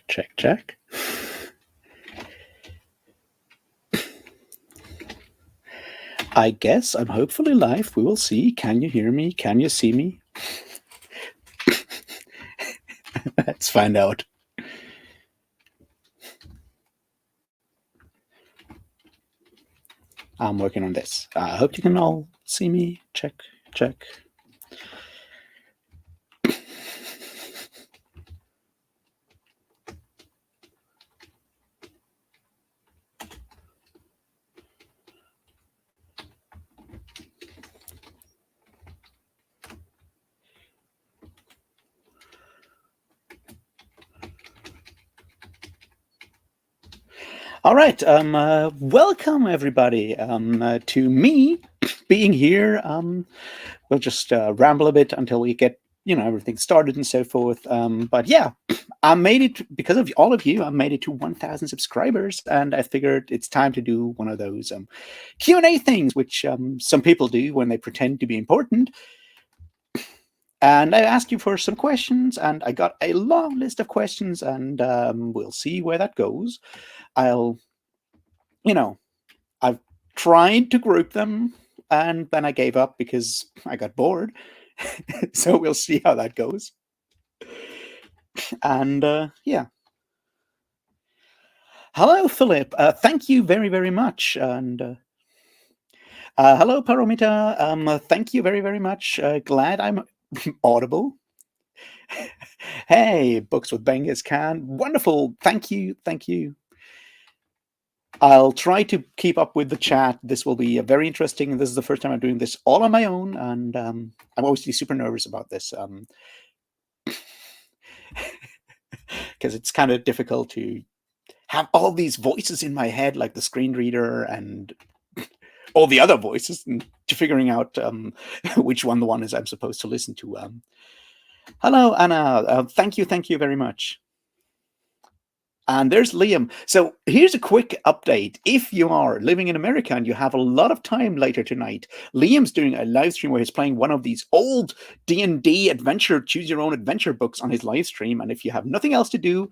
Check, check. I guess I'm hopefully live. We will see. Can you hear me? Can you see me? Let's find out. I'm working on this. I hope you can all see me. Check, check. All right. Welcome everybody to me being here. We'll just ramble a bit until we get everything started and so forth. But yeah, I made it because of all of you. I made it to 1,000 subscribers, and I figured it's time to do one of those Q&A things, which some people do when they pretend to be important. And I asked you for some questions, and I got a long list of questions, and we'll see where that goes. I've tried to group them, and then I gave up because I got bored. So we'll see how that goes. And yeah. Hello, Philip. Thank you very, very much. And hello, Paramita. Thank you very, very much. Glad I'm audible. Hey, Books with Genghis Khan. Wonderful. Thank you. Thank you. I'll try to keep up with the chat. This will be very interesting. This is the first time I'm doing this all on my own, and I'm obviously super nervous about this because it's kind of difficult to have all these voices in my head, like the screen reader and all the other voices, and figuring out which one the one is I'm supposed to listen to. Hello, Anna. Thank you very much. And there's Liam. So here's a quick update. If you are living in America and you have a lot of time later tonight, Liam's doing a live stream where he's playing one of these old D&D adventure, choose your own adventure books on his live stream. And if you have nothing else to do,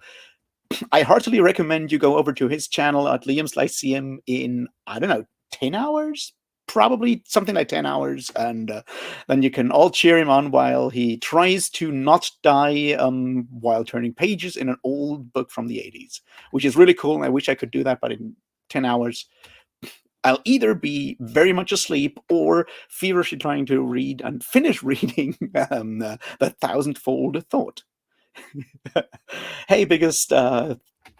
I heartily recommend you go over to his channel at Liam's Lyceum in, 10 hours? Probably something like 10 hours, and then you can all cheer him on while he tries to not die while turning pages in an old book from the 80s, which is really cool. And I wish I could do that, but in 10 hours, I'll either be very much asleep or feverishly trying to read and finish reading the Thousandfold Thought. Hey, biggest,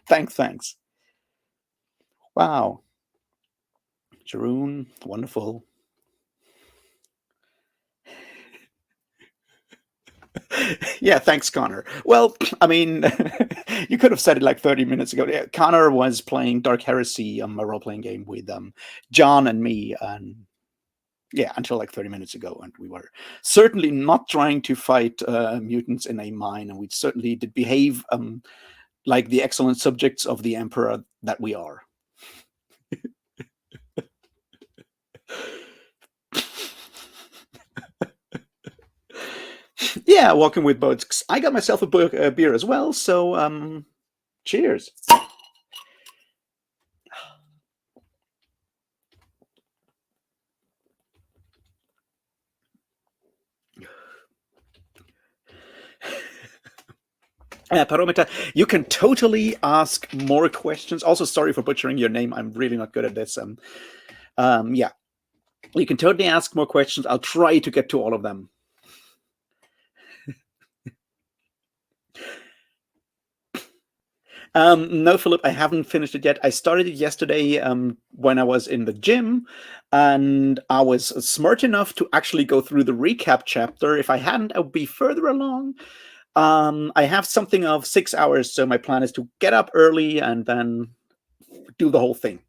thanks. Wow. Jeroen, wonderful. Yeah, thanks, Connor. Well, I mean, you could have said it like 30 minutes ago. Yeah, Connor was playing Dark Heresy, a role-playing game with John and me, and yeah, until like 30 minutes ago, and we were certainly not trying to fight mutants in a mine, and we certainly did behave like the excellent subjects of the Emperor that we are. Yeah, walking with boats. I got myself a beer as well, so cheers. Paromita, you can totally ask more questions. Also, sorry for butchering your name. I'm really not good at this. Yeah, you can totally ask more questions. I'll try to get to all of them. No, Philip, I haven't finished it yet. I started it yesterday when I was in the gym, and I was smart enough to actually go through the recap chapter. If I hadn't, I would be further along. I have something of 6 hours, so my plan is to get up early and then do the whole thing.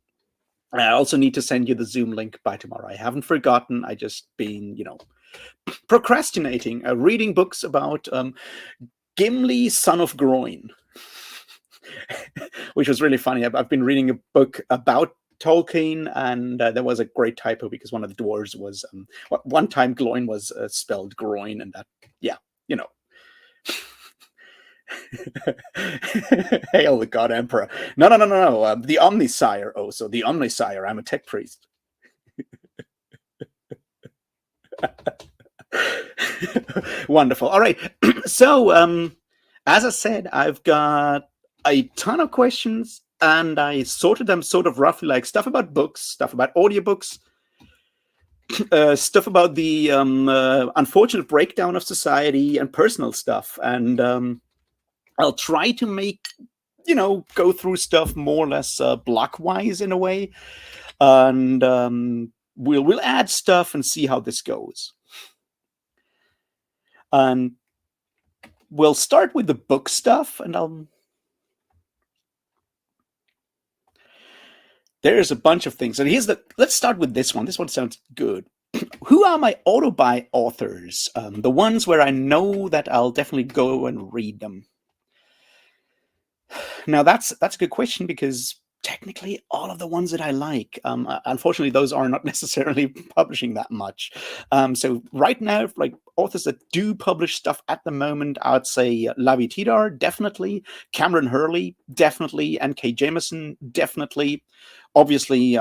I also need to send you the Zoom link by tomorrow. I haven't forgotten. I just been, procrastinating, reading books about Gimli, son of Groin, which was really funny. I've been reading a book about Tolkien, and there was a great typo because one of the dwarves was one time Gloin was spelled groin, and that, yeah, Hail the God Emperor. No, no, no, no, no. The Omnisire. Oh, so the Omnisire. I'm a tech priest. Wonderful. All right. So, as I said, I've got a ton of questions and I sorted them sort of roughly like stuff about books, stuff about audiobooks, stuff about the unfortunate breakdown of society and personal stuff. And I'll try to make, go through stuff more or less blockwise in a way. And we'll add stuff and see how this goes. And we'll start with the book stuff, and there's a bunch of things. And let's start with this one. This one sounds good. Who are my auto-buy authors? The ones where I know that I'll definitely go and read them. Now that's a good question because technically all of the ones that I like, unfortunately, those are not necessarily publishing that much. So right now, like authors that do publish stuff at the moment, I would say Lavi Tidar, definitely, Cameron Hurley, definitely, N.K. Jameson, definitely, obviously.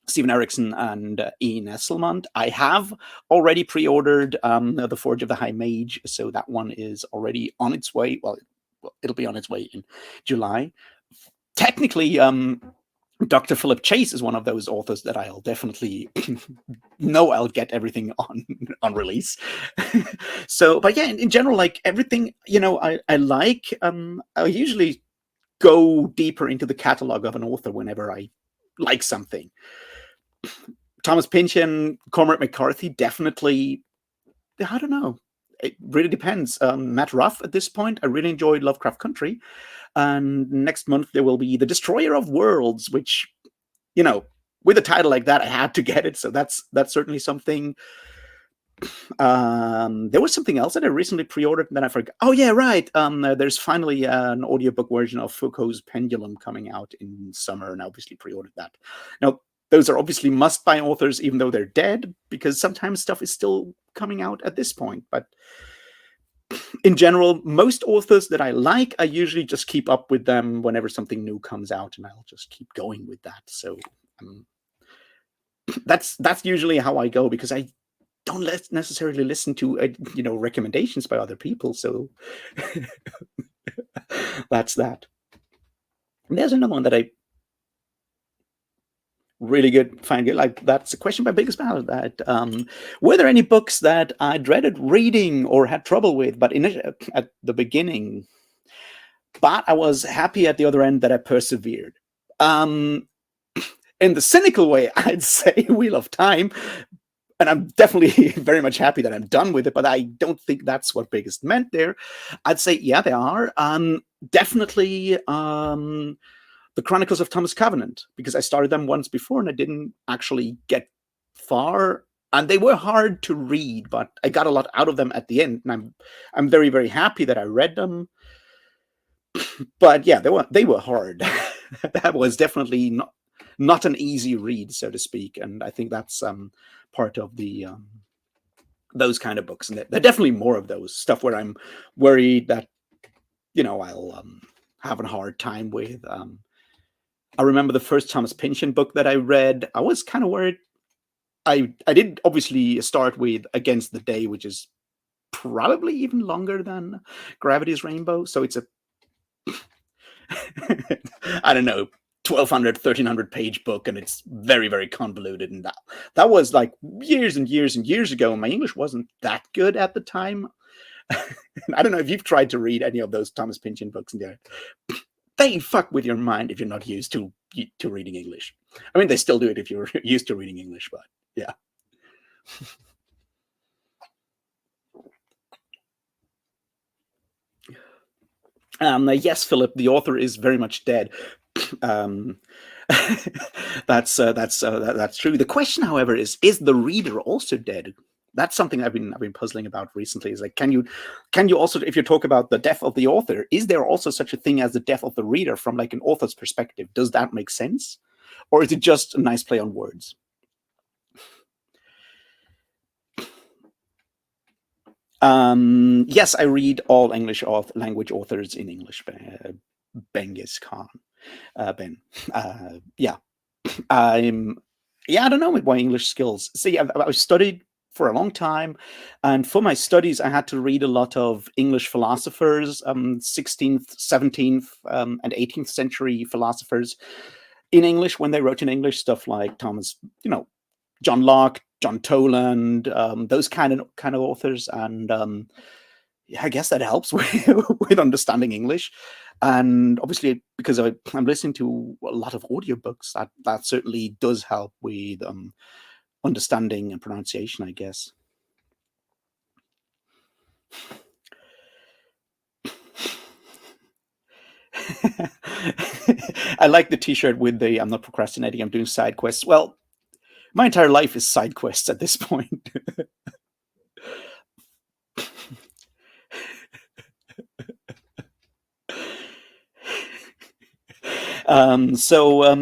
Stephen Erickson and Ian Esselmont. I have already pre-ordered The Forge of the High Mage, so that one is already on its way. Well, it'll be on its way in July. Technically, Dr. Philip Chase is one of those authors that I'll definitely know I'll get everything on release. So, but yeah, in general, like everything, I like. I usually go deeper into the catalog of an author whenever I like something. Thomas Pynchon, Cormac McCarthy, definitely. I don't know. It really depends. Matt Ruff at this point. I really enjoyed Lovecraft Country. And next month there will be The Destroyer of Worlds, which, with a title like that, I had to get it. So that's certainly something. There was something else that I recently pre-ordered and then I forgot. Oh yeah, right. There's finally an audiobook version of Foucault's Pendulum coming out in summer, and I obviously pre-ordered that. Now, those are obviously must-buy authors, even though they're dead, because sometimes stuff is still coming out at this point. But in general, most authors that I like, I usually just keep up with them whenever something new comes out, and I'll just keep going with that. So that's usually how I go, because I don't necessarily listen to recommendations by other people. So that's that. And there's another one that I really find good. Like, that's a question by Biggest Ballad. That were there any books that I dreaded reading or had trouble with, but at the beginning, but I was happy at the other end that I persevered. In the cynical way, I'd say Wheel of Time. And I'm definitely very much happy that I'm done with it, but I don't think that's what Biggest meant there. I'd say, yeah, they are. Definitely The Chronicles of Thomas Covenant, because I started them once before and I didn't actually get far. And they were hard to read, but I got a lot out of them at the end. And I'm very, very happy that I read them. But yeah, they were hard. That was definitely not an easy read, so to speak. And I think that's part of the those kind of books, and there are definitely more of those stuff where I'm worried that I'll have a hard time with. I remember the first Thomas Pynchon book that I read. I was kind of worried. I did obviously start with Against the Day, which is probably even longer than Gravity's Rainbow. So it's a I don't know, 1,200, 1,300 page book, and it's very, very convoluted. And that was like years and years and years ago, and my English wasn't that good at the time. I don't know if you've tried to read any of those Thomas Pynchon books, and they fuck with your mind if you're not used to reading English. I mean, they still do it if you're used to reading English, but yeah. Yes, Philip, the author is very much dead. That's true. The question, however, is the reader also dead? That's something I've been puzzling about recently. Is like, can you also, if you talk about the death of the author, is there also such a thing as the death of the reader from like an author's perspective? Does that make sense, or is it just a nice play on words? Yes, I read all English language authors in English. Genghis Khan, Ben. Yeah, I'm. Yeah, I don't know with my English skills. See, I've studied for a long time, and for my studies, I had to read a lot of English philosophers, 16th, 17th, and 18th century philosophers in English when they wrote in English, stuff like Thomas, John Locke, John Toland, those kind of authors, and yeah, I guess that helps with understanding English. And obviously, because I'm listening to a lot of audiobooks, that certainly does help with understanding and pronunciation, I guess. I like the T-shirt with the "I'm not procrastinating, I'm doing side quests." Well, my entire life is side quests at this point.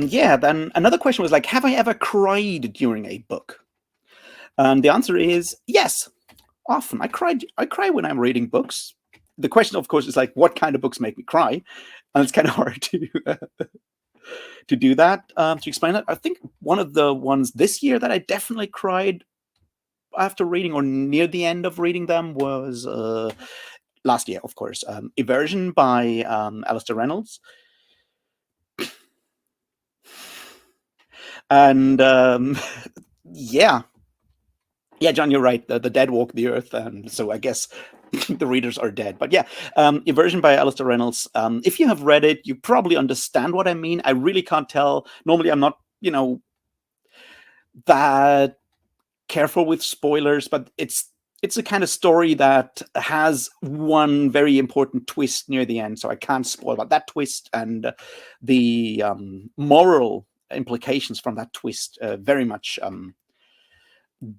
Yeah, then another question was like, have I ever cried during a book? And the answer is yes, often. I cry when I'm reading books. The question, of course, is like, what kind of books make me cry? And it's kind of hard to do that, to explain that. I think one of the ones this year that I definitely cried after reading or near the end of reading them was last year, of course. Eversion by Alistair Reynolds. And yeah, yeah, John, you're right. The dead walk the earth, and so I guess the readers are dead. But yeah, Eversion by Alistair Reynolds. If you have read it, you probably understand what I mean. I really can't tell. Normally, I'm not, that careful with spoilers, but it's a kind of story that has one very important twist near the end, so I can't spoil about that twist and the moral implications from that twist. Very much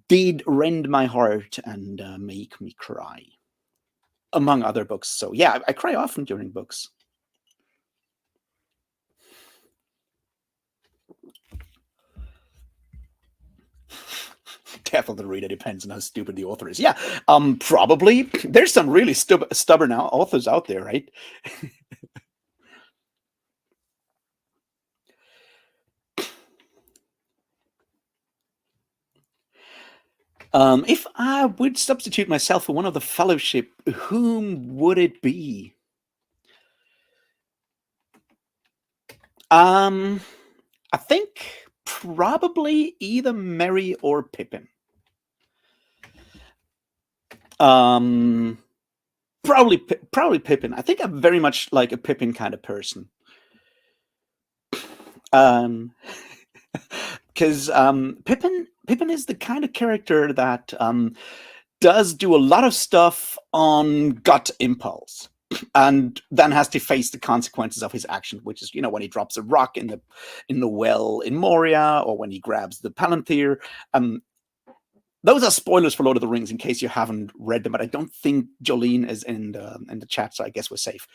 did rend my heart and make me cry, among other books. So yeah, I cry often during books. Death of the reader depends on how stupid the author is. Yeah, probably. There's some really stubborn authors out there, right? If I would substitute myself for one of the Fellowship, whom would it be? I think probably either Merry or Pippin. Um, probably Pippin. I think I'm very much like a Pippin kind of person. Um, because Pippin is the kind of character that does do a lot of stuff on gut impulse, and then has to face the consequences of his action, which is when he drops a rock in the well in Moria, or when he grabs the Palantir. Those are spoilers for Lord of the Rings in case you haven't read them, but I don't think Jolene is in the chat, so I guess we're safe.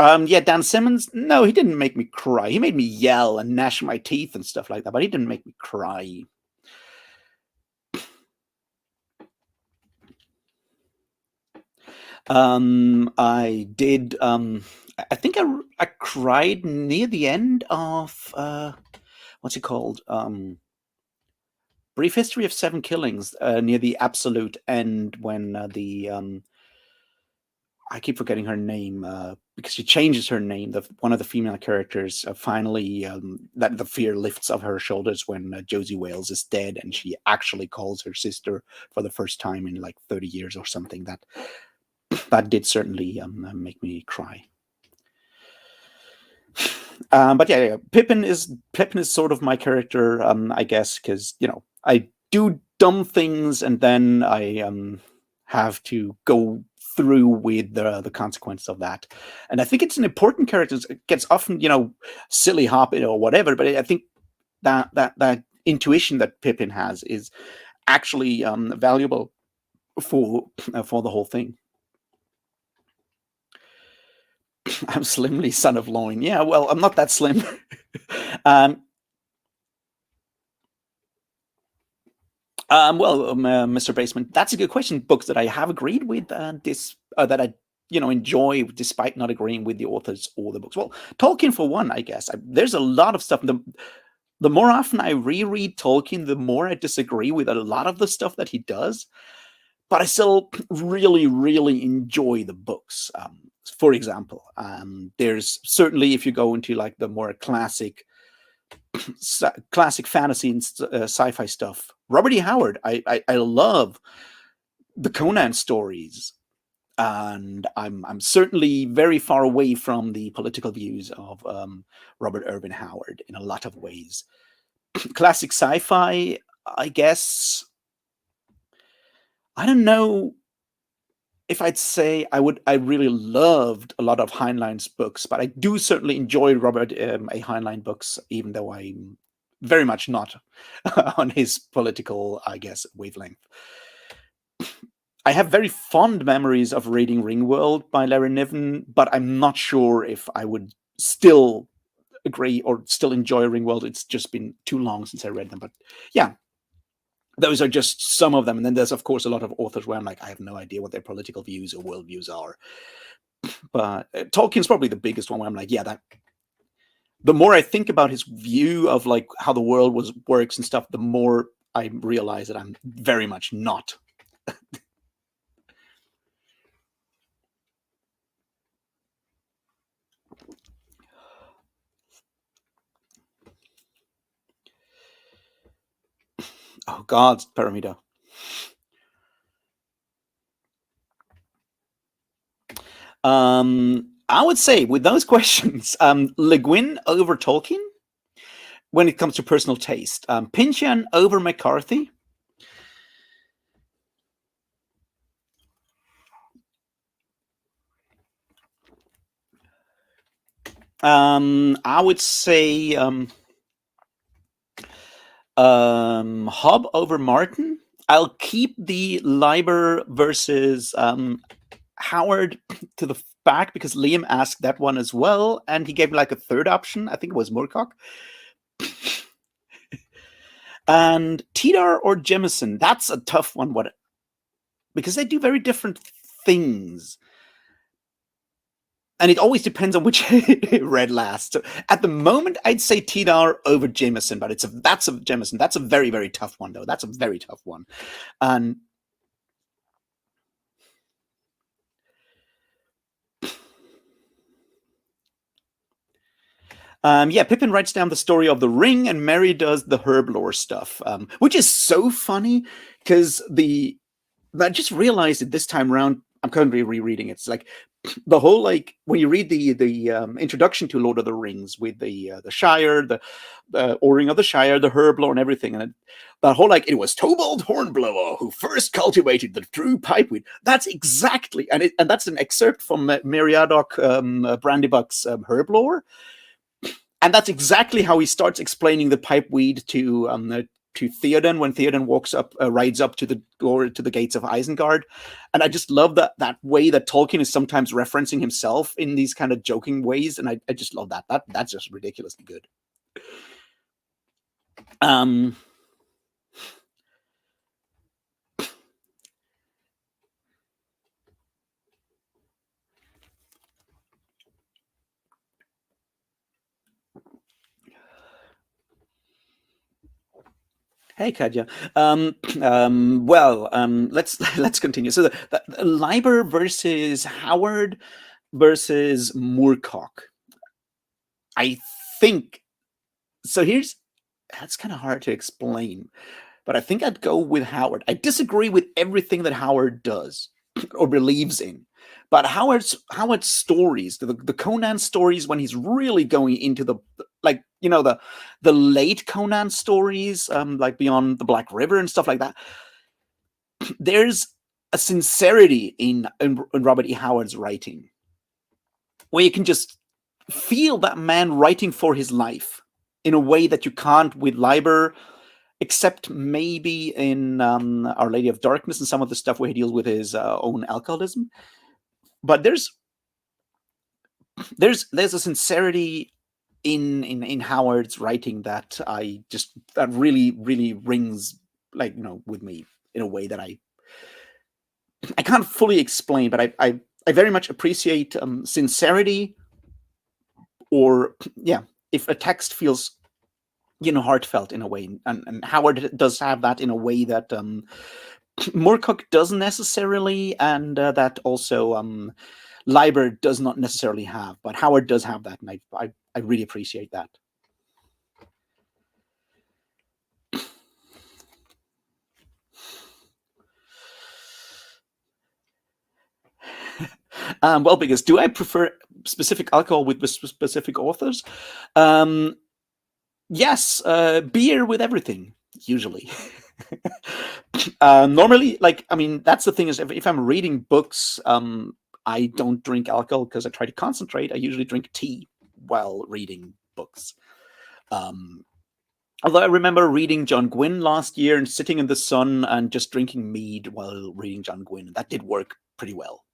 Yeah, Dan Simmons. No, he didn't make me cry. He made me yell and gnash my teeth and stuff like that, but he didn't make me cry. I did. I think I cried near the end of what's it called? Brief History of Seven Killings. Near the absolute end, when the I keep forgetting her name because she changes her name. One of the female characters finally that the fear lifts off her shoulders when Josie Wales is dead, and she actually calls her sister for the first time in like 30 years or something. That did certainly make me cry. But yeah, Pippin is sort of my character, I guess, because I do dumb things and then I have to go through with the consequence of that. And I think it's an important character. It gets often silly hopping or whatever, but I think that intuition that Pippin has is actually valuable for the whole thing. I'm slimly son of loin. Yeah, well, I'm not that slim. um, Mr. Basement, that's a good question. Books that I have agreed with, this that I enjoy, despite not agreeing with the authors or the books. Well, Tolkien for one, I guess. There's a lot of stuff. The more often I reread Tolkien, the more I disagree with a lot of the stuff that he does. But I still really, really enjoy the books. For example, there's certainly, if you go into like the more classic fantasy and sci-fi stuff, Robert E. Howard. I love the Conan stories, and I'm certainly very far away from the political views of Robert Irvin Howard in a lot of ways. Classic sci-fi, I guess. I don't know if I'd say I really loved a lot of Heinlein's books, but I do certainly enjoy Robert A. Heinlein books, even though I'm very much not on his political, I guess, wavelength. I have very fond memories of reading Ringworld by Larry Niven, but I'm not sure if I would still agree or still enjoy Ringworld. It's just been too long since I read them. But yeah, those are just some of them. And then there's, of course, a lot of authors where I'm like, I have no idea what their political views or worldviews are. But Tolkien's probably the biggest one where I'm like, yeah, that. The more I think about his view of like how the world works and stuff, the more I realize that I'm very much not. Oh God, Paramita. I would say with those questions, Le Guin over Tolkien when it comes to personal taste. Pynchon over McCarthy. I would say Hobb over Martin. I'll keep the Leiber versus Howard to the back because Liam asked that one as well, and he gave me like a third option. I think it was Moorcock. And Tidar or Jemison, that's a tough one. Because they do very different things. And it always depends on which read last. So at the moment, I'd say Tidar over Jameson, but that's a Jameson. That's a very, very tough one, though. That's a very tough one. And yeah, Pippin writes down the story of the ring, and Merry does the herb lore stuff, which is so funny because I just realized it this time around. I'm currently rereading it. It's like the whole like when you read the introduction to Lord of the Rings with the Shire, the O-ring of the Shire, the herb lore, and everything, and that whole like it was Tobald Hornblower who first cultivated the true pipeweed. That's exactly, and that's an excerpt from Meriadoc Brandybuck's herb lore. And that's exactly how he starts explaining the pipeweed to Theoden when Theoden rides up to the gates of Isengard. And I just love that way that Tolkien is sometimes referencing himself in these kind of joking ways, and I just love that. That's just ridiculously good. Hey, Kadja. Let's continue. So the Leiber versus Howard versus Moorcock. I think so. That's kind of hard to explain, but I think I'd go with Howard. I disagree with everything that Howard does or believes in, but Howard's stories, the Conan stories, when he's really going into the the late Conan stories, like Beyond the Black River and stuff like that. There's a sincerity in Robert E. Howard's writing, where you can just feel that man writing for his life in a way that you can't with Leiber, except maybe in Our Lady of Darkness and some of the stuff where he deals with his own alcoholism. But there's a sincerity in Howard's writing that really really rings like, with me in a way that I can't fully explain, but I very much appreciate sincerity, or yeah, if a text feels heartfelt in a way, and Howard does have that in a way that Moorcock doesn't necessarily, and that also Leiber does not necessarily have, but Howard does have that, and I really appreciate that. Well, because do I prefer specific alcohol with specific authors? Yes, beer with everything, usually. Normally, like, I mean, that's the thing is, if I'm reading books, I don't drink alcohol because I try to concentrate. I usually drink tea while reading books. Although I remember reading John Gwynne last year and sitting in the sun and just drinking mead while reading John Gwynne. That did work pretty well.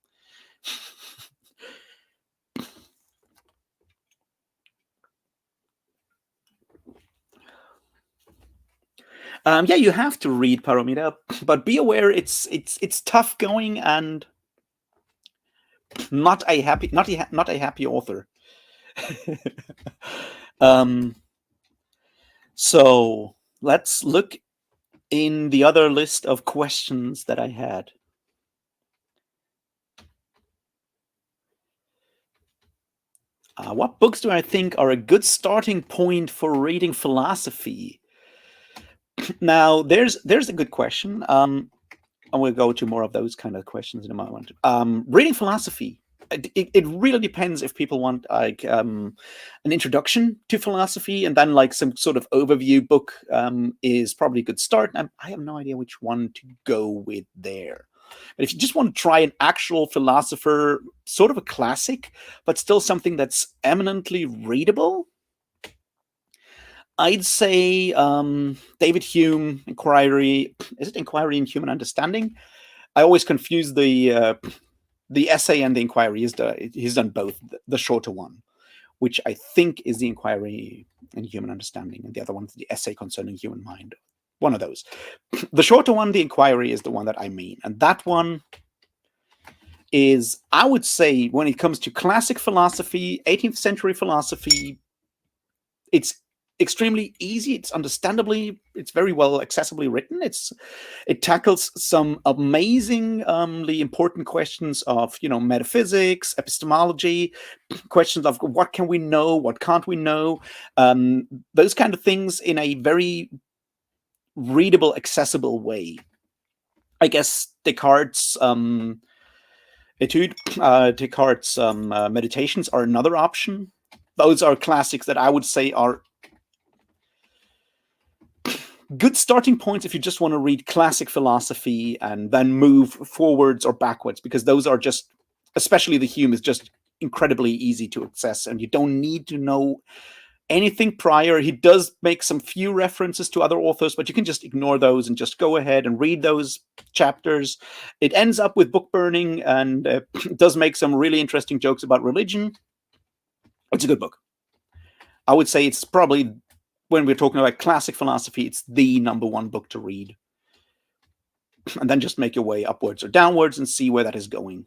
Yeah, you have to read Paramita, but be aware it's tough going and not a happy author. So let's look in the other list of questions that I had. What books do I think are a good starting point for reading philosophy? Now, there's a good question. And we'll go to more of those kind of questions in a moment. Reading philosophy. It really depends if people want like an introduction to philosophy, and then like some sort of overview book is probably a good start. I have no idea which one to go with there. But if you just want to try an actual philosopher, sort of a classic, but still something that's eminently readable, I'd say David Hume, Inquiry. Is it Inquiry in Human Understanding? I always confuse the essay and the inquiry. He's done both. The shorter one, which I think is the Inquiry in Human Understanding, and the other one is the Essay Concerning Human Mind. One of those. The shorter one, the Inquiry, is the one that I mean, and that one is, I would say, when it comes to classic philosophy, 18th century philosophy, it's extremely easy. It's very well accessibly written. It tackles some amazingly important questions of metaphysics, epistemology, questions of what can we know, what can't we know, those kind of things in a very readable, accessible way. I guess Descartes' Etude, Descartes' Meditations are another option. Those are classics that I would say are good starting points if you just want to read classic philosophy and then move forwards or backwards, because those are just, especially the Hume, is just incredibly easy to access, and you don't need to know anything prior. He does make some few references to other authors, but you can just ignore those and just go ahead and read those chapters. It ends up with book burning, and does make some really interesting jokes about religion. It's a good book. I would say it's probably, when we're talking about classic philosophy, it's the number one book to read. And then just make your way upwards or downwards and see where that is going.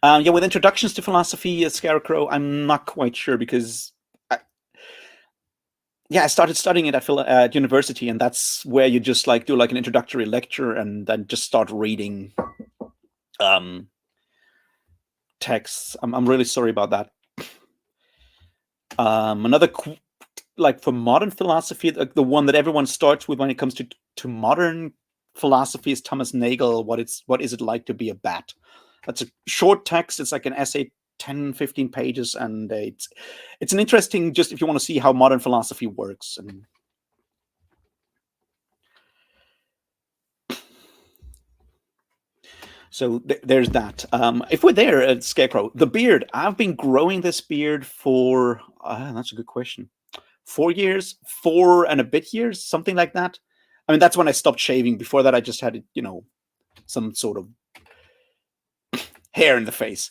Yeah, with introductions to philosophy, Scarecrow, I'm not quite sure, because I started studying it at university, and that's where you just like do like an introductory lecture and then just start reading texts. I'm really sorry about that. Another like for modern philosophy, the one that everyone starts with when it comes to modern philosophy is Thomas Nagel. What is it like to be a bat? That's a short text. It's like an essay, 10, 15 pages, and it's an interesting, just if you want to see how modern philosophy works. And so there's that. If we're there at Scarecrow, the beard, I've been growing this beard for, that's a good question, 4 years, 4 and a bit years, something like that. I mean, that's when I stopped shaving. Before that, I just had, some sort of hair in the face.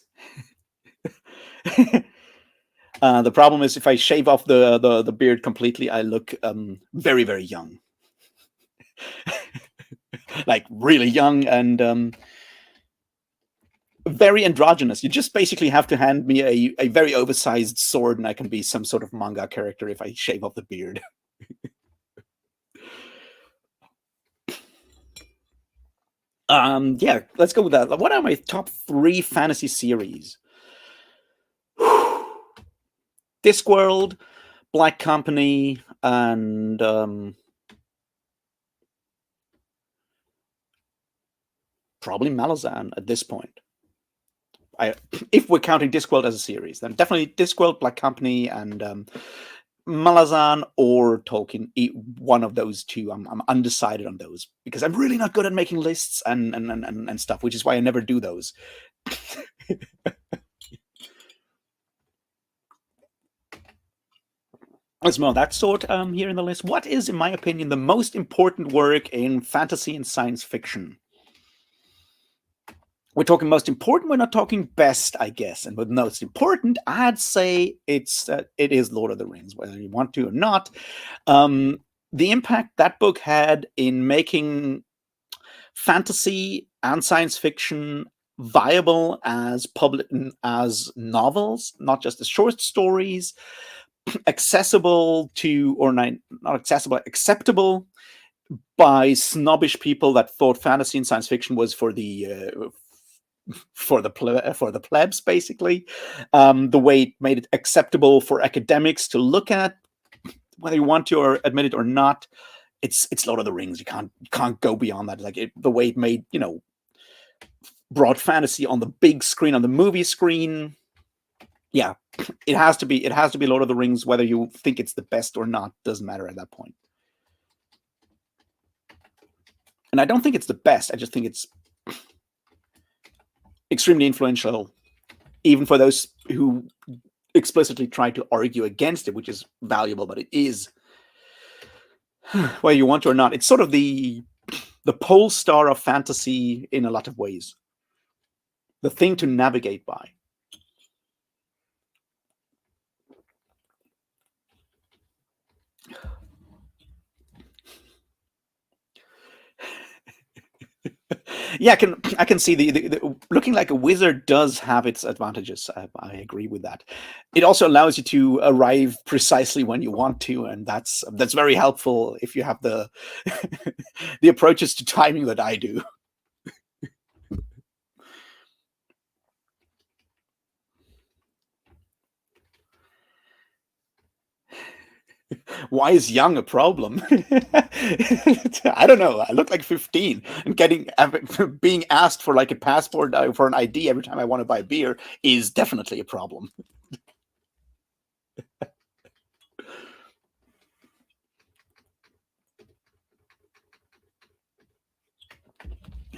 The problem is if I shave off the beard completely, I look very, very young. Like really young and very androgynous. You just basically have to hand me a very oversized sword and I can be some sort of manga character if I shave off the beard. Yeah, let's go with that. What are my top 3 fantasy series? Discworld, Black Company, and probably Malazan at this point. If we're counting Discworld as a series, then definitely Discworld, Black Company, and Malazan or Tolkien. One of those two. I'm undecided on those because I'm really not good at making lists and stuff, which is why I never do those. Let's move on that sort here in the list. What is, in my opinion, the most important work in fantasy and science fiction? We're talking most important. We're not talking best, I guess. And with most important, I'd say it is Lord of the Rings, whether you want to or not. The impact that book had in making fantasy and science fiction viable as novels, not just as short stories, accessible to, or not accessible, acceptable by snobbish people that thought fantasy and science fiction was for the plebs, basically. The way it made it acceptable for academics to look at, whether you want to or admit it or not. It's Lord of the Rings. You can't go beyond that. Like the way it made broad fantasy on the big screen, on the movie screen. Yeah, it has to be Lord of the Rings, whether you think it's the best or not. Doesn't matter at that point. And I don't think it's the best. I just think it's extremely influential, even for those who explicitly try to argue against it, which is valuable, but it is, whether you want to or not, it's sort of the pole star of fantasy in a lot of ways. The thing to navigate by. Yeah, I can see the looking like a wizard does have its advantages. I agree with that. It also allows you to arrive precisely when you want to, and that's very helpful if you have the the approaches to timing that I do. Why is young a problem? I don't know. I look like 15 and being asked for like a passport for an ID every time I want to buy beer is definitely a problem.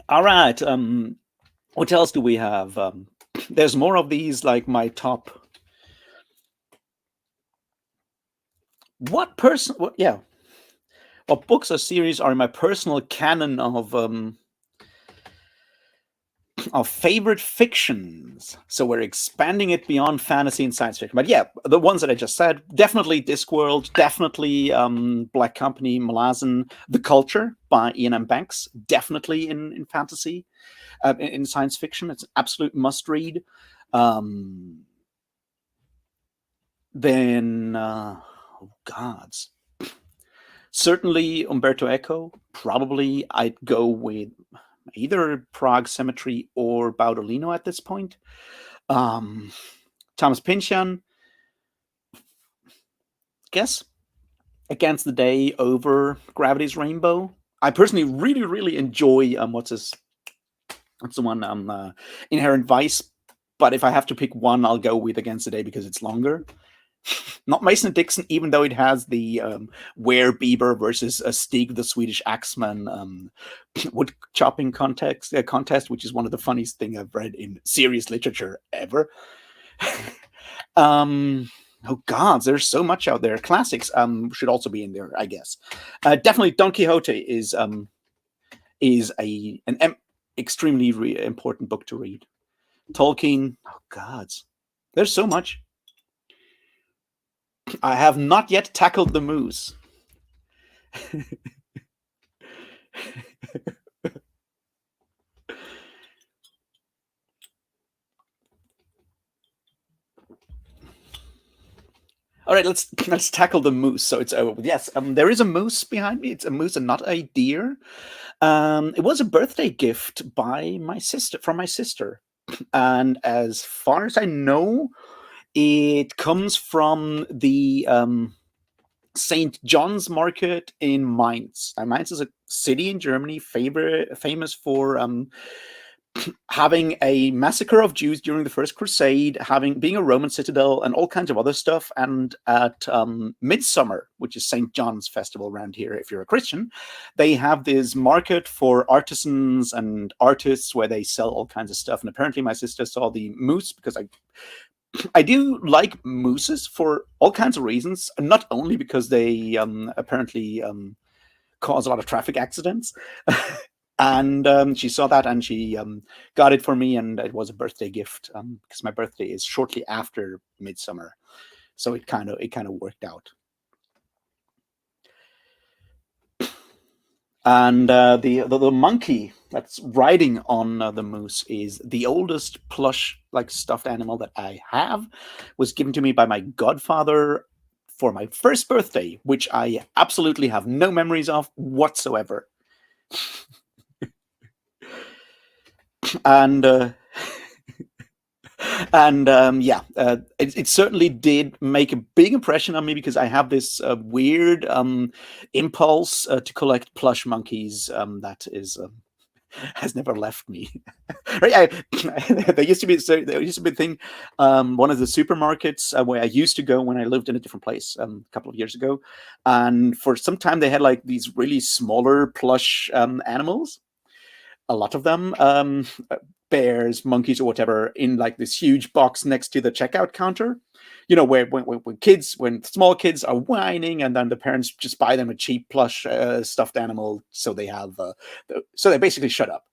All right. What else do we have? There's more of these, like my top. What books or series are in my personal canon of favorite fictions? So we're expanding it beyond fantasy and science fiction. But yeah, the ones that I just said, definitely Discworld, definitely Black Company, Malazan, The Culture by Ian M. Banks, definitely in fantasy, in science fiction. It's an absolute must read. Then, oh gods. Certainly Umberto Eco. Probably I'd go with either Prague Cemetery or Baudolino at this point. Thomas Pynchon, guess Against the Day over Gravity's Rainbow. I personally really, really enjoy what's the one, Inherent Vice. But if I have to pick one, I'll go with Against the Day because it's longer. Not Mason and Dixon, even though it has the Were Bieber versus Stig, the Swedish axeman wood chopping contest, which is one of the funniest things I've read in serious literature ever. Oh God, there's so much out there. Classics should also be in there, I guess. Definitely, Don Quixote is an extremely important book to read. Tolkien, oh God, there's so much. I have not yet tackled the moose. All right, let's tackle the moose. So it's yes, there is a moose behind me. It's a moose and not a deer. It was a birthday gift by my sister from my sister, and as far as I know, it comes from the St. John's Market in Mainz. Mainz is a city in Germany, famous for having a massacre of Jews during the First Crusade, being a Roman citadel, and all kinds of other stuff. And at Midsummer, which is St. John's festival around here, if you're a Christian, they have this market for artisans and artists where they sell all kinds of stuff. And apparently, my sister saw the moose because I do like mooses for all kinds of reasons, not only because they apparently cause a lot of traffic accidents. And she saw that and she got it for me, and it was a birthday gift because my birthday is shortly after Midsummer, so it kind of worked out. And the monkey that's riding on the moose is the oldest plush like stuffed animal that I have. Was given to me by my godfather for my first birthday, which I absolutely have no memories of whatsoever. And yeah, it certainly did make a big impression on me because I have this weird impulse to collect plush monkeys that is has never left me. Right, there used to be a thing, one of the supermarkets where I used to go when I lived in a different place a couple of years ago, and for some time they had like these really smaller plush animals, a lot of them, bears, monkeys, or whatever, in like this huge box next to the checkout counter. You know, where when small kids are whining, and then the parents just buy them a cheap plush stuffed animal, so they have, so they basically shut up.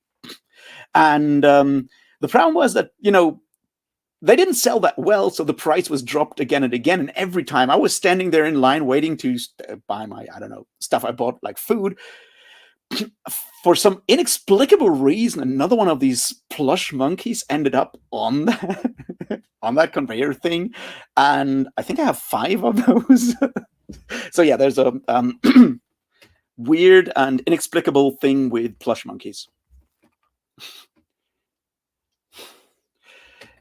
And the problem was that they didn't sell that well, so the price was dropped again and again. And every time I was standing there in line waiting to buy my, I don't know, stuff I bought, like food, for some inexplicable reason, another one of these plush monkeys ended up on on that conveyor thing, and I think I have 5 of those. So yeah, there's a weird and inexplicable thing with plush monkeys.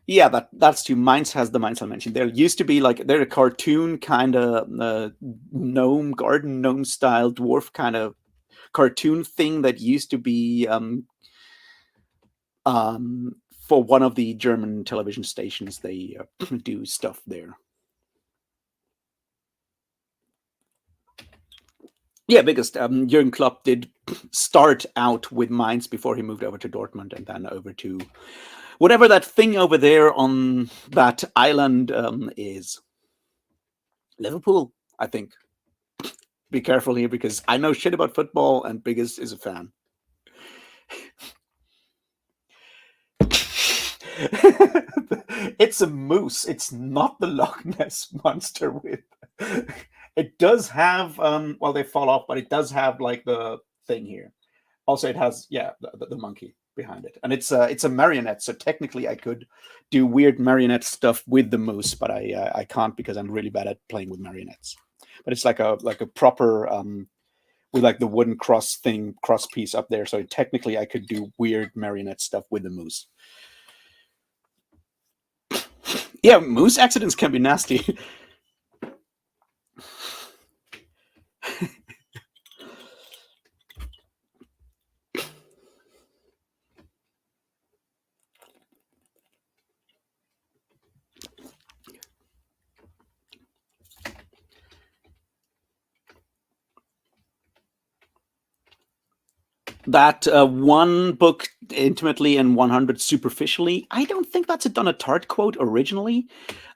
Yeah, that's too. Mainz has the Mainz I mentioned. There used to be like they're a cartoon kind of garden gnome style dwarf kind of cartoon thing that used to be for one of the German television stations. They do stuff there. Yeah, because Jurgen Klopp did start out with Mainz before he moved over to Dortmund and then over to whatever that thing over there on that island is. Liverpool, I think. Be careful here because I know shit about football and Biggest is a fan. It's a moose. It's not the Loch Ness monster with. It does have well, they fall off, but it does have like the thing here. Also, it has, yeah, the monkey behind it, and it's a marionette. So technically, I could do weird marionette stuff with the moose, but I can't because I'm really bad at playing with marionettes. But it's like a proper with like the wooden cross piece up there. So technically, I could do weird marionette stuff with the moose. Yeah, moose accidents can be nasty. That one book intimately and 100 superficially. I don't think that's a Donna Tartt quote originally.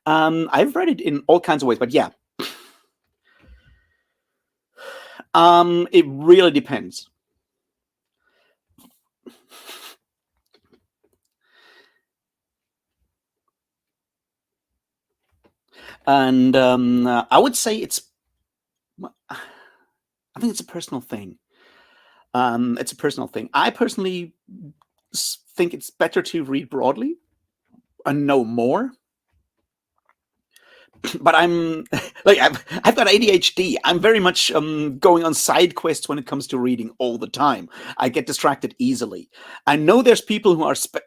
I've read it in all kinds of ways, but yeah, it really depends. And I would say I think it's a personal thing. It's a personal thing. I personally think it's better to read broadly and know more. But I'm like I've got ADHD. I'm very much going on side quests when it comes to reading all the time. I get distracted easily. I know there's people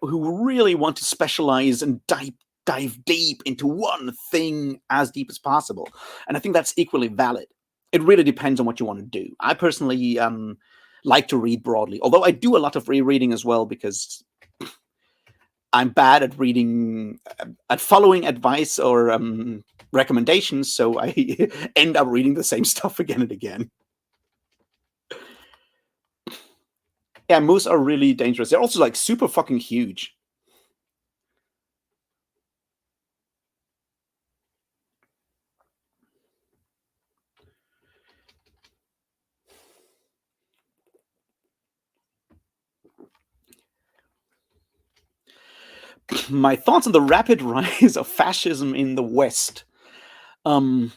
who really want to specialize and dive deep into one thing as deep as possible, and I think that's equally valid. It really depends on what you want to do. I personally like to read broadly, although I do a lot of rereading as well because I'm bad at reading, at following advice or recommendations, so I end up reading the same stuff again and again. Yeah, moose are really dangerous. They're also like super fucking huge. My thoughts on the rapid rise of fascism in the West. Um,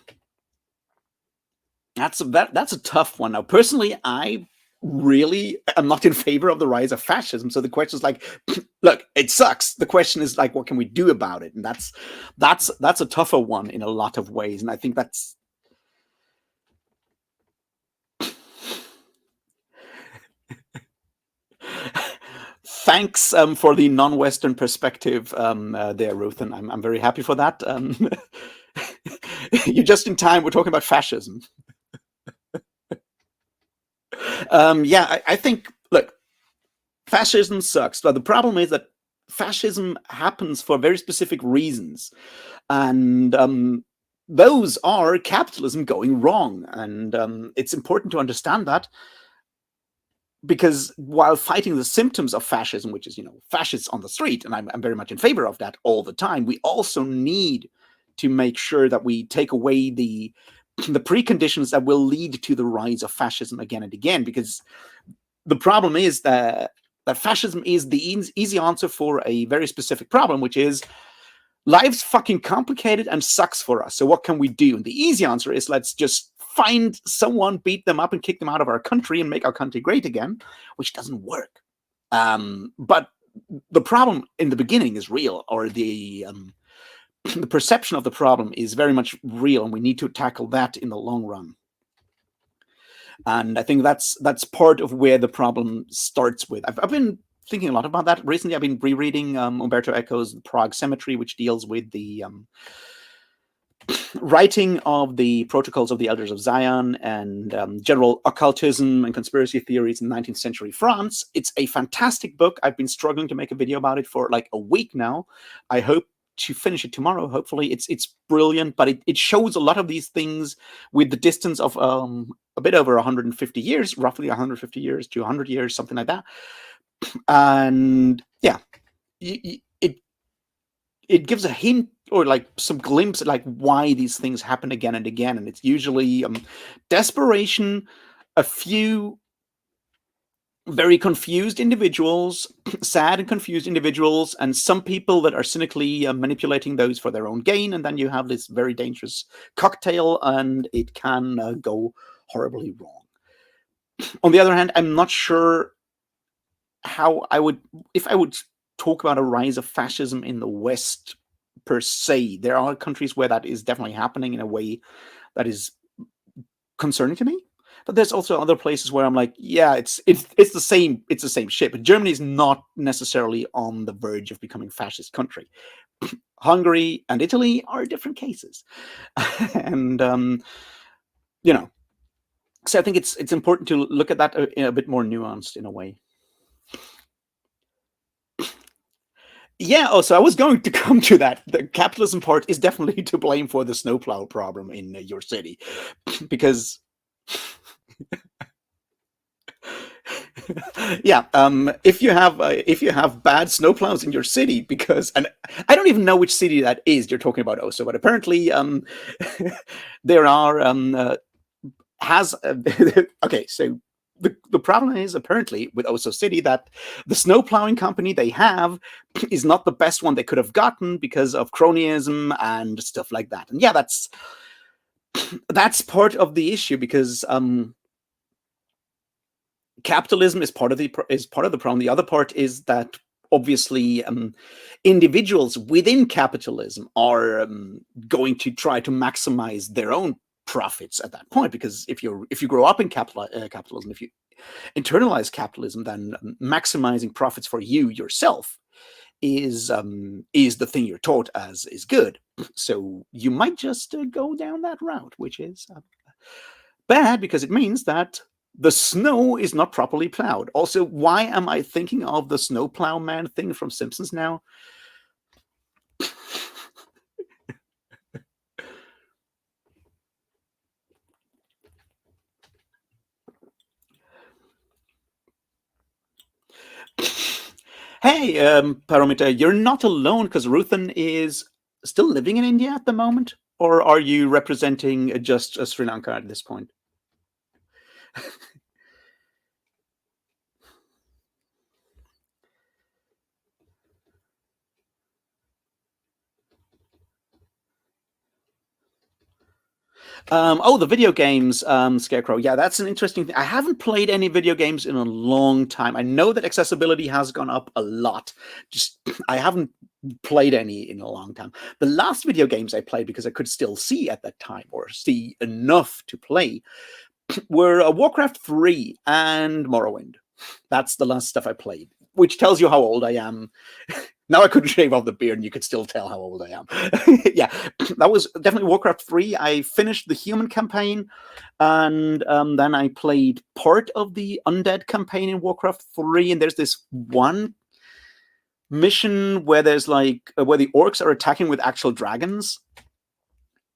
that's a tough one. Now, personally, I really am not in favor of the rise of fascism. So the question is like, look, it sucks. The question is like, what can we do about it? And that's a tougher one in a lot of ways. And I think that's thanks for the non-Western perspective there, Ruth, and I'm very happy for that. You're just in time. We're talking about fascism. Yeah, I think, look, fascism sucks, but the problem is that fascism happens for very specific reasons, and those are capitalism going wrong, and it's important to understand that. Because while fighting the symptoms of fascism, which is, fascists on the street, and I'm very much in favor of that all the time, we also need to make sure that we take away the preconditions that will lead to the rise of fascism again and again. Because the problem is that fascism is the easy answer for a very specific problem, which is life's fucking complicated and sucks for us. So what can we do? And the easy answer is let's just find someone, beat them up, and kick them out of our country and make our country great again, which doesn't work. But the problem in the beginning is real, or the perception of the problem is very much real, and we need to tackle that in the long run. And I think that's part of where the problem starts with. I've been thinking a lot about that recently. I've been rereading Umberto Eco's The Prague Cemetery, which deals with the writing of the Protocols of the Elders of Zion and general occultism and conspiracy theories in 19th century France. It's a fantastic book. I've been struggling to make a video about it for like a week now. I hope to finish it tomorrow. Hopefully, it's brilliant, but it shows a lot of these things with the distance of a bit over 150 years, roughly 150 years to 100 years, something like that. And yeah, it gives a hint or like some glimpse at like why these things happen again and again, and it's usually desperation, a few very confused individuals, sad and confused individuals, and some people that are cynically manipulating those for their own gain, and then you have this very dangerous cocktail, and it can go horribly wrong. On the other hand, I'm not sure how if I would talk about a rise of fascism in the West per se. There are countries where that is definitely happening in a way that is concerning to me. But there's also other places where I'm like, yeah, it's the same shit. But Germany is not necessarily on the verge of becoming a fascist country. Hungary and Italy are different cases, and so I think it's important to look at that in a bit more nuanced in a way. Yeah, so I was going to come to that. The capitalism part is definitely to blame for the snowplow problem in your city, because Yeah, if you have bad snowplows in your city, because, and I don't even know which city that is you're talking about also, but apparently there are has okay, so the problem is apparently with Oso City that the snow plowing company they have is not the best one they could have gotten because of cronyism and stuff like that. And yeah, that's part of the issue, because capitalism is part of the problem. The other part is that obviously individuals within capitalism are going to try to maximize their own profits at that point, because if you grow up in capitalism, if you internalize capitalism, then maximizing profits for you yourself is the thing you're taught as is good. So you might just go down that route, which is bad, because it means that the snow is not properly plowed. Also, why am I thinking of the snowplow man thing from Simpsons now? Hey, Paramita, you're not alone, because Ruthan is still living in India at the moment, or are you representing just Sri Lanka at this point? Oh, the video games, Scarecrow. Yeah, that's an interesting thing. I haven't played any video games in a long time. I know that accessibility has gone up a lot. Just I haven't played any in a long time. The last video games I played, because I could still see at that time, or see enough to play, were Warcraft 3 and Morrowind. That's the last stuff I played, which tells you how old I am. Now I couldn't shave off the beard, and you could still tell how old I am. Yeah, that was definitely Warcraft 3. I finished the human campaign, and then I played part of the undead campaign in Warcraft 3. And there's this one mission where there's like where the orcs are attacking with actual dragons,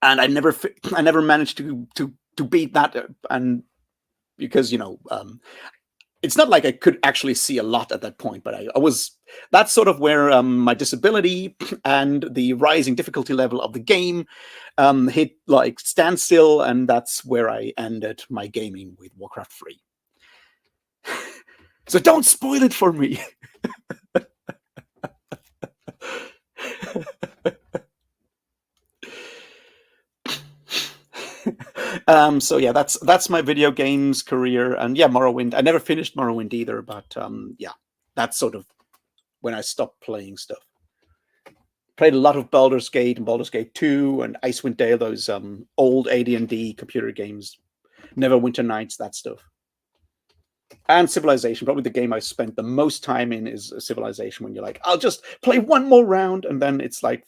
and I never managed to beat that, and because it's not like I could actually see a lot at that point, but I was. That's sort of where my disability and the rising difficulty level of the game hit like standstill, and that's where I ended my gaming with Warcraft 3. So don't spoil it for me. So yeah, that's my video games career, and yeah, Morrowind. I never finished Morrowind either, but yeah, that's sort of when I stopped playing stuff. Played a lot of Baldur's Gate and Baldur's Gate 2 and Icewind Dale, those old AD&D computer games. Neverwinter Nights, that stuff. And Civilization. Probably the game I spent the most time in is Civilization, when you're like, I'll just play one more round, and then it's like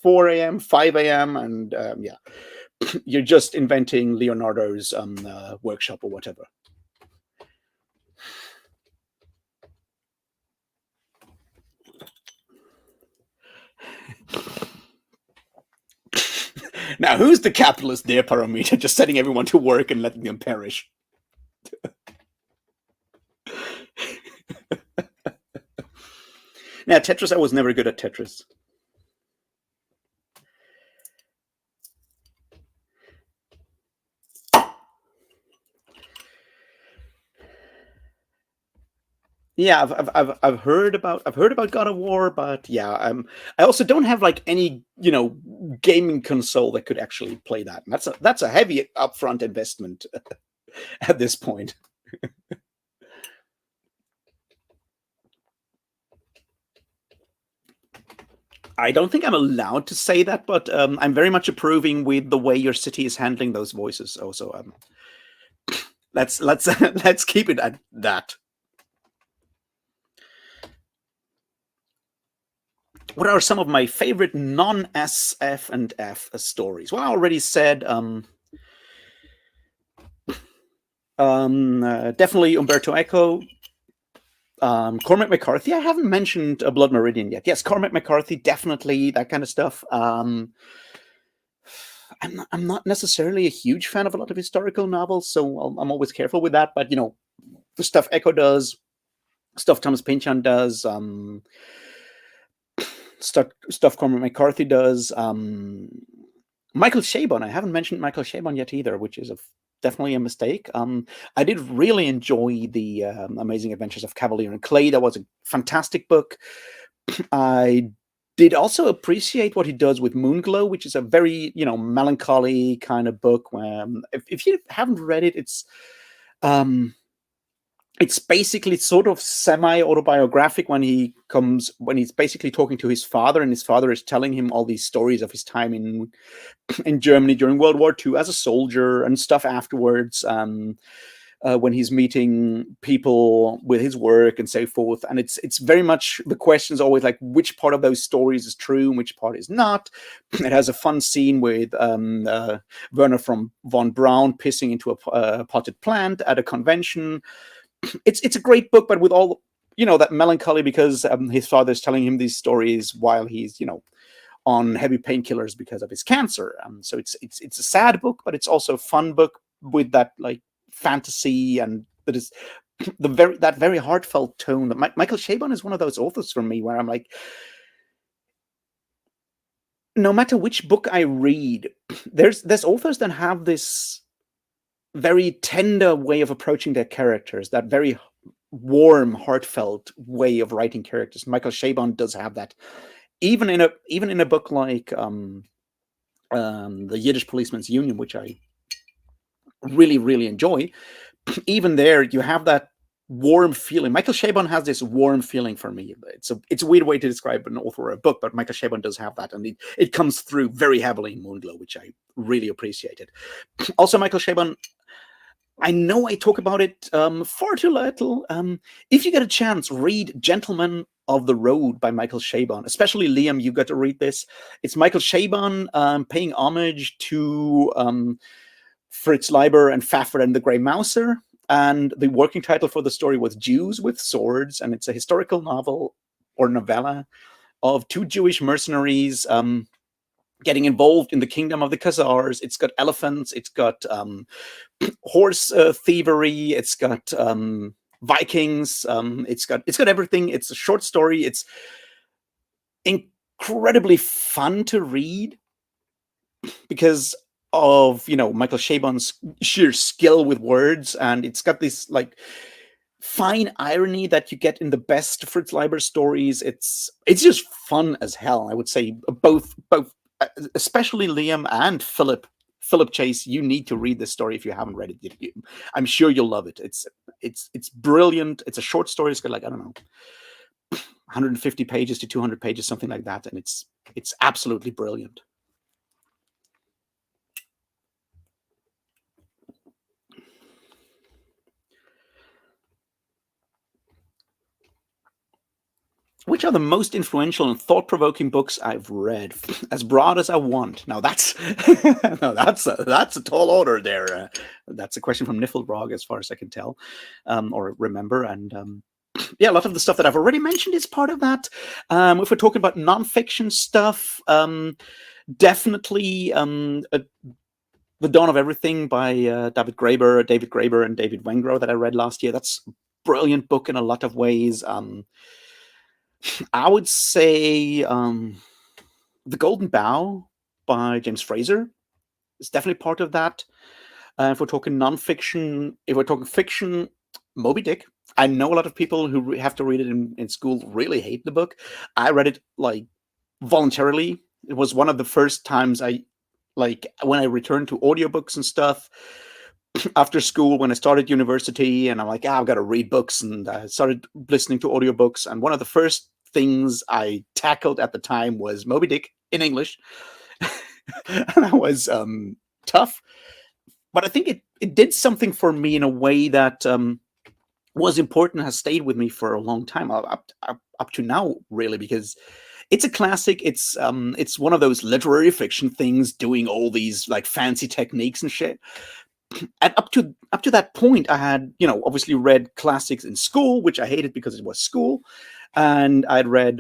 4 a.m., 5 a.m., and yeah. You're just inventing Leonardo's workshop or whatever. Now, who's the capitalist there, Paramita, just setting everyone to work and letting them perish? Now, Tetris, I was never good at Tetris. Yeah, I've heard about God of War, but yeah, I also don't have like any gaming console that could actually play that. And that's a heavy upfront investment at this point. I don't think I'm allowed to say that, but I'm very much approving with the way your city is handling those voices. Also, let's let's keep it at that. What are some of my favorite non-SF and F stories? Well, I already said definitely Umberto Eco. Cormac McCarthy. I haven't mentioned Blood Meridian yet. Yes, Cormac McCarthy, definitely that kind of stuff. I'm not necessarily a huge fan of a lot of historical novels, so I'm always careful with that. But the stuff Echo does, stuff Thomas Pynchon does, stuff Cormac McCarthy does. Michael Chabon, I haven't mentioned Michael Chabon yet either, which is definitely a mistake. I did really enjoy the Amazing Adventures of Cavalier and Clay. That was a fantastic book. I did also appreciate what he does with Moonglow, which is a very, melancholy kind of book. If you haven't read it, it's basically sort of semi-autobiographic when he's basically talking to his father, and his father is telling him all these stories of his time in Germany during World War II as a soldier and stuff afterwards. When he's meeting people with his work and so forth, and it's very much, the question is always like, which part of those stories is true and which part is not. It has a fun scene with Werner von Braun pissing into a potted plant at a convention. It's a great book, but with all that melancholy, because his father's telling him these stories while he's on heavy painkillers because of his cancer. So it's a sad book, but it's also a fun book with that like fantasy, and that is that very heartfelt tone. That Michael Chabon is one of those authors for me where I'm like, no matter which book I read, there's authors that have this very tender way of approaching their characters, that very warm, heartfelt way of writing characters. Michael Chabon does have that, even in a book like the Yiddish Policeman's Union, which I really, really enjoy. Even there, you have that warm feeling. Michael Chabon has this warm feeling for me. It's a weird way to describe an author or a book, but Michael Chabon does have that, and it comes through very heavily in Moonglow, which I really appreciated. Also, Michael Chabon, I know I talk about it far too little. If you get a chance, read Gentlemen of the Road by Michael Chabon. Especially Liam, you got to read this. It's Michael Chabon paying homage to Fritz Leiber and Pfaffer and the Grey Mouser. And the working title for the story was Jews with Swords. And it's a historical novel or novella of two Jewish mercenaries getting involved in the kingdom of the Khazars. It's got elephants. It's got horse thievery. It's got Vikings. It's got everything. It's a short story. It's incredibly fun to read because of Michael Chabon's sheer skill with words, and it's got this like fine irony that you get in the best Fritz Leiber stories. It's just fun as hell. I would say both, especially Liam and Philip Chase. You need to read this story if you haven't read it. I'm sure you'll love it. It's brilliant. It's a short story. It's got like, I don't know, 150 pages to 200 pages, something like that, and it's absolutely brilliant. Which are the most influential and thought-provoking books I've read? As broad as I want. Now that's that's a tall order there. That's a question from Niffelbrog, as far as I can tell, or remember. And yeah, a lot of the stuff that I've already mentioned is part of that. If we're talking about nonfiction stuff, definitely The Dawn of Everything by David Graeber and David Wengrow that I read last year. That's a brilliant book in a lot of ways. I would say The Golden Bough by James Fraser is definitely part of that. If we're talking nonfiction, if we're talking fiction, Moby Dick. I know a lot of people who have to read it in school really hate the book. I read it like voluntarily. It was one of the first times when I returned to audiobooks and stuff after school, when I started university, and I'm like, I've got to read books, and I started listening to audiobooks. And one of the first things I tackled at the time was Moby Dick in English. And that was tough, but I think it did something for me in a way that was important, has stayed with me for a long time, up to now, really, because it's a classic. It's one of those literary fiction things doing all these like fancy techniques and shit. And up to that point, I had obviously read classics in school, which I hated because it was school, and I'd read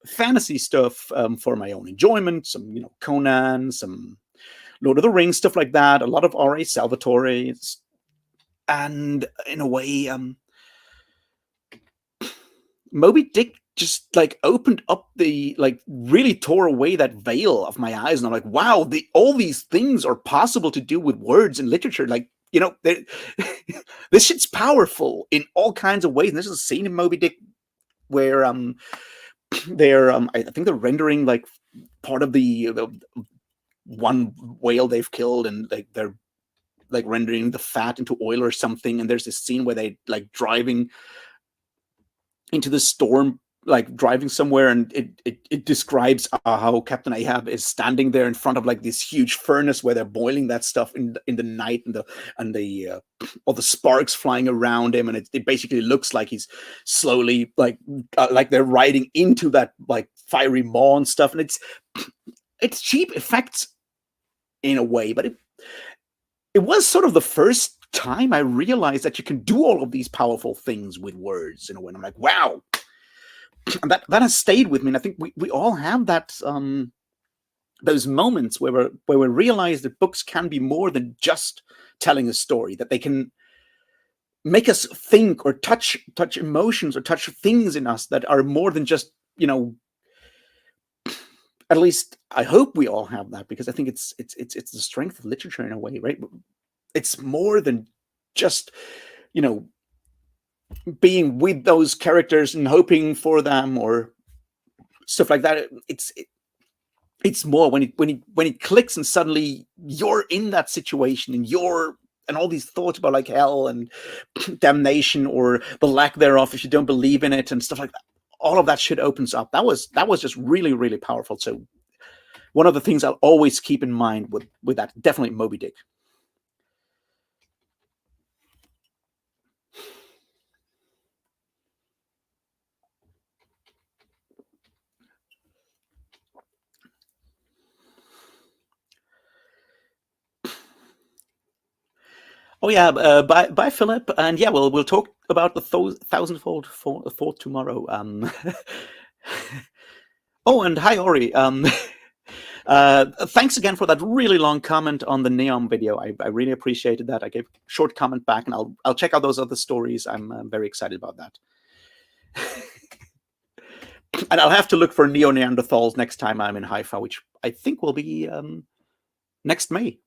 fantasy stuff for my own enjoyment, some Conan, some Lord of the Rings, stuff like that, a lot of R.A. Salvatore, and in a way, Moby Dick just like opened up the like really tore away that veil of my eyes, and I'm like, wow, all these things are possible to do with words and literature. Like, this shit's powerful in all kinds of ways. And there's a scene in Moby Dick where they're I think they're rendering like part of the one whale they've killed, and like they're like rendering the fat into oil or something. And there's this scene where they like driving into the storm, like driving somewhere, and it describes how Captain Ahab is standing there in front of like this huge furnace where they're boiling that stuff in the night, and the all the sparks flying around him, and it basically looks like he's slowly like they're riding into that like fiery maw and stuff, and it's cheap effects in a way, but it was sort of the first time I realized that you can do all of these powerful things with words in a way. And I'm like, wow. And that has stayed with me. And I think we all have that those moments where we realize that books can be more than just telling a story, that they can make us think or touch emotions or touch things in us that are more than just, at least I hope we all have that, because I think it's the strength of literature in a way, right? It's more than just, being with those characters and hoping for them or stuff like that. It's more when it clicks and suddenly you're in that situation, and all these thoughts about like hell and damnation or the lack thereof if you don't believe in it and stuff like that. All of that shit opens up. That was just really, really powerful. So one of the things I'll always keep in mind with that, definitely Moby Dick. Oh yeah, bye, Philip, and yeah, we'll talk about the thousandfold thought tomorrow. Oh, and hi, Ori. Thanks again for that really long comment on the Neon video. I really appreciated that. I gave a short comment back, and I'll check out those other stories. I'm very excited about that. And I'll have to look for Neo Neanderthals next time I'm in Haifa, which I think will be next May.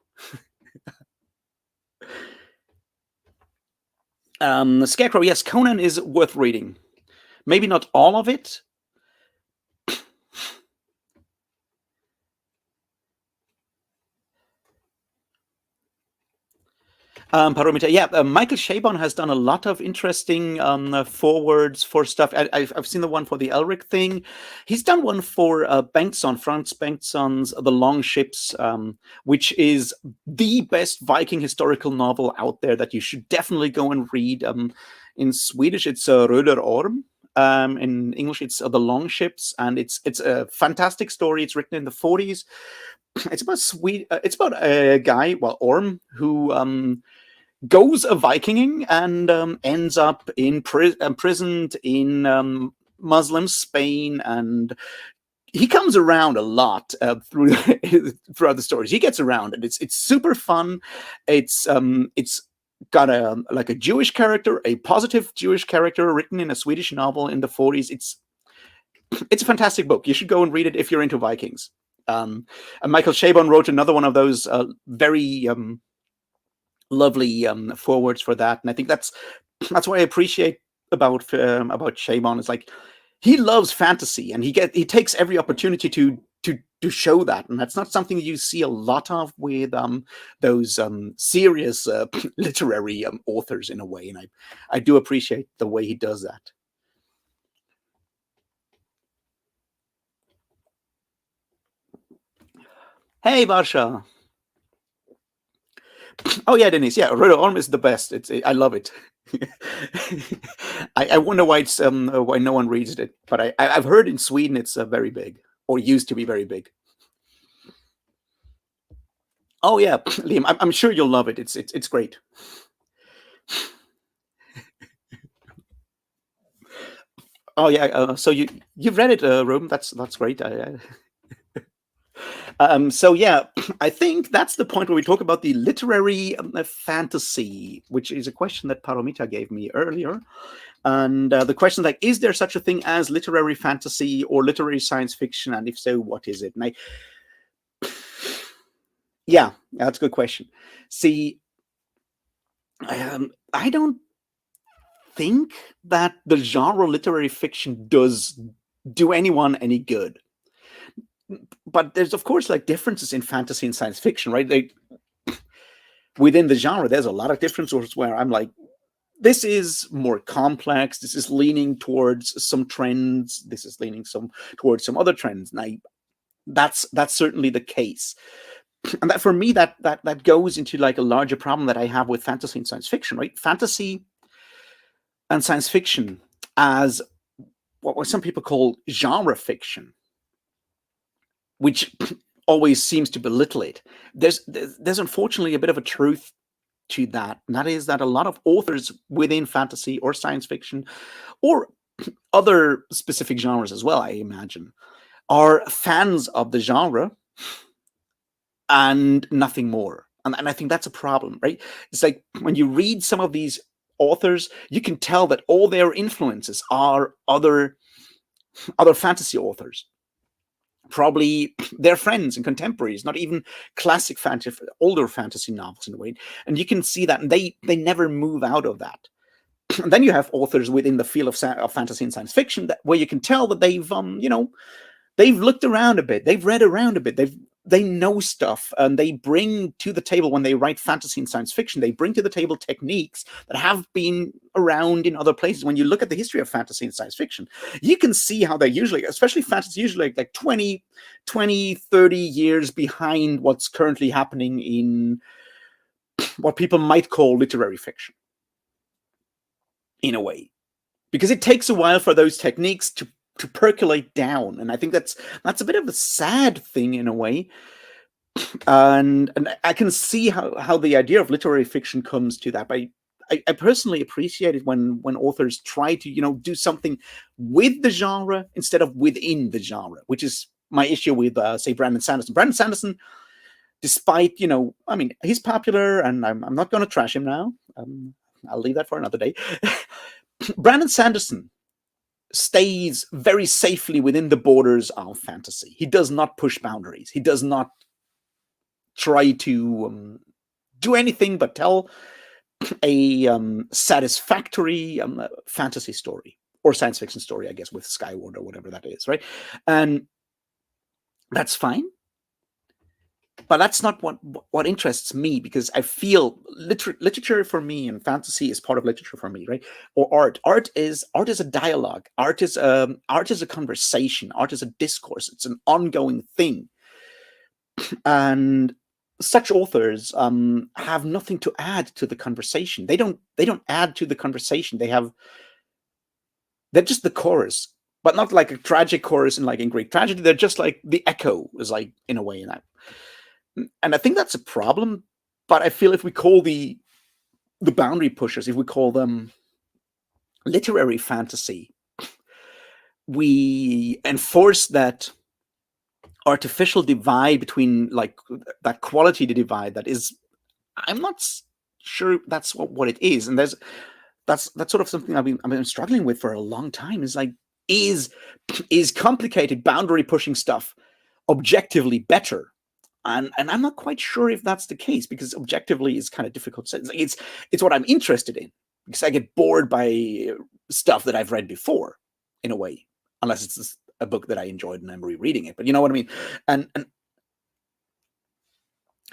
Scarecrow, yes, Conan is worth reading. Maybe not all of it. Paromita, yeah, Michael Chabon has done a lot of interesting forwards for stuff. I've seen the one for the Elric thing. He's done one for Franz Bengtsson's The Long Ships, which is the best Viking historical novel out there that you should definitely go and read. In Swedish, it's Röder Orm. In English, it's The Long Ships, and it's a fantastic story. It's written in the 40s. It's about a guy, Orm, who goes a Vikinging and ends up imprisoned in Muslim Spain, and he comes around a lot throughout the stories. He gets around, and it's super fun. It's got a Jewish character, a positive Jewish character written in a Swedish novel in the 40s. It's a fantastic book. You should go and read it if you're into Vikings. And Michael Chabon wrote another one of those very lovely forwards for that, and I think that's what I appreciate about Chabon. Is like he loves fantasy, and he takes every opportunity to show that, and that's not something you see a lot of with those serious literary authors in a way, and I do appreciate the way he does that. Hey, Varsha. Oh yeah, Denise. Yeah, Röder Orm is the best. I love it. I wonder why why no one reads it, but I've heard in Sweden it's very big, or used to be very big. Oh yeah, Liam, I'm sure you'll love it. It's great. Oh yeah, so you've read it, Ruben. That's great. So yeah, I think that's the point where we talk about the literary fantasy, which is a question that Paromita gave me earlier. And the question is like, is there such a thing as literary fantasy or literary science fiction? And if so, what is it? And yeah, that's a good question. See, I don't think that the genre literary fiction does do anyone any good. But there's of course like differences in fantasy and science fiction, right? Within the genre, there's a lot of differences where I'm like, this is more complex. This is leaning towards some trends. This is leaning towards some other trends. And that's certainly the case. And that for me, that goes into like a larger problem that I have with fantasy and science fiction, right? Fantasy and science fiction as what some people call genre fiction, which always seems to belittle it. There's unfortunately a bit of a truth to that, and that is that a lot of authors within fantasy or science fiction or other specific genres as well, I imagine, are fans of the genre and nothing more. And I think that's a problem, right? It's like when you read some of these authors, you can tell that all their influences are other fantasy authors, probably their friends and contemporaries, not even classic fantasy, older fantasy novels in a way. And you can see that, and they never move out of that. And then you have authors within the field of fantasy and science fiction where you can tell that they've looked around a bit, they've read around a bit, they know stuff, and they bring to the table when they write fantasy and science fiction, they bring to the table techniques that have been around in other places. When you look at the history of fantasy and science fiction, you can see how they're usually, especially fantasy, usually like 20, 30 years behind what's currently happening in what people might call literary fiction, in a way, because it takes a while for those techniques to percolate down. And I think that's a bit of a sad thing in a way. And I can see how the idea of literary fiction comes to that. But I personally appreciate it when authors try to do something with the genre instead of within the genre, which is my issue with say Brandon Sanderson. Brandon Sanderson, despite I mean, he's popular, and I'm not going to trash him now. I'll leave that for another day. Brandon Sanderson stays very safely within the borders of fantasy. He does not push boundaries. He does not try to do anything but tell a satisfactory fantasy story or science fiction story, I guess, with Skyward or whatever that is, right? And that's fine. But that's not what interests me, because I feel literature for me and fantasy is part of literature for me, right? Or art. Art is a dialogue. Art is a conversation. Art is a discourse. It's an ongoing thing, and such authors have nothing to add to the conversation. They don't add to the conversation. They're just the chorus, but not like a tragic chorus in Greek tragedy. They're just like the echo, is like, in a way, in that. And I think that's a problem. But I feel if we call the boundary pushers, if we call them literary fantasy, we enforce that artificial divide between, like, that quality divide that is, I'm not sure that's what it is. And that's sort of something I've been struggling with for a long time. Is like, is complicated boundary pushing stuff objectively better? And I'm not quite sure if that's the case, because objectively is kind of difficult to say. It's what I'm interested in, because I get bored by stuff that I've read before, in a way, unless it's a book that I enjoyed and I'm rereading it. But you know what I mean? And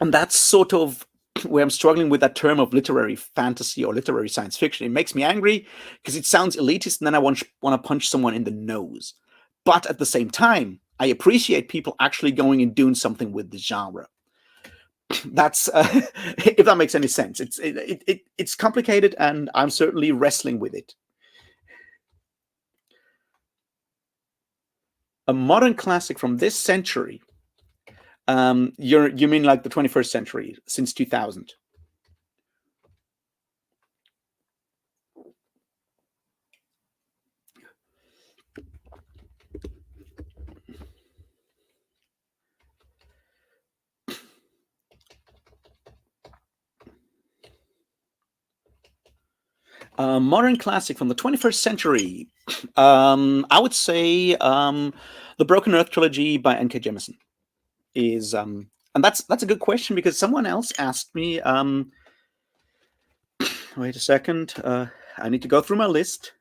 that's sort of where I'm struggling with that term of literary fantasy or literary science fiction. It makes me angry because it sounds elitist, and then I want to punch someone in the nose. But at the same time, I appreciate people actually going and doing something with the genre. That's if that makes any sense. It's complicated, and I'm certainly wrestling with it. A modern classic from this century. You mean like the 21st century, since 2000? Modern classic from the 21st century. I would say the Broken Earth trilogy by N.K. Jemisin is, and that's a good question because someone else asked me. Wait a second. I need to go through my list.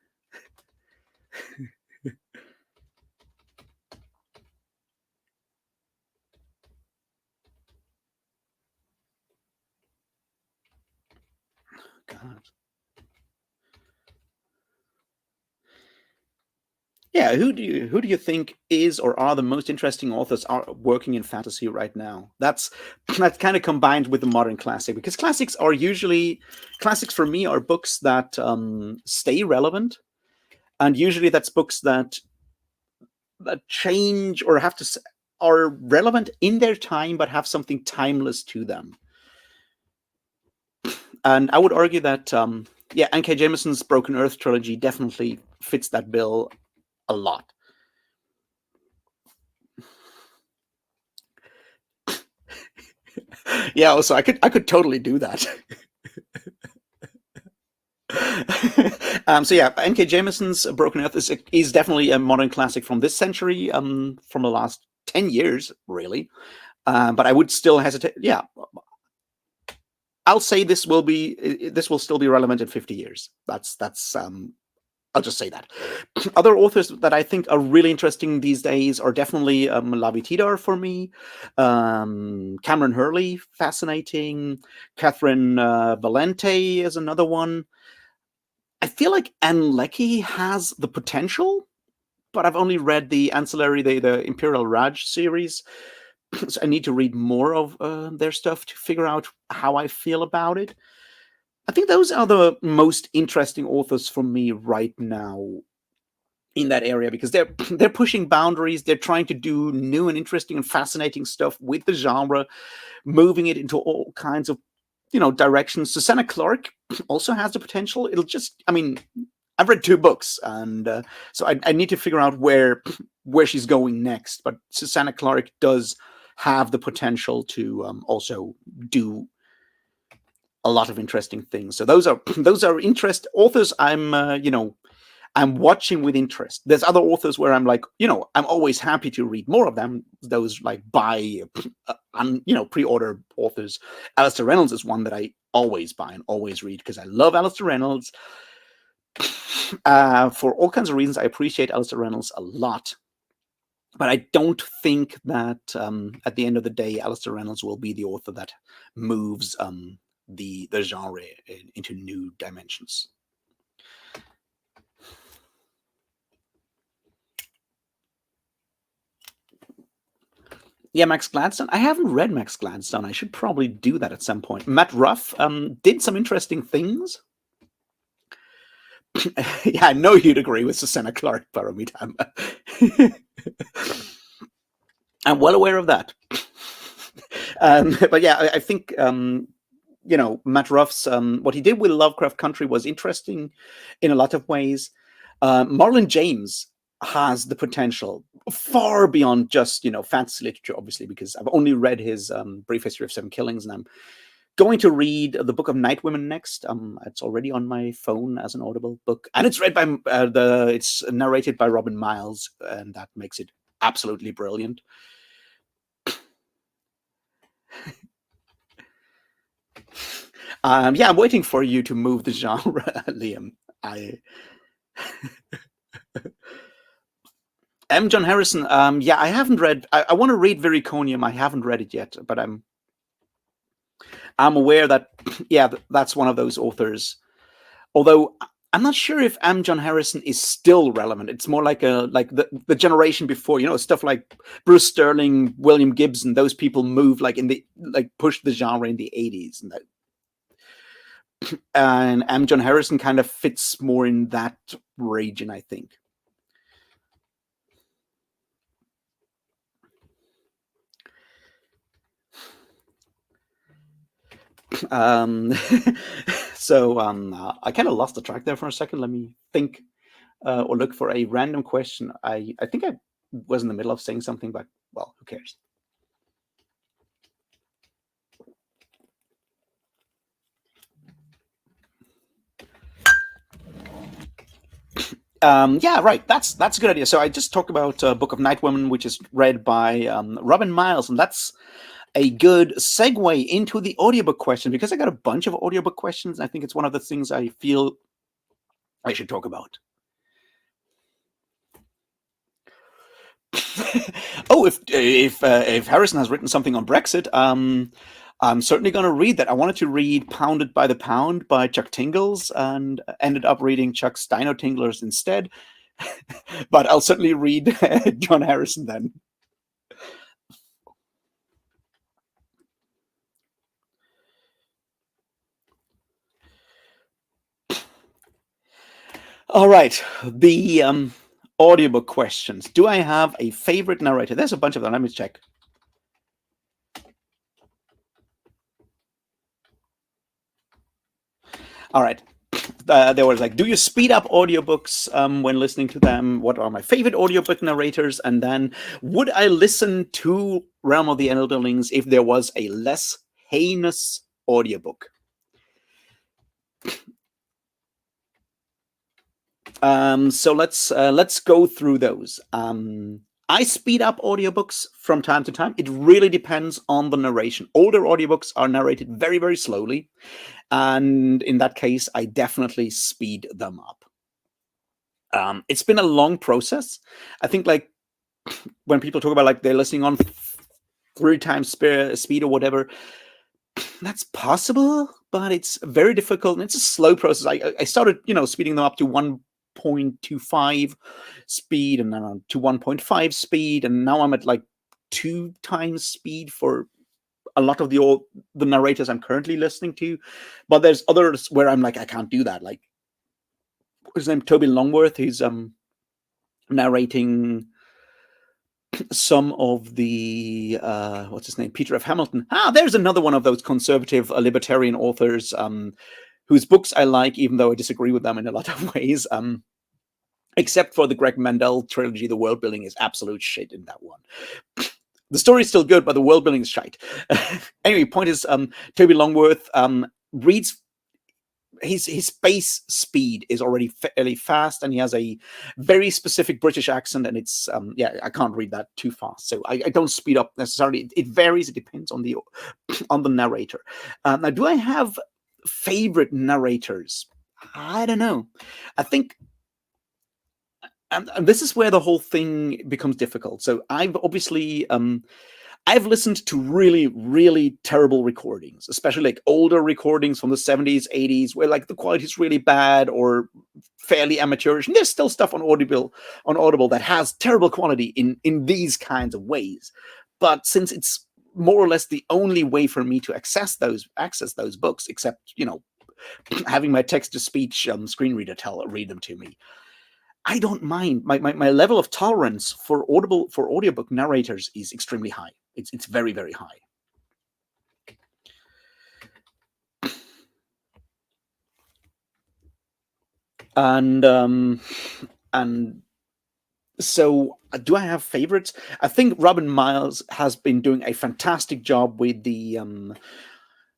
God. Yeah, who do you think is or are the most interesting authors are working in fantasy right now? That's kind of combined with the modern classic because classics for me are books that stay relevant, and usually that's books that change or are relevant in their time but have something timeless to them. And I would argue that yeah, N.K. Jemisin's Broken Earth trilogy definitely fits that bill a lot. Yeah, also I could totally do that. So yeah, N.K. Jemison's Broken Earth is definitely a modern classic from this century, from the last 10 years, really. But I would still hesitate. Yeah, I'll say this will still be relevant in 50 years. That's I'll just say that. Other authors that I think are really interesting these days are definitely Lavi Tidar for me, Cameron Hurley, fascinating. Catherine Valente is another one. I feel like Anne Leckie has the potential, but I've only read the ancillary, the Imperial Raj series, so I need to read more of their stuff to figure out how I feel about it. I think those are the most interesting authors for me right now in that area because they're pushing boundaries. They're trying to do new and interesting and fascinating stuff with the genre, moving it into all kinds of directions. Susanna Clark also has the potential. I mean, I've read two books, and so I need to figure out where she's going next. But Susanna Clark does have the potential to also do a lot of interesting things. So those are interest authors. I'm watching with interest. There's other authors where I'm like, I'm always happy to read more of them. Those like buy, pre-order authors. Alistair Reynolds is one that I always buy and always read because I love Alistair Reynolds. For all kinds of reasons, I appreciate Alistair Reynolds a lot. But I don't think that at the end of the day, Alistair Reynolds will be the author that moves the genre into new dimensions. Yeah, Max Gladstone. I haven't read Max Gladstone. I should probably do that at some point. Matt Ruff did some interesting things. Yeah, I know you'd agree with Susanna Clark, Paramita. I'm well aware of that. But yeah, I think Matt Ruff's what he did with Lovecraft Country was interesting in a lot of ways. Marlon James has the potential far beyond just fantasy literature, obviously, because I've only read his Brief History of Seven Killings, and I'm going to read the Book of Night Women next. It's already on my phone as an Audible book, and it's read by it's narrated by Robin Miles, and that makes it absolutely brilliant. Yeah, I'm waiting for you to move the genre, Liam. I M. John Harrison. Yeah, I haven't read. I want to read Viriconium. I haven't read it yet, but I'm aware that yeah, that's one of those authors. Although I'm not sure if M. John Harrison is still relevant. It's more like the generation before. Stuff like Bruce Sterling, William Gibson. Those people moved pushed the genre in the '80s, and M. John Harrison kind of fits more in that region, I think. Um, I kind of lost the track there for a second. Let me think or look for a random question. I think I was in the middle of saying something, but well, who cares? Yeah, right. That's a good idea. So I just talked about Book of Night Women, which is read by Robin Miles, and that's a good segue into the audiobook question because I got a bunch of audiobook questions. I think it's one of the things I feel I should talk about. Oh, if Harrison has written something on Brexit, I'm certainly going to read that. I wanted to read "Pounded by the Pound" by Chuck Tingles, and ended up reading Chuck Steiner Tinglers instead. But I'll certainly read John Harrison then. All right, the audiobook questions. Do I have a favorite narrator? There's a bunch of them. Let me check. All right. There was like, do you speed up audiobooks when listening to them? What are my favorite audiobook narrators? And then, would I listen to Realm of the Elderlings if there was a less heinous audiobook? So let's go through those. I speed up audiobooks from time to time. It really depends on the narration. Older audiobooks are narrated very, very slowly. And in that case, I definitely speed them up. It's been a long process. I think like when people talk about like they're listening on 3 times speed or whatever, that's possible, but it's very difficult and it's a slow process. I started, speeding them up to 1.25 speed and then on to 1.5 speed, and now I'm at like 2 times speed for a lot of the narrators I'm currently listening to. But there's others where I'm like, I can't do that. Like, what's his name? Toby Longworth. He's narrating some of the what's his name, Peter F. Hamilton. There's another one of those conservative libertarian authors whose books I like, even though I disagree with them in a lot of ways. Except for the Greg Mandel trilogy, the world building is absolute shit in that one. The story is still good, but the world building is shite. Anyway, point is, Toby Longworth reads. His base speed is already fairly fast, and he has a very specific British accent, and it's I can't read that too fast, so I don't speed up necessarily. It varies. It depends on the narrator. Now, do I have favorite narrators? I don't know. I think. And this is where the whole thing becomes difficult. So I've obviously I've listened to really, really terrible recordings, especially like older recordings from the 70s, 80s, where like the quality is really bad or fairly amateurish. And there's still stuff on Audible that has terrible quality in these kinds of ways. But since it's more or less the only way for me to access those books, except having my text to speech screen reader read them to me, I don't mind. My level of tolerance for audiobook narrators is extremely high. It's very, very high. And so do I have favorites? I think Robin Miles has been doing a fantastic job with the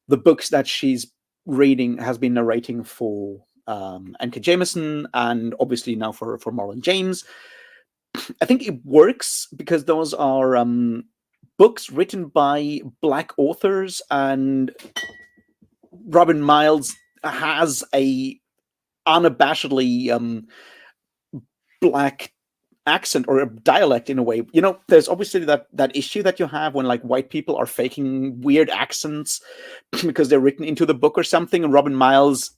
books that she's has been narrating for N.K. Jameson, and obviously now for Marlon James. I think it works because those are books written by Black authors, and Robin Miles has a unabashedly Black accent or a dialect in a way. There's obviously that issue that you have when like white people are faking weird accents because they're written into the book or something, and Robin Miles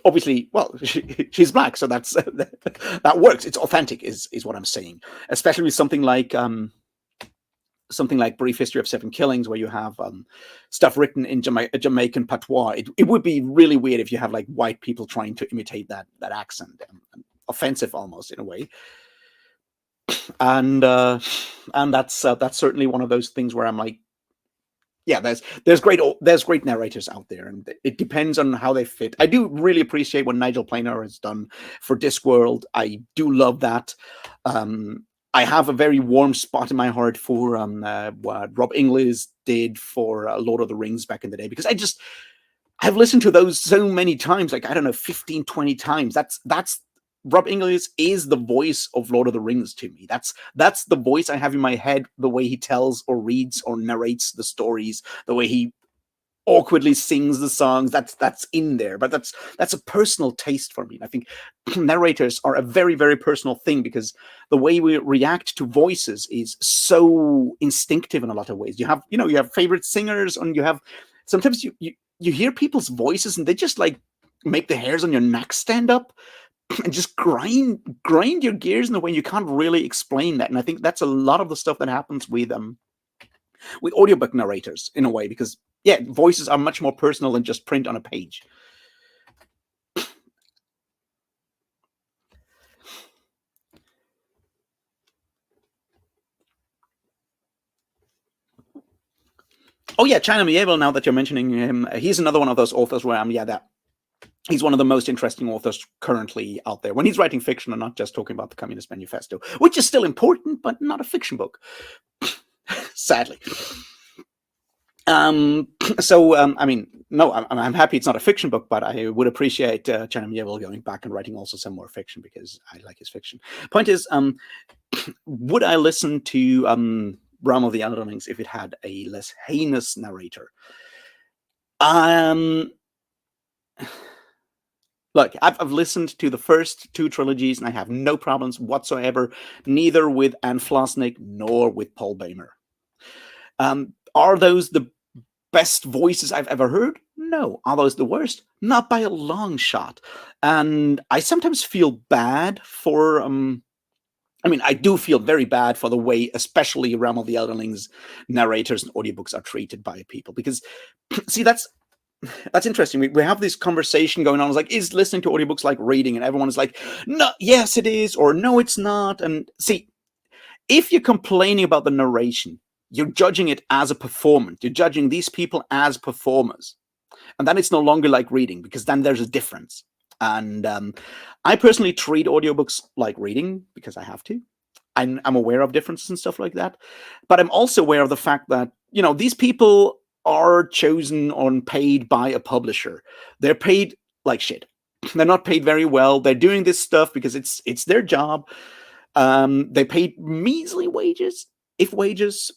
obviously, well, she's Black, so that's that works. It's authentic, is what I'm saying. Especially with something like Brief History of Seven Killings, where you have stuff written in Jamaican patois. It would be really weird if you have like white people trying to imitate that accent, offensive almost in a way. And that's certainly one of those things where I'm like, yeah, there's great narrators out there, and it depends on how they fit. I do really appreciate what Nigel Planer has done for Discworld. I do love that. I have a very warm spot in my heart what Rob Inglis did for Lord of the Rings back in the day, because I I've listened to those so many times, like, I don't know, 15, 20 times. That's Rob Inglis is the voice of Lord of the Rings to me. That's the voice I have in my head, the way he tells or reads or narrates the stories, the way he awkwardly sings the songs. That's in there, but that's a personal taste for me. And I think narrators are a very, very personal thing, because the way we react to voices is so instinctive in a lot of ways. You have favorite singers, and you have sometimes you hear people's voices and they just like make the hairs on your neck stand up and just grind your gears in a way you can't really explain that. And I think that's a lot of the stuff that happens with audiobook narrators in a way, because yeah, voices are much more personal than just print on a page. Oh yeah, China Mieville, now that you're mentioning him, he's another one of those authors where he's one of the most interesting authors currently out there when he's writing fiction and not just talking about the Communist Manifesto, which is still important, but not a fiction book, sadly. I mean, no, I'm happy it's not a fiction book, but I would appreciate China Mieville going back and writing also some more fiction, because I like his fiction. Point is, would I listen to Realm of the Underlings if it had a less heinous narrator? Look, I've listened to the first two trilogies and I have no problems whatsoever, neither with Anne Flosnick nor with Paul Bamer. Are those the best voices I've ever heard? No. Are those the worst? Not by a long shot. And I sometimes feel bad for I mean, I do feel very bad for the way, especially Realm of the Elderlings narrators and audiobooks are treated by people, because see, that's interesting. We have this conversation going on. It's like, is listening to audiobooks like reading? And everyone is like, no, yes, it is, or no, it's not. And see, if you're complaining about the narration, you're judging it as a performance. You're judging these people as performers. And then it's no longer like reading, because then there's a difference. And I personally treat audiobooks like reading because I have to. I'm aware of differences and stuff like that. But I'm also aware of the fact that, these people are chosen or paid by a publisher. They're paid like shit. They're not paid very well. They're doing this stuff because it's their job. They paid measly wages, if wages.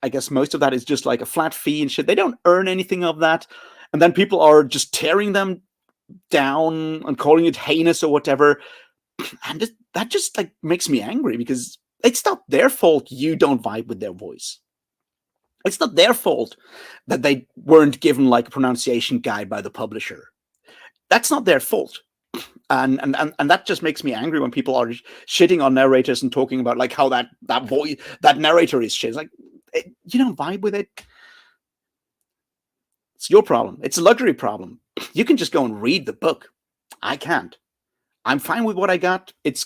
I guess most of that is just like a flat fee and shit. They don't earn anything of that. And then people are just tearing them down and calling it heinous or whatever. And that just like makes me angry, because it's not their fault you don't vibe with their voice. It's not their fault that they weren't given like a pronunciation guide by the publisher. That's not their fault. And that just makes me angry when people are shitting on narrators and talking about like how that voice, that narrator is shit. It's like, you don't vibe with it. It's your problem. It's a luxury problem. You can just go and read the book. I can't. I'm fine with what I got. It's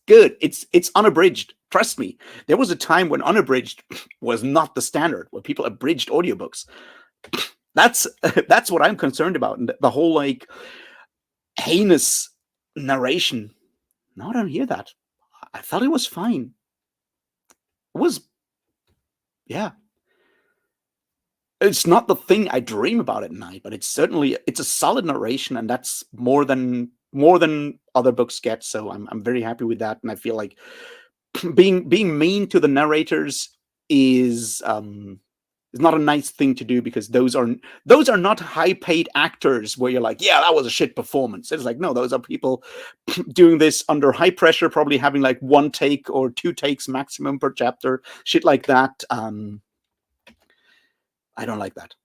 good. It's unabridged. Trust me. There was a time when unabridged was not the standard, where people abridged audiobooks. That's what I'm concerned about. And the whole like heinous narration. No, I don't hear that. I thought it was fine. It was, yeah. It's not the thing I dream about at night, but it's a solid narration, and that's more than other books get. So I'm very happy with that, and I feel like being mean to the narrators is not a nice thing to do, because those are not high paid actors where you're like, yeah, that was a shit performance. It's like, no, those are people doing this under high pressure, probably having like one take or two takes maximum per chapter, shit like that. I don't like that.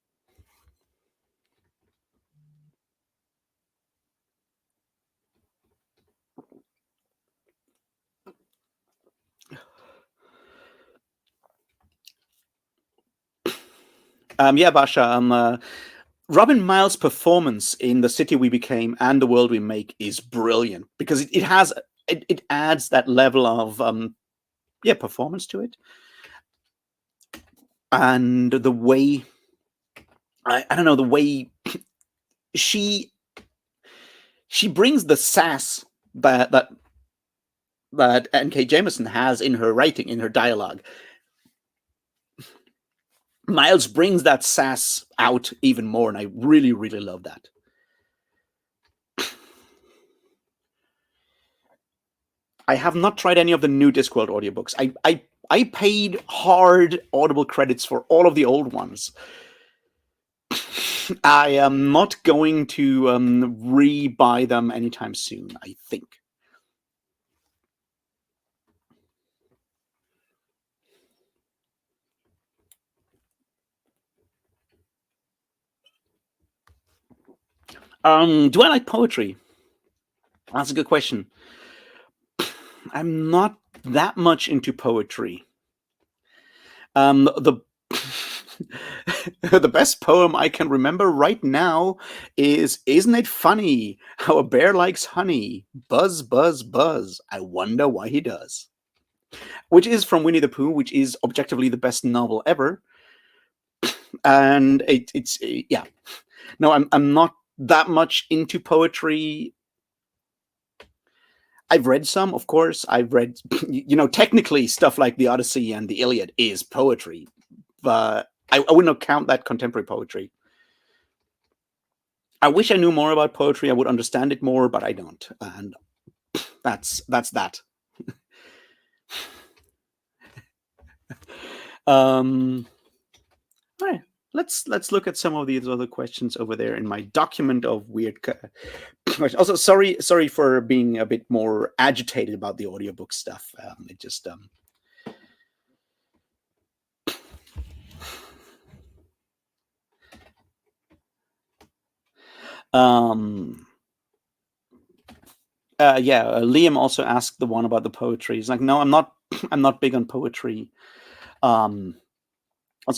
Yeah, Basha. Robin Miles' performance in The City We Became and The World We Make is brilliant, because it adds that level of performance to it, and the way I don't know, the way she brings the sass that N.K. Jemisin has in her writing, in her dialogue. Miles brings that sass out even more, and I really, really love that. I have not tried any of the new Discworld audiobooks. I paid hard Audible credits for all of the old ones. I am not going to re-buy them anytime soon, I think. Do I like poetry? That's a good question. I'm not that much into poetry. The the best poem I can remember right now is "Isn't it funny how a bear likes honey? Buzz, buzz, buzz. I wonder why he does." Which is from Winnie the Pooh, which is objectively the best novel ever. And it's yeah. No, I'm not that much into poetry. I've read some, of course. I've read, technically stuff like the Odyssey and the Iliad is poetry, but I would not count that contemporary poetry. I wish I knew more about poetry. I would understand it more, but I don't, and that's that. All right, let's look at some of these other questions over there in my document of weird questions. Also, sorry for being a bit more agitated about the audiobook stuff. It just Liam also asked the one about the poetry. He's like, no, I'm not big on poetry. Also,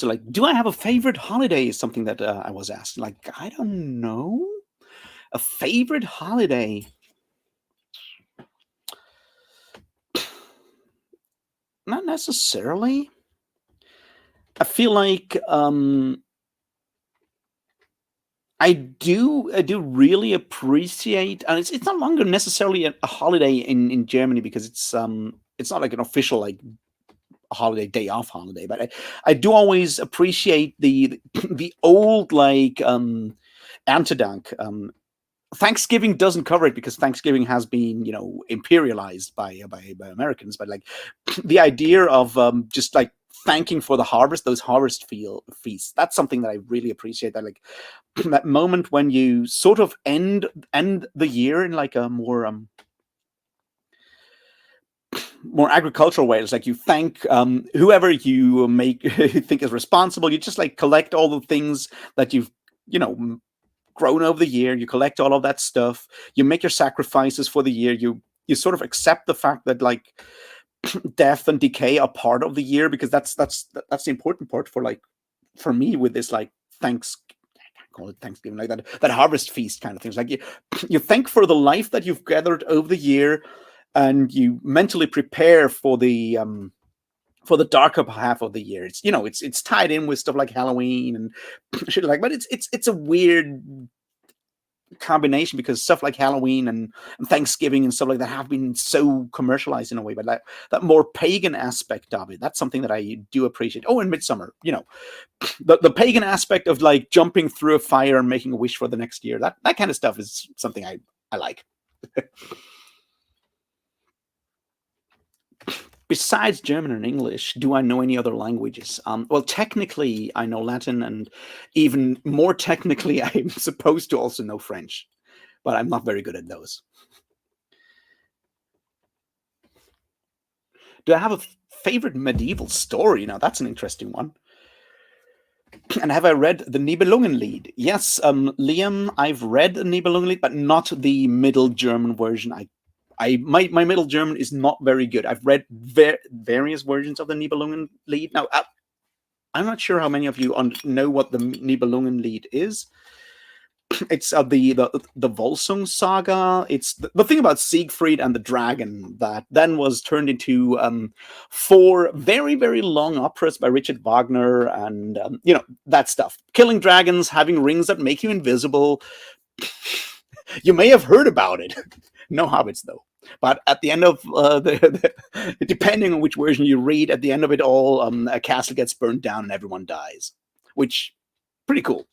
like, do I have a favorite holiday? Is something that I was asked. Like, I don't know. A favorite holiday? Not necessarily. I feel like I do really appreciate, and it's no longer necessarily a holiday in Germany because it's not like an official like holiday day off holiday, but I do always appreciate the the old like Erntedank. Thanksgiving doesn't cover it because Thanksgiving has been imperialized by Americans, but like the idea of just like thanking for the harvest, those harvest feasts, that's something that I really appreciate. That like that moment when you sort of end the year in like a more agricultural way. It's like you thank whoever you make think is responsible. You just like collect all the things that you've grown over the year. You collect all of that stuff. You make your sacrifices for the year. You sort of accept the fact that like death and decay are part of the year, because that's the important part for me with this like call it Thanksgiving, like that harvest feast kind of things. Like you thank for the life that you've gathered over the year, and you mentally prepare for the darker half of the year. It's tied in with stuff like Halloween and shit like. But it's a weird combination because stuff like Halloween and Thanksgiving and stuff like that have been so commercialized in a way. But that more pagan aspect of it, that's something that I do appreciate. Oh, and Midsummer, the pagan aspect of like jumping through a fire and making a wish for the next year. That kind of stuff is something I like. Besides German and English, do I know any other languages? Well, technically, I know Latin, and even more technically, I'm supposed to also know French, but I'm not very good at those. Do I have a favorite medieval story? Now, that's an interesting one. And have I read the Nibelungenlied? Yes, Liam, I've read the Nibelungenlied, but not the Middle German version. My Middle German is not very good. I've read various versions of the Nibelungenlied. Now, I'm not sure how many of you know what the Nibelungenlied is. It's the Volsung saga. It's the thing about Siegfried and the dragon that then was turned into 4 very, very long operas by Richard Wagner, and that stuff. Killing dragons, having rings that make you invisible. You may have heard about it. No hobbits, though. But at the end of depending on which version you read, at the end of it all, a castle gets burned down and everyone dies, which pretty cool.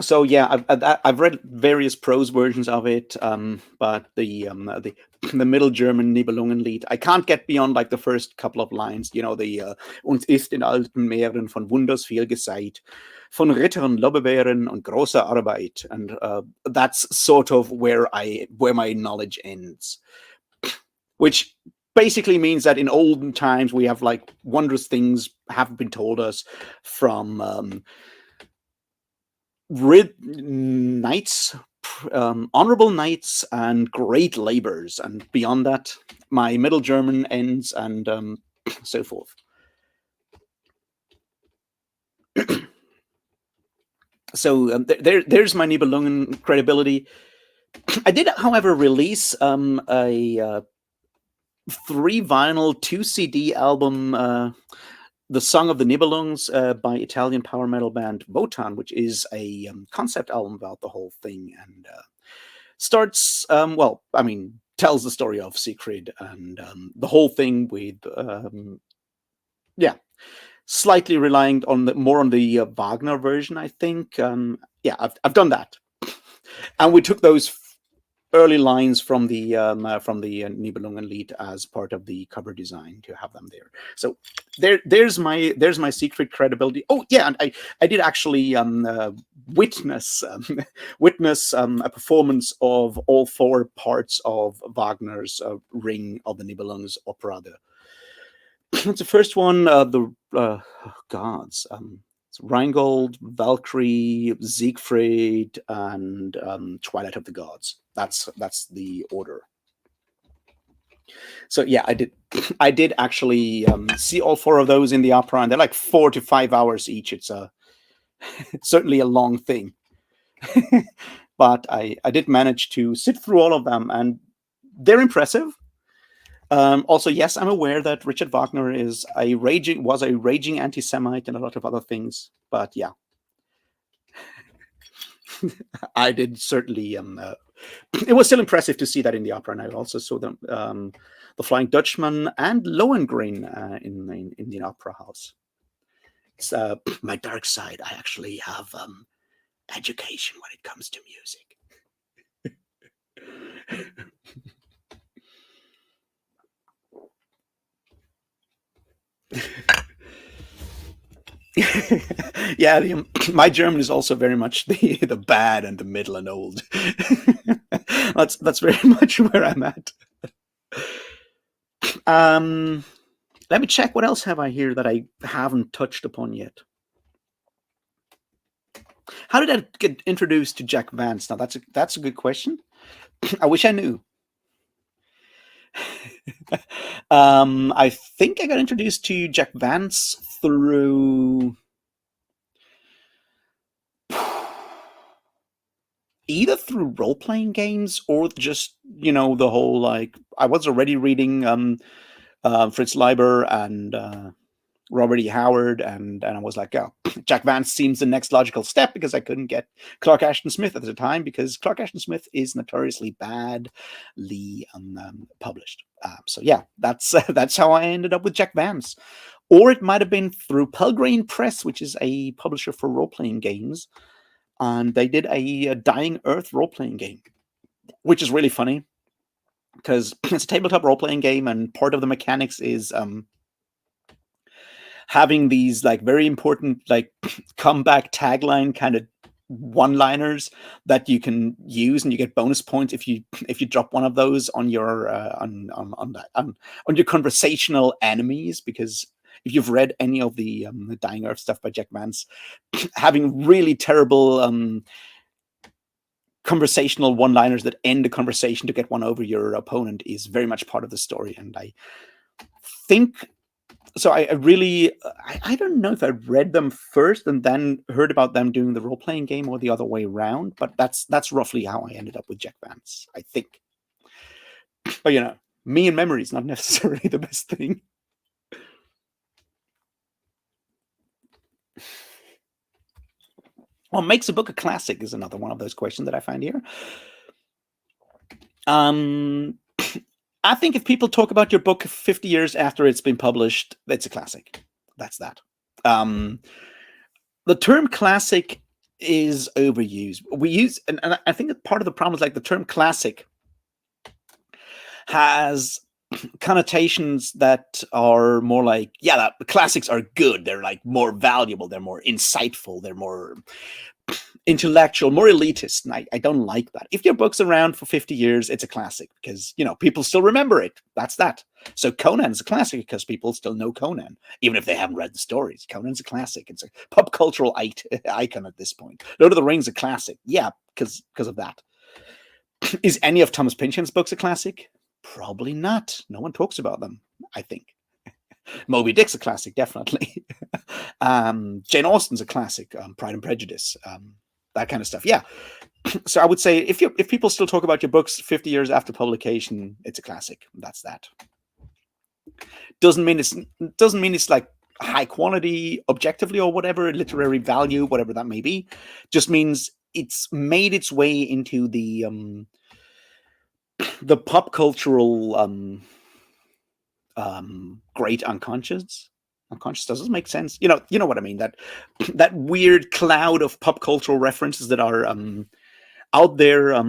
So yeah, I've read various prose versions of it, but the Middle German Nibelungenlied, I can't get beyond like the first couple of lines. You know, the uns ist in alten Meeren von Wunders viel geseit, von Rittern, Lobbewehren und großer Arbeit, and that's sort of where my knowledge ends, which basically means that in olden times we have like wondrous things have been told us from knights, honorable knights, and great labors, and beyond that, my Middle German ends, and so forth. So there's my Nibelungen credibility. I did, however, release a 3-vinyl, 2 CD album, The Song of the Nibelungs, by Italian power metal band Wotan, which is a concept album about the whole thing, and starts, well, I mean, tells the story of Siegfried and the whole thing with, yeah, slightly relying on more on the Wagner version, I think. Yeah, I've done that, and we took those early lines from the Nibelungenlied as part of the cover design to have them there. So there's my secret credibility. Oh yeah, and I did actually witness a performance of all 4 parts of Wagner's Ring of the Nibelungs opera. It's the first one, the gods. It's Rheingold, Valkyrie, Siegfried, and Twilight of the Gods. That's the order. So yeah, I did actually see all 4 of those in the opera, and they're like 4 to 5 hours each. It's certainly a long thing, but I did manage to sit through all of them, and they're impressive. Also, yes, I'm aware that Richard Wagner was a raging anti-Semite and a lot of other things. But yeah, I did certainly. It was still impressive to see that in the opera, and I also saw the Flying Dutchman and Lohengrin in the opera house. It's my dark side. I actually have education when it comes to music. Yeah, my German is also very much the bad and the middle and old. That's very much where I'm at. Let me check. What else have I here that I haven't touched upon yet? How did I get introduced to Jack Vance? Now that's a good question. I wish I knew. I think I got introduced to Jack Vance through either through role-playing games or just, the whole, like, I was already reading Fritz Leiber and Robert E. Howard, and I was like, oh, Jack Vance seems the next logical step, because I couldn't get Clark Ashton Smith at the time, because Clark Ashton Smith is notoriously badly published. So yeah, that's how I ended up with Jack Vance. Or it might have been through Pelgrane Press, which is a publisher for role-playing games, and they did a Dying Earth role-playing game, which is really funny, because it's a tabletop role-playing game, and part of the mechanics is having these like very important like comeback tagline kind of one-liners that you can use, and you get bonus points if you drop one of those on your on your conversational enemies. Because if you've read any of the Dying Earth stuff by Jack Vance, having really terrible conversational one-liners that end the conversation to get one over your opponent is very much part of the story. And I think so. I don't know if I read them first and then heard about them doing the role-playing game, or the other way around, but that's roughly how I ended up with Jack Vance, I think. But me and memory is not necessarily the best thing. What makes a book a classic is another one of those questions that I find here. I think if people talk about your book 50 years after it's been published, it's a classic. That's that. The term classic is overused. We use, and I think that part of the problem is like the term classic has connotations that are more like, yeah, the classics are good. They're like more valuable. They're more insightful. They're more intellectual, more elitist. And I don't like that. If your book's around for 50 years, it's a classic because, people still remember it. That's that. So Conan's a classic because people still know Conan, even if they haven't read the stories. Conan's a classic. It's a pop cultural icon at this point. Lord of the Rings a classic. Yeah, because of that. Is any of Thomas Pynchon's books a classic? Probably not. No one talks about them, I think. Moby Dick's a classic, definitely. Jane Austen's a classic. Pride and Prejudice, that kind of stuff. Yeah. So I would say if people still talk about your books 50 years after publication, it's a classic. That's that. Doesn't mean it's like high quality objectively or whatever, literary value, whatever that may be. Just means it's made its way into the pop cultural great unconscious. Unconscious doesn't make sense. You know what I mean. That weird cloud of pop cultural references that are out there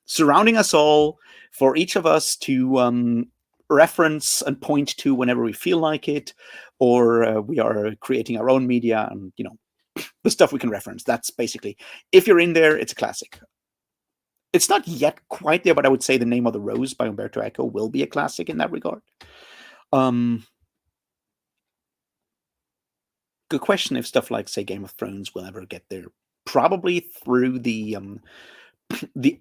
surrounding us all, for each of us to reference and point to whenever we feel like it, or we are creating our own media, and the stuff we can reference. That's basically, if you're in there, it's a classic. It's not yet quite there, but I would say The Name of the Rose by Umberto Eco will be a classic in that regard. Good question if stuff like, say, Game of Thrones will ever get there. Probably through the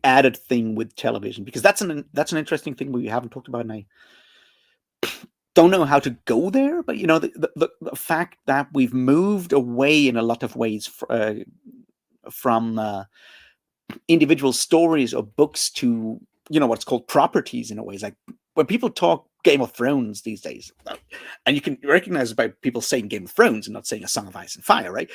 added thing with television, because that's an interesting thing we haven't talked about, and I don't know how to go there. But the fact that we've moved away in a lot of ways from individual stories or books to what's called properties in a way. It's like when people talk Game of Thrones these days, and you can recognize it by people saying Game of Thrones and not saying A Song of Ice and Fire, right?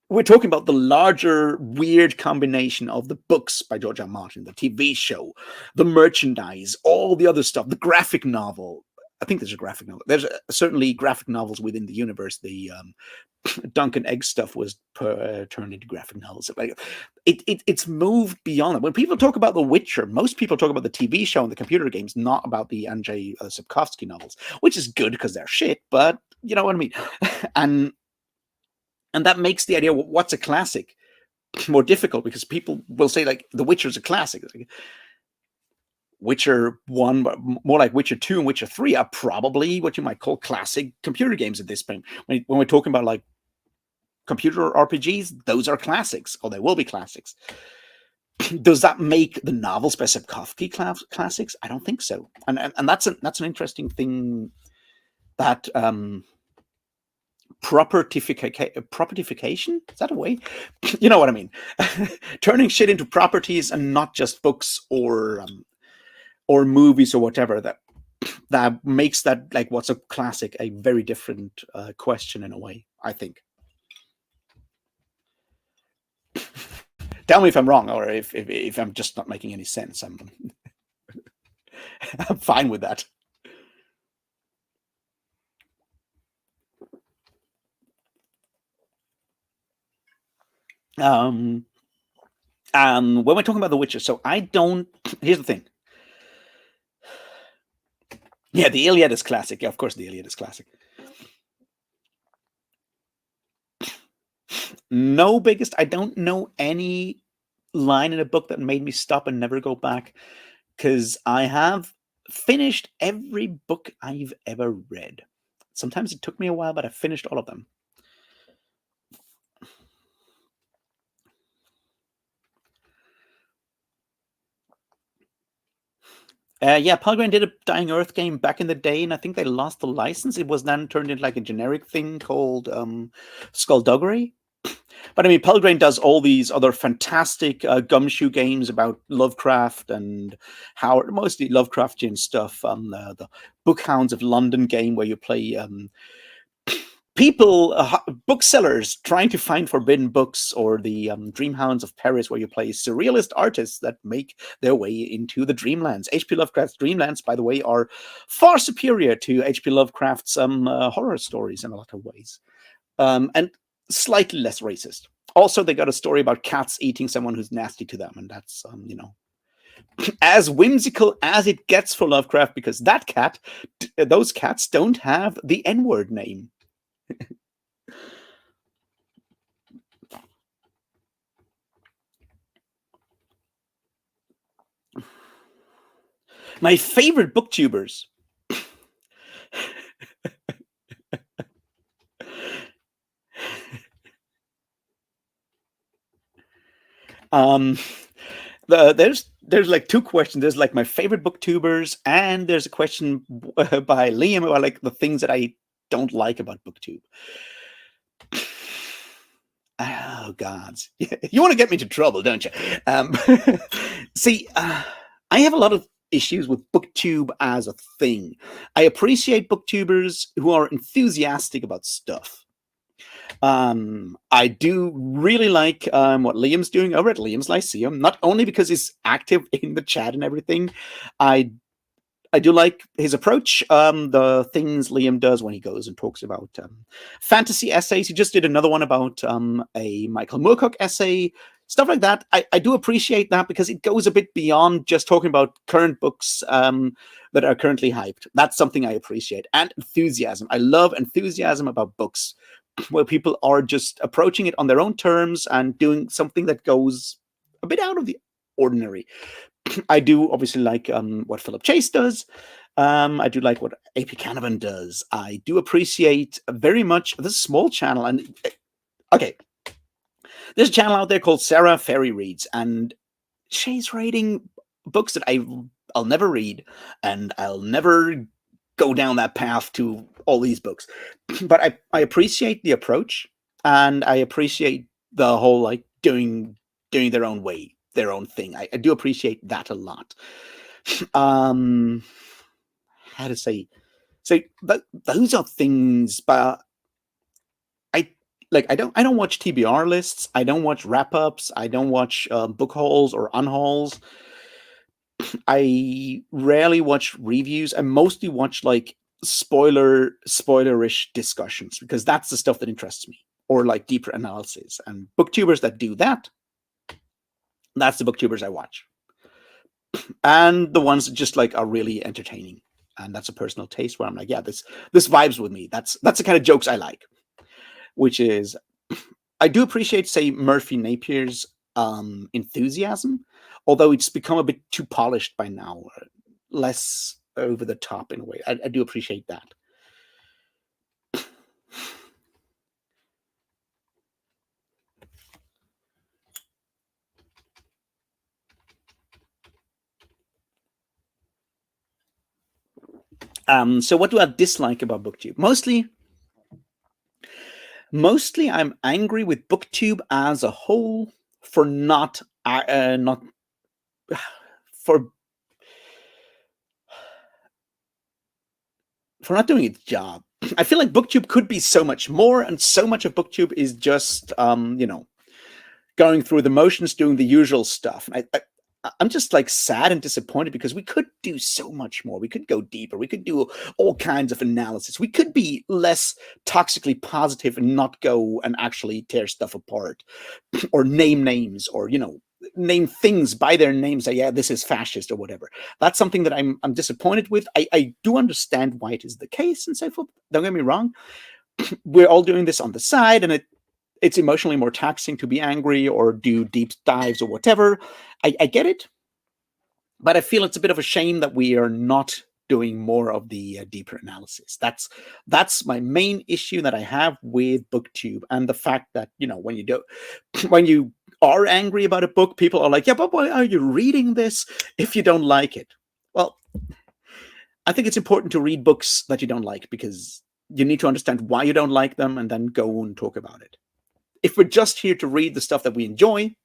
We're talking about the larger weird combination of the books by George R. Martin, the TV show, the merchandise, all the other stuff, the graphic novel. I think there's a graphic novel. There's certainly graphic novels within the universe. The Dunk and Egg stuff was turned into graphic novels. It's moved beyond it. When people talk about The Witcher, most people talk about the TV show and the computer games, not about the Andrzej Sapkowski novels, which is good because they're shit, but you know what I mean. And that makes the idea of what's a classic more difficult, because people will say like The Witcher's a classic. Like, Witcher 1, more like Witcher 2 and Witcher 3 are probably what you might call classic computer games at this point. When we're talking about like computer RPGs, those are classics, or they will be classics. Does that make the novels by Sapkowski classics? I don't think so. And that's an interesting thing, that propertification, is that a way? You know what I mean? Turning shit into properties and not just books or movies or whatever, that makes that, like, what's a classic, a very different question in a way, I think. Tell me if I'm wrong, or if I'm just not making any sense. I'm fine with that. And when we're talking about The Witcher, so here's the thing. Yeah, the Iliad is classic. Yeah, of course the Iliad is classic. No biggest. I don't know any line in a book that made me stop and never go back, because I have finished every book I've ever read. Sometimes it took me a while, but I finished all of them. Yeah, Pelgrane did a Dying Earth game back in the day, and I think they lost the license. It was then turned into like a generic thing called Skullduggery. But I mean, Pelgrane does all these other fantastic gumshoe games about Lovecraft and Howard, mostly Lovecraftian stuff. The Bookhounds of London game, where you play people, booksellers trying to find forbidden books, or the Dreamhounds of Paris, where you play surrealist artists that make their way into the Dreamlands. H.P. Lovecraft's Dreamlands, by the way, are far superior to H.P. Lovecraft's horror stories in a lot of ways, and slightly less racist. Also, they got a story about cats eating someone who's nasty to them, and that's as whimsical as it gets for Lovecraft, because those cats don't have the N-word name. My favorite booktubers. There's like two questions. There's like my favorite booktubers, and there's a question by Liam about like the things that I don't like about booktube. Oh God, you want to get me into trouble, don't you? See, I have a lot of issues with booktube as a thing. I appreciate booktubers who are enthusiastic about stuff. I do really like what Liam's doing over at Liam's Lyceum, not only because he's active in the chat and everything. I do like his approach, the things Liam does when he goes and talks about fantasy essays. He just did another one about a Michael Moorcock essay, stuff like that. I do appreciate that, because it goes a bit beyond just talking about current books that are currently hyped. That's something I appreciate. And enthusiasm. I love enthusiasm about books, where people are just approaching it on their own terms and doing something that goes a bit out of the ordinary. I do obviously like what Philip Chase does. I do like what AP Canavan does. I do appreciate very much this small channel. And okay, there's a channel out there called Sarah Ferry Reads, and she's writing books that I'll never read, and I'll never go down that path to all these books. But I appreciate the approach, and I appreciate the whole like doing their own way, their own thing. I do appreciate that a lot. How to say? So those are things, but I don't watch TBR lists. I don't watch wrap ups. I don't watch book hauls or unhauls. I rarely watch reviews. I mostly watch like spoilerish discussions, because that's the stuff that interests me, or like deeper analysis. And booktubers that do that, that's the booktubers I watch. And the ones that just like are really entertaining, and that's a personal taste where I'm like, yeah, this vibes with me. That's the kind of jokes I like. Which is, I do appreciate, say, Murphy Napier's enthusiasm, although it's become a bit too polished by now, less over the top in a way. I do appreciate that. So what do I dislike about BookTube? Mostly I'm angry with BookTube as a whole for not for not doing its job. I feel like BookTube could be so much more, and so much of BookTube is just going through the motions, doing the usual stuff. I'm just like sad and disappointed, because we could do so much more. We could go deeper. We could do all kinds of analysis. We could be less toxically positive and not go and actually tear stuff apart, or name names, or name things by their names. Say, yeah, this is fascist or whatever. That's something that I'm disappointed with. I do understand why it is the case and so forth. Don't get me wrong. We're all doing this on the side, and it's emotionally more taxing to be angry or do deep dives or whatever. I get it, but I feel it's a bit of a shame that we are not doing more of the deeper analysis. That's my main issue that I have with BookTube, and the fact that when you are angry about a book, people are like, yeah, but why are you reading this if you don't like it? Well, I think it's important to read books that you don't like, because you need to understand why you don't like them, and then go and talk about it. If we're just here to read the stuff that we enjoy,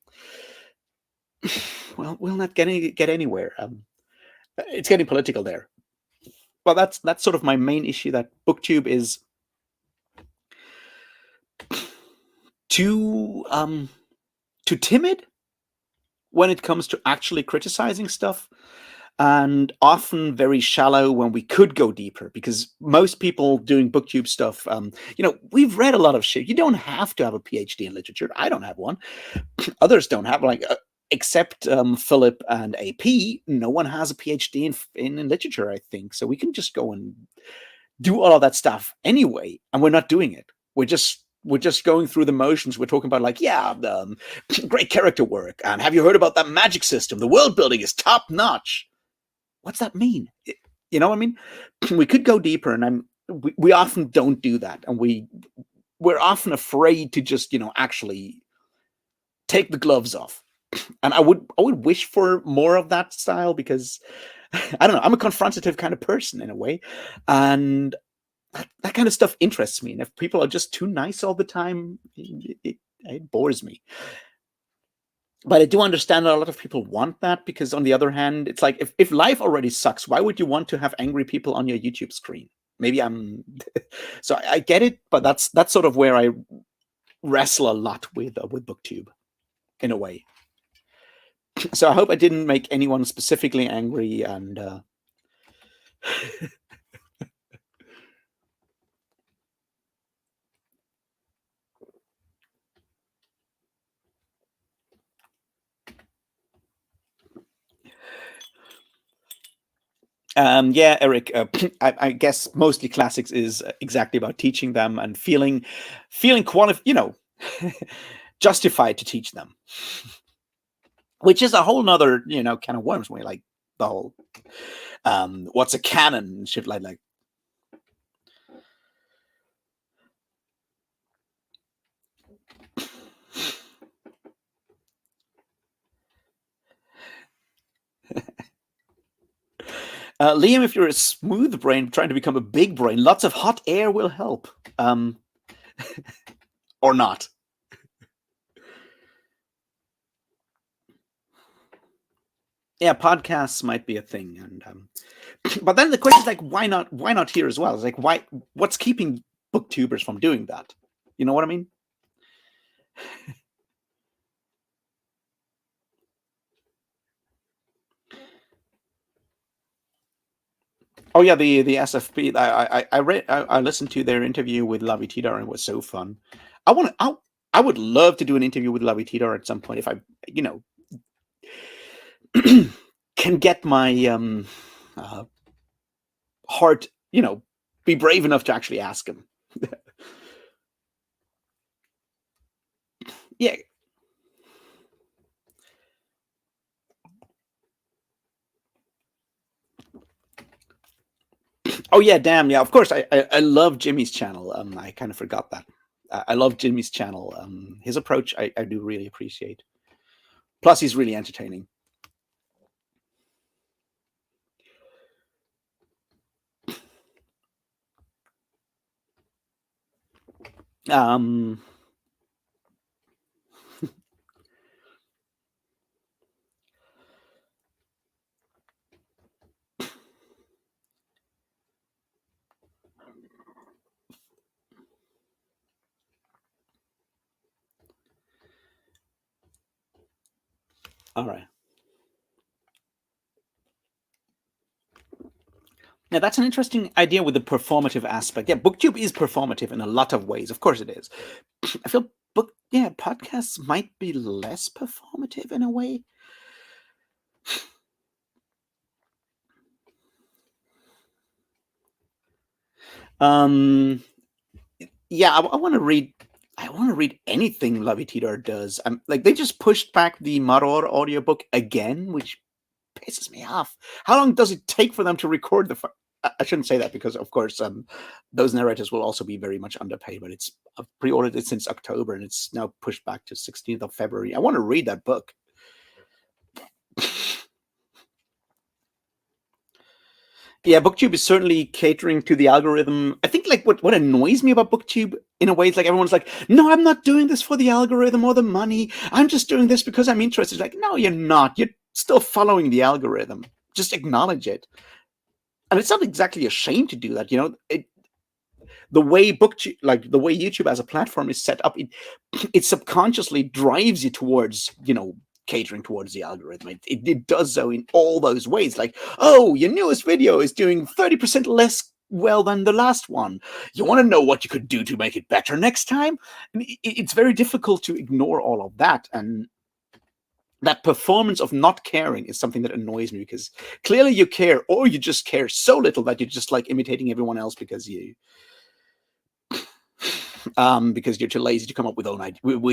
well, we'll not get anywhere. It's getting political there. Well, that's sort of my main issue, that BookTube is too too timid when it comes to actually criticizing stuff, and often very shallow when we could go deeper, because most people doing booktube stuff, we've read a lot of shit. You don't have to have a PhD in literature. I don't have one. Others don't have, like, except Philip and AP. No one has a PhD in literature, I think. So we can just go and do all of that stuff anyway, and we're not doing it. We're just going through the motions. We're talking about, like, yeah, great character work, and have you heard about that magic system? The world building is top notch. What's that mean? You know what I mean? We could go deeper, and we often don't do that, and we're often afraid to just actually take the gloves off. And I would wish for more of that style, because I don't know, I'm a confrontative kind of person in a way, and that kind of stuff interests me. And if people are just too nice all the time, it bores me. But I do understand that a lot of people want that, because on the other hand, it's like, if life already sucks, why would you want to have angry people on your YouTube screen? Maybe I'm so I get it, but that's sort of where I wrestle a lot with BookTube in a way. So I hope I didn't make anyone specifically angry, and yeah, Eric. I guess mostly classics is exactly about teaching them and feeling justified to teach them, which is a whole nother kind of worms, where, like, the whole what's a canon and shit like. Liam, if you're a smooth brain trying to become a big brain, lots of hot air will help, or not. Yeah, podcasts might be a thing, and but then the question is, like, why not? Why not here as well? It's like, why? What's keeping booktubers from doing that? You know what I mean? Oh yeah, the SFP. I listened to their interview with Lavi Tidar, and it was so fun. I would love to do an interview with Lavi Tidar at some point, if I can get my heart, be brave enough to actually ask him. Yeah. Oh yeah, damn yeah. Of course, I love Jimmy's channel. I kind of forgot that. I love Jimmy's channel. His approach, I do really appreciate. Plus, he's really entertaining. Um, all right. Now that's an interesting idea with the performative aspect. Yeah, BookTube is performative in a lot of ways. Of course, it is. I feel podcasts might be less performative in a way. Yeah, I want to read. I want to read anything Lavi Tidar does. Like, they just pushed back the Maror audiobook again, which pisses me off. How long does it take for them to record the? I shouldn't say that, because of course those narrators will also be very much underpaid. But I've pre-ordered it since October, and it's now pushed back to 16th of February. I want to read that book. Yeah, BookTube is certainly catering to the algorithm. I think, like, what annoys me about BookTube in a way is, like, everyone's like, no, I'm not doing this for the algorithm or the money. I'm just doing this because I'm interested. Like, no, you're not. You're still following the algorithm. Just acknowledge it. And it's not exactly a shame to do that. the way like the way YouTube as a platform is set up, it subconsciously drives you towards, catering towards the algorithm. It does so in all those ways. Like, oh, your newest video is doing 30% less well than the last one. You want to know what you could do to make it better next time? And it's very difficult to ignore all of that. And that performance of not caring is something that annoys me, because clearly you care, or you just care so little that you're just like imitating everyone else because you're too lazy to come up with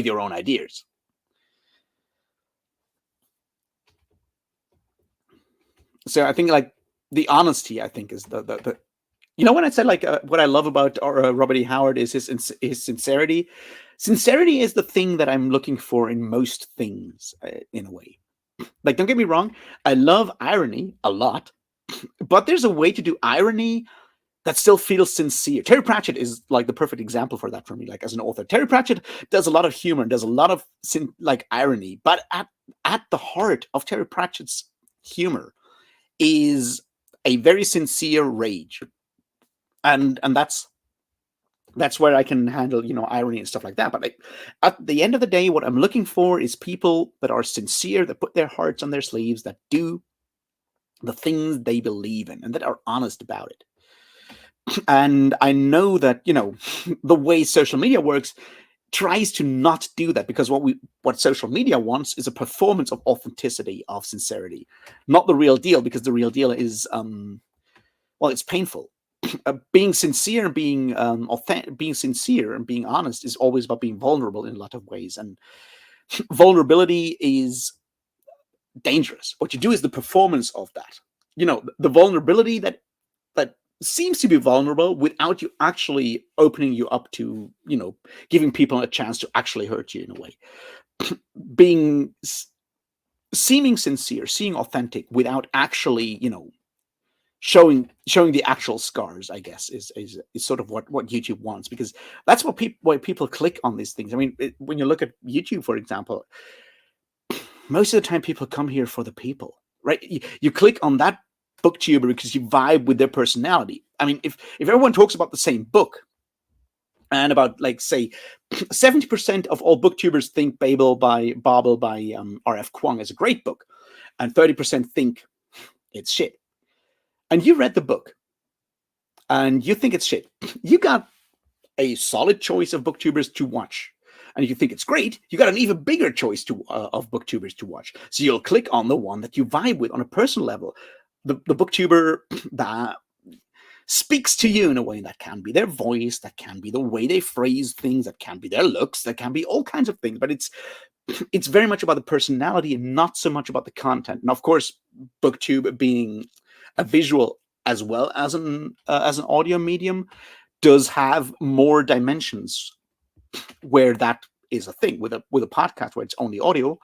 your own ideas. So I think like the honesty, I think, is the when I said like what I love about Robert E. Howard is his sincerity. Sincerity is the thing that I'm looking for in most things, in a way. Like, don't get me wrong, I love irony a lot, but there's a way to do irony that still feels sincere. Terry Pratchett is like the perfect example for that for me, like as an author. Terry Pratchett does a lot of humor, does a lot of like irony, but at the heart of Terry Pratchett's humor is a very sincere rage. And that's where I can handle, irony and stuff like that. But like, at the end of the day, what I'm looking for is people that are sincere, that put their hearts on their sleeves, that do the things they believe in, and that are honest about it. And I know that, the way social media works tries to not do that, because what social media wants is a performance of authenticity, of sincerity, not the real deal, because the real deal is, it's painful. Being sincere and being being sincere and being honest is always about being vulnerable in a lot of ways, and vulnerability is dangerous. What you do is the performance of that. The vulnerability that seems to be vulnerable without you actually opening you up to, giving people a chance to actually hurt you in a way. Seeming sincere, seeming authentic without actually, showing the actual scars, I guess, is sort of what YouTube wants, because that's why people click on these things. I mean, when you look at YouTube, for example, most of the time people come here for the people, right? You click on that booktuber because you vibe with their personality. I mean, if everyone talks about the same book, and about, like, say, 70% of all booktubers think Babel by R.F. Kuang is a great book, and 30% think it's shit, and you read the book and you think it's shit, you got a solid choice of booktubers to watch. And if you think it's great, you got an even bigger choice of booktubers to watch. So you'll click on the one that you vibe with on a personal level, the booktuber that speaks to you in a way, that can be their voice, that can be the way they phrase things, that can be their looks, that can be all kinds of things. But it's very much about the personality and not so much about the content. And of course, booktube being a visual as well as an audio medium does have more dimensions, where that is a thing. With a podcast where it's only audio,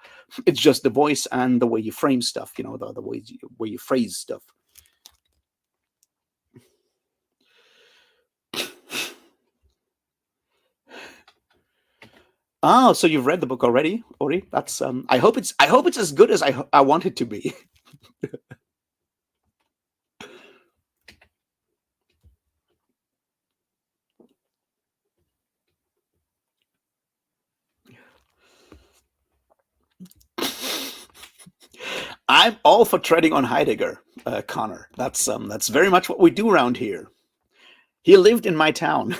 it's just the voice and the way you frame stuff, the way you phrase stuff. Oh, so you've read the book already, Ori? That's I hope it's as good as I want it to be. I'm all for treading on Heidegger, Connor. That's very much what we do around here. He lived in my town.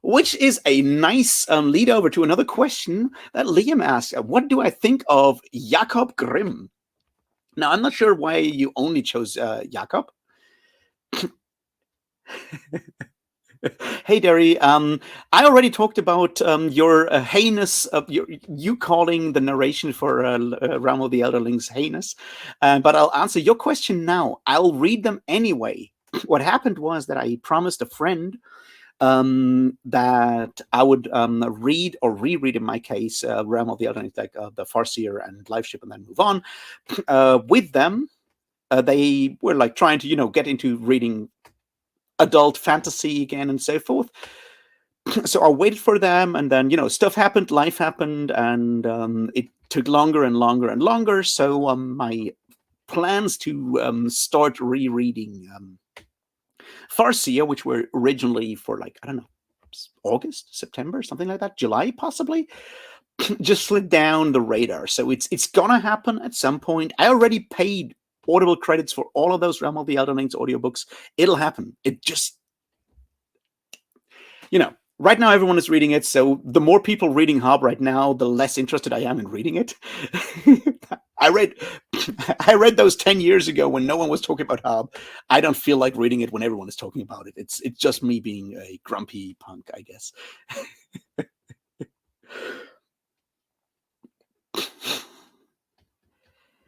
Which is a nice lead over to another question that Liam asked. What do I think of Jakob Grimm? Now, I'm not sure why you only chose Jakob. Hey, Derry. I already talked about your heinous, you calling the narration for Realm of the Elderlings heinous, but I'll answer your question now. I'll read them anyway. What happened was that I promised a friend that I would read or reread, in my case, Realm of the Elderlings, like the Farseer and Liveship, and then move on with them. They were like trying to, get into reading adult fantasy again and so forth. So I waited for them, and then, stuff happened, life happened, and it took longer and longer and longer. So my plans to start rereading Farcia, which were originally for like, I don't know, August, September, something like that, July possibly, just slid down the radar. So it's gonna happen at some point. I already paid Audible credits for all of those Realm of the Elden Rings audiobooks. It'll happen. It just, right now everyone is reading it. So the more people reading Hob right now, the less interested I am in reading it. I read I read those 10 years ago when no one was talking about Hob. I don't feel like reading it when everyone is talking about it. It's just me being a grumpy punk, I guess.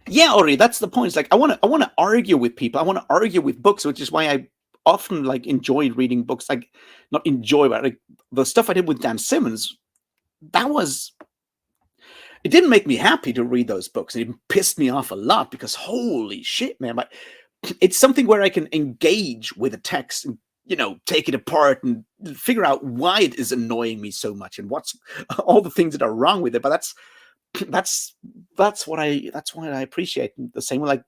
Yeah, Ori, that's the point. It's like I want to argue with people. I want to argue with books, which is why I often like enjoy reading books. Like not enjoy, but like the stuff I did with Dan Simmons. It didn't make me happy to read those books. It pissed me off a lot because holy shit, man! But it's something where I can engage with a text and take it apart and figure out why it is annoying me so much and what's all the things that are wrong with it. But that's what I appreciate. The same with like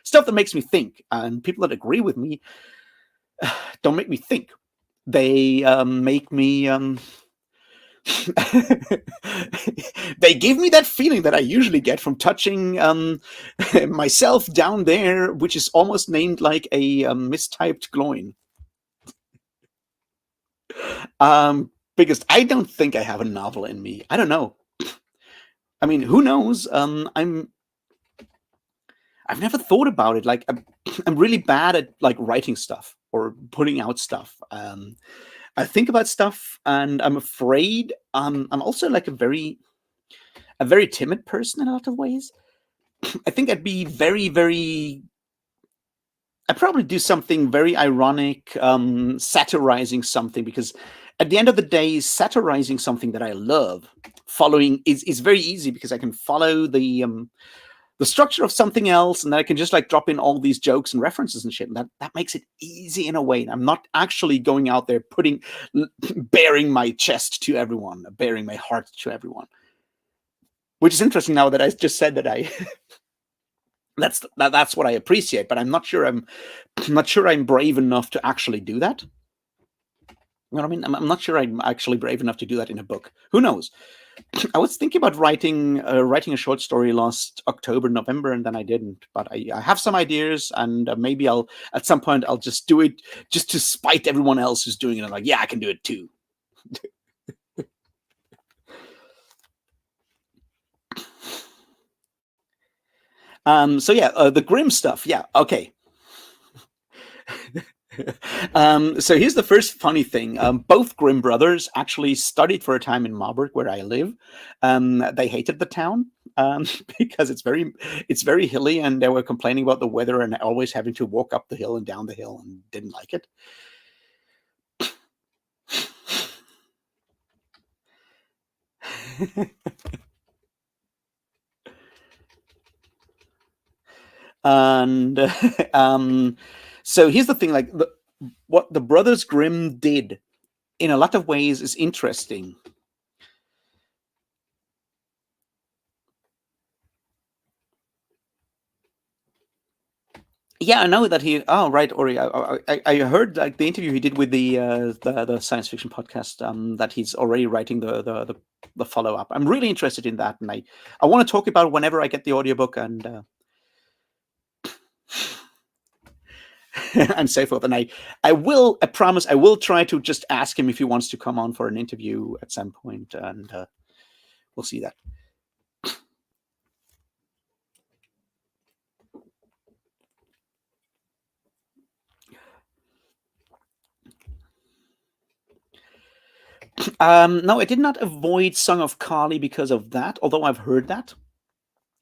stuff that makes me think, and people that agree with me don't make me think. They make me they give me that feeling that I usually get from touching myself down there, which is almost named like a mistyped gloin. Because I don't think I have a novel in me. I don't know. I mean, who knows? I've never thought about it. Like, I'm really bad at like writing stuff or putting out stuff. I think about stuff, and I'm afraid. I'm also like a very timid person in a lot of ways. I think I'd be very, very. I'd probably do something very ironic, satirizing something, because at the end of the day, satirizing something that I love, following is very easy because I can follow the structure of something else, and then I can just like drop in all these jokes and references and shit. And that makes it easy in a way. I'm not actually going out there bearing my chest to everyone, bearing my heart to everyone. Which is interesting now that I just said that I that's what I appreciate, but I'm not sure I'm brave enough to actually do that. You know what I mean? I'm not sure I'm actually brave enough to do that in a book. Who knows? I was thinking about writing a short story last October, November, and then I didn't. But I have some ideas, and maybe at some point I'll just do it just to spite everyone else who's doing it. I'm like, yeah, I can do it too. So yeah, the Grimm stuff. Yeah, okay. So here's the first funny thing. Both Grimm brothers actually studied for a time in Marburg, where I live. They hated the town because it's very hilly, and they were complaining about the weather and always having to walk up the hill and down the hill, and didn't like it. And so here's the thing: like what the brothers Grimm did, in a lot of ways, is interesting. Yeah, I know that he. Oh, right, Ori. I heard like the interview he did with the science fiction podcast. That he's already writing the follow up. I'm really interested in that, and I want to talk about it whenever I get the audiobook and and so forth. And I promise I will try to just ask him if he wants to come on for an interview at some point, and we'll see that. No, I did not avoid Song of Kali because of that, although I've heard that.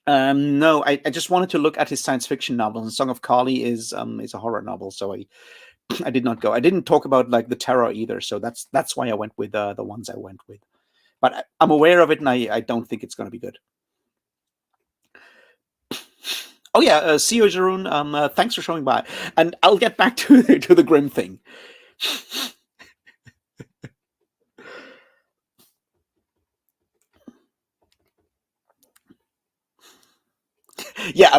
No, I just wanted to look at his science fiction novels, and Song of Kali is a horror novel, so I did not go. I didn't talk about like the terror either, so that's why I went with the ones I went with. But I'm aware of it, and I don't think it's going to be good. Oh yeah, see you, Jeroen. Thanks for showing by, and I'll get back to the Grimm thing. Yeah,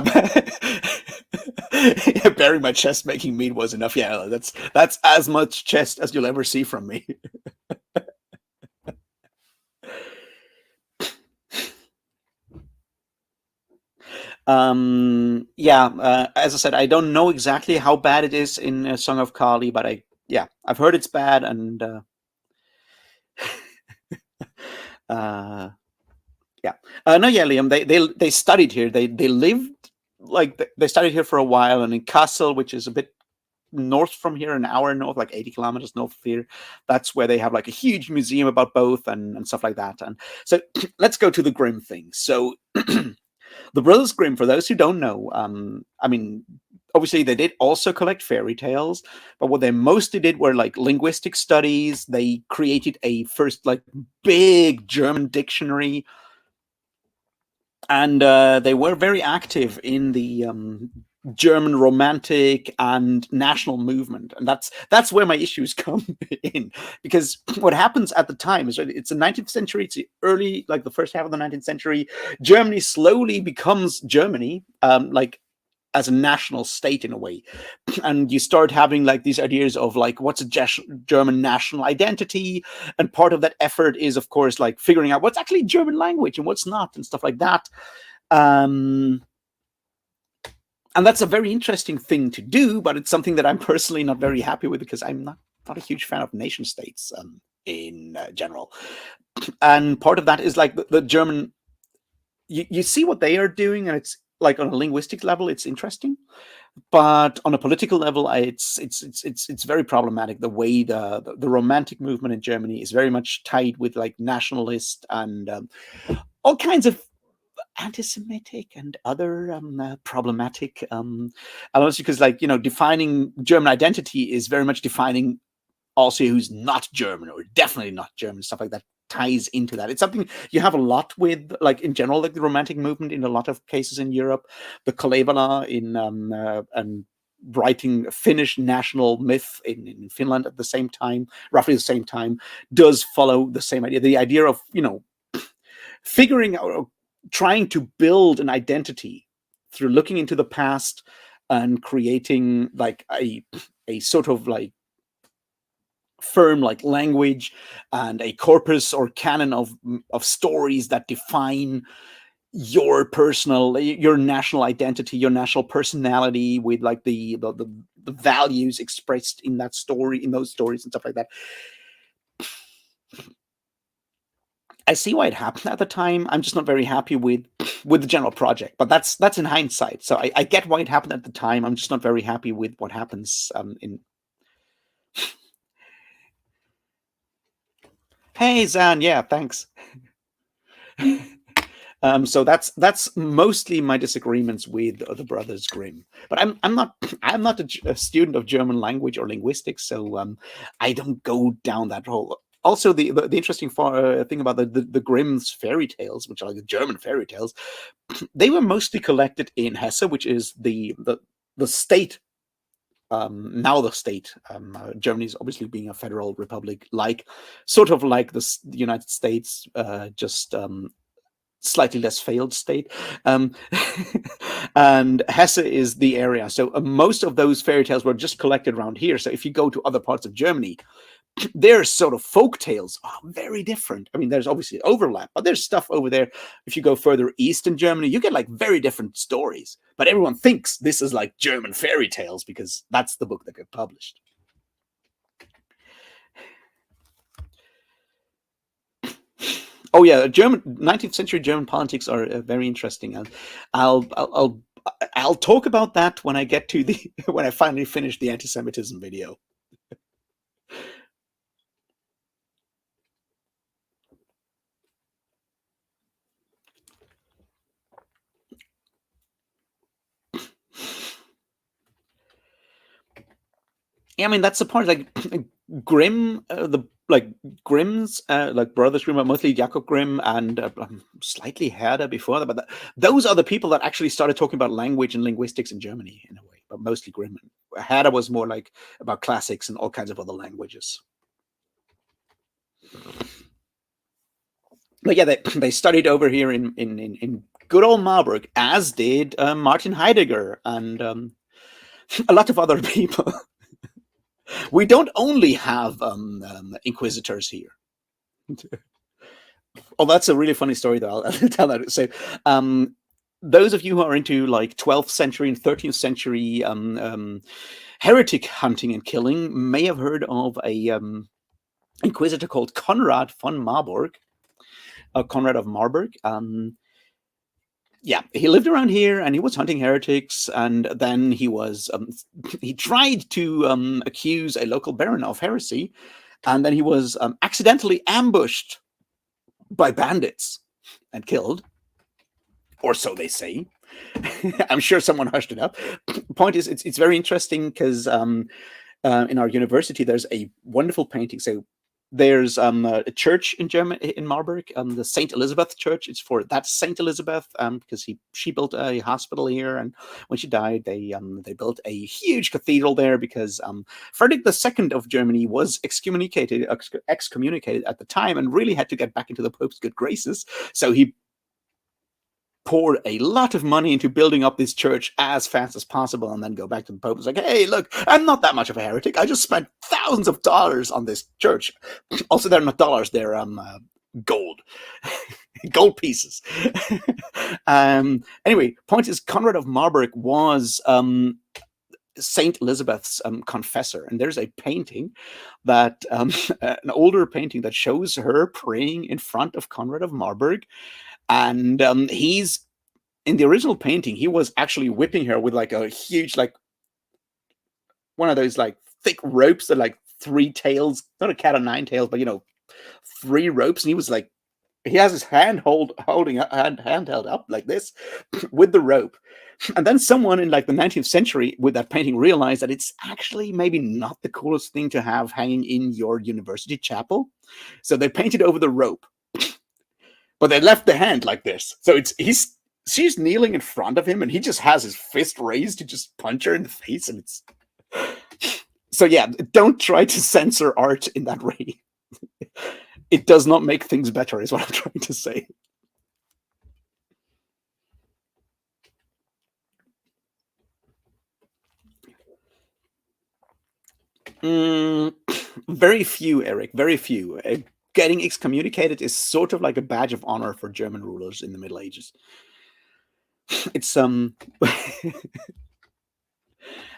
sharing my chest making meat was enough. Yeah, that's as much chest as you'll ever see from me. Yeah, as I said, I don't know exactly how bad it is in Song of Kali, but yeah, I've heard it's bad, and uh, yeah, no, yeah, Liam, they studied here. They lived like they studied here for a while, and in Kassel, which is a bit north from here, an hour north, like 80 kilometers north of here. That's where they have like a huge museum about both and stuff like that. And so let's go to the Grimm thing. So the Brothers Grimm, for those who don't know, I mean, obviously they did also collect fairy tales, but what they mostly did were like linguistic studies. They created a first like big German dictionary, and they were very active in the German Romantic and national movement, and that's where my issues come in. Because what happens at the time is it's the 19th century, it's the early, like the first half of the 19th century. Germany slowly becomes Germany, like as a national state in a way, and you start having like these ideas of like what's a German national identity, and part of that effort is of course like figuring out what's actually German language and what's not and stuff like that. um and that's a very interesting thing to do, but it's something that I'm personally not very happy with, because I'm not a huge fan of nation states in general. And part of that is like the German, you see what they are doing, and it's like on a linguistic level it's interesting, but on a political level it's very problematic. The way the Romantic movement in Germany is very much tied with like nationalist and all kinds of anti-Semitic and other problematic elements, because like defining German identity is very much defining also who's not German or definitely not German. Stuff like that ties into that. It's something you have a lot with, like in general, like the Romantic movement in a lot of cases in Europe. The Kalevala in and writing Finnish national myth in Finland at the same time, roughly the same time, does follow the same idea. The idea of figuring out, or trying to build an identity through looking into the past and creating like a sort of like firm like language and a corpus or canon of stories that define your national identity, your national personality, with like the values expressed in that story, in those stories and stuff like that. I see why it happened at the time. I'm just not very happy with the general project, but that's in hindsight. So I get why it happened at the time. I'm just not very happy with what happens in. Hey Zan, yeah, thanks. So that's mostly my disagreements with the Brothers Grimm. But I'm not a student of German language or linguistics, so I don't go down that hole. Also, the interesting thing about the Grimm's fairy tales, which are like the German fairy tales, they were mostly collected in Hesse, which is the state. Now the state, Germany is obviously being a federal republic, like sort of like the United States, just slightly less failed state. And Hesse is the area. So most of those fairy tales were just collected around here. So if you go to other parts of Germany, their sort of folk tales are very different. I mean, there's obviously overlap, but there's stuff over there. If you go further east in Germany, you get like very different stories. But everyone thinks this is like German fairy tales because that's the book that got published. Oh yeah, 19th century German politics are very interesting. I'll talk about that when I get to the when I finally finish the anti-Semitism video. Yeah, I mean that's the point. Like Grimm, the like Grimm's, like Brothers Grimm, are mostly Jacob Grimm and slightly Herder before that, but those are the people that actually started talking about language and linguistics in Germany in a way. But mostly Grimm. Herder was more like about classics and all kinds of other languages. But yeah, they studied over here in good old Marburg, as did Martin Heidegger and a lot of other people. We don't only have inquisitors here. Oh, that's a really funny story, though. I'll tell that. So, those of you who are into like 12th century and 13th century heretic hunting and killing may have heard of a inquisitor called Conrad von Marburg, Conrad of Marburg. Yeah, he lived around here and he was hunting heretics, and then he tried to accuse a local baron of heresy, and then he was accidentally ambushed by bandits and killed, or so they say. I'm sure someone hushed it up. Point is, it's very interesting because in our university there's a wonderful painting. So there's a church in Germany, in Marburg, the Saint Elizabeth Church. It's for that Saint Elizabeth because she built a hospital here, and when she died, they built a huge cathedral there because Frederick II of Germany was excommunicated at the time and really had to get back into the Pope's good graces. So he poured a lot of money into building up this church as fast as possible, and then go back to the Pope. It's like, hey, look, I'm not that much of a heretic. I just spent thousands of dollars on this church. Also, they're not dollars; they're gold, gold pieces. Anyway, point is, Conrad of Marburg was Saint Elizabeth's confessor, and there's a painting that an older painting that shows her praying in front of Conrad of Marburg. And he's in the original painting, he was actually whipping her with like a huge, like one of those like thick ropes that like 3 tails, not a cat o' 9 tails, but 3 ropes. And he was like, he has his hand held up like this with the rope. And then someone in like the 19th century with that painting realized that it's actually maybe not the coolest thing to have hanging in your university chapel. So they painted over the rope. But they left the hand like this. So she's kneeling in front of him, and he just has his fist raised to just punch her in the face. And it's so, yeah, don't try to censor art in that way. It does not make things better, is what I'm trying to say. Very few, Eric. Very few. Getting excommunicated is sort of like a badge of honor for German rulers in the Middle Ages. It's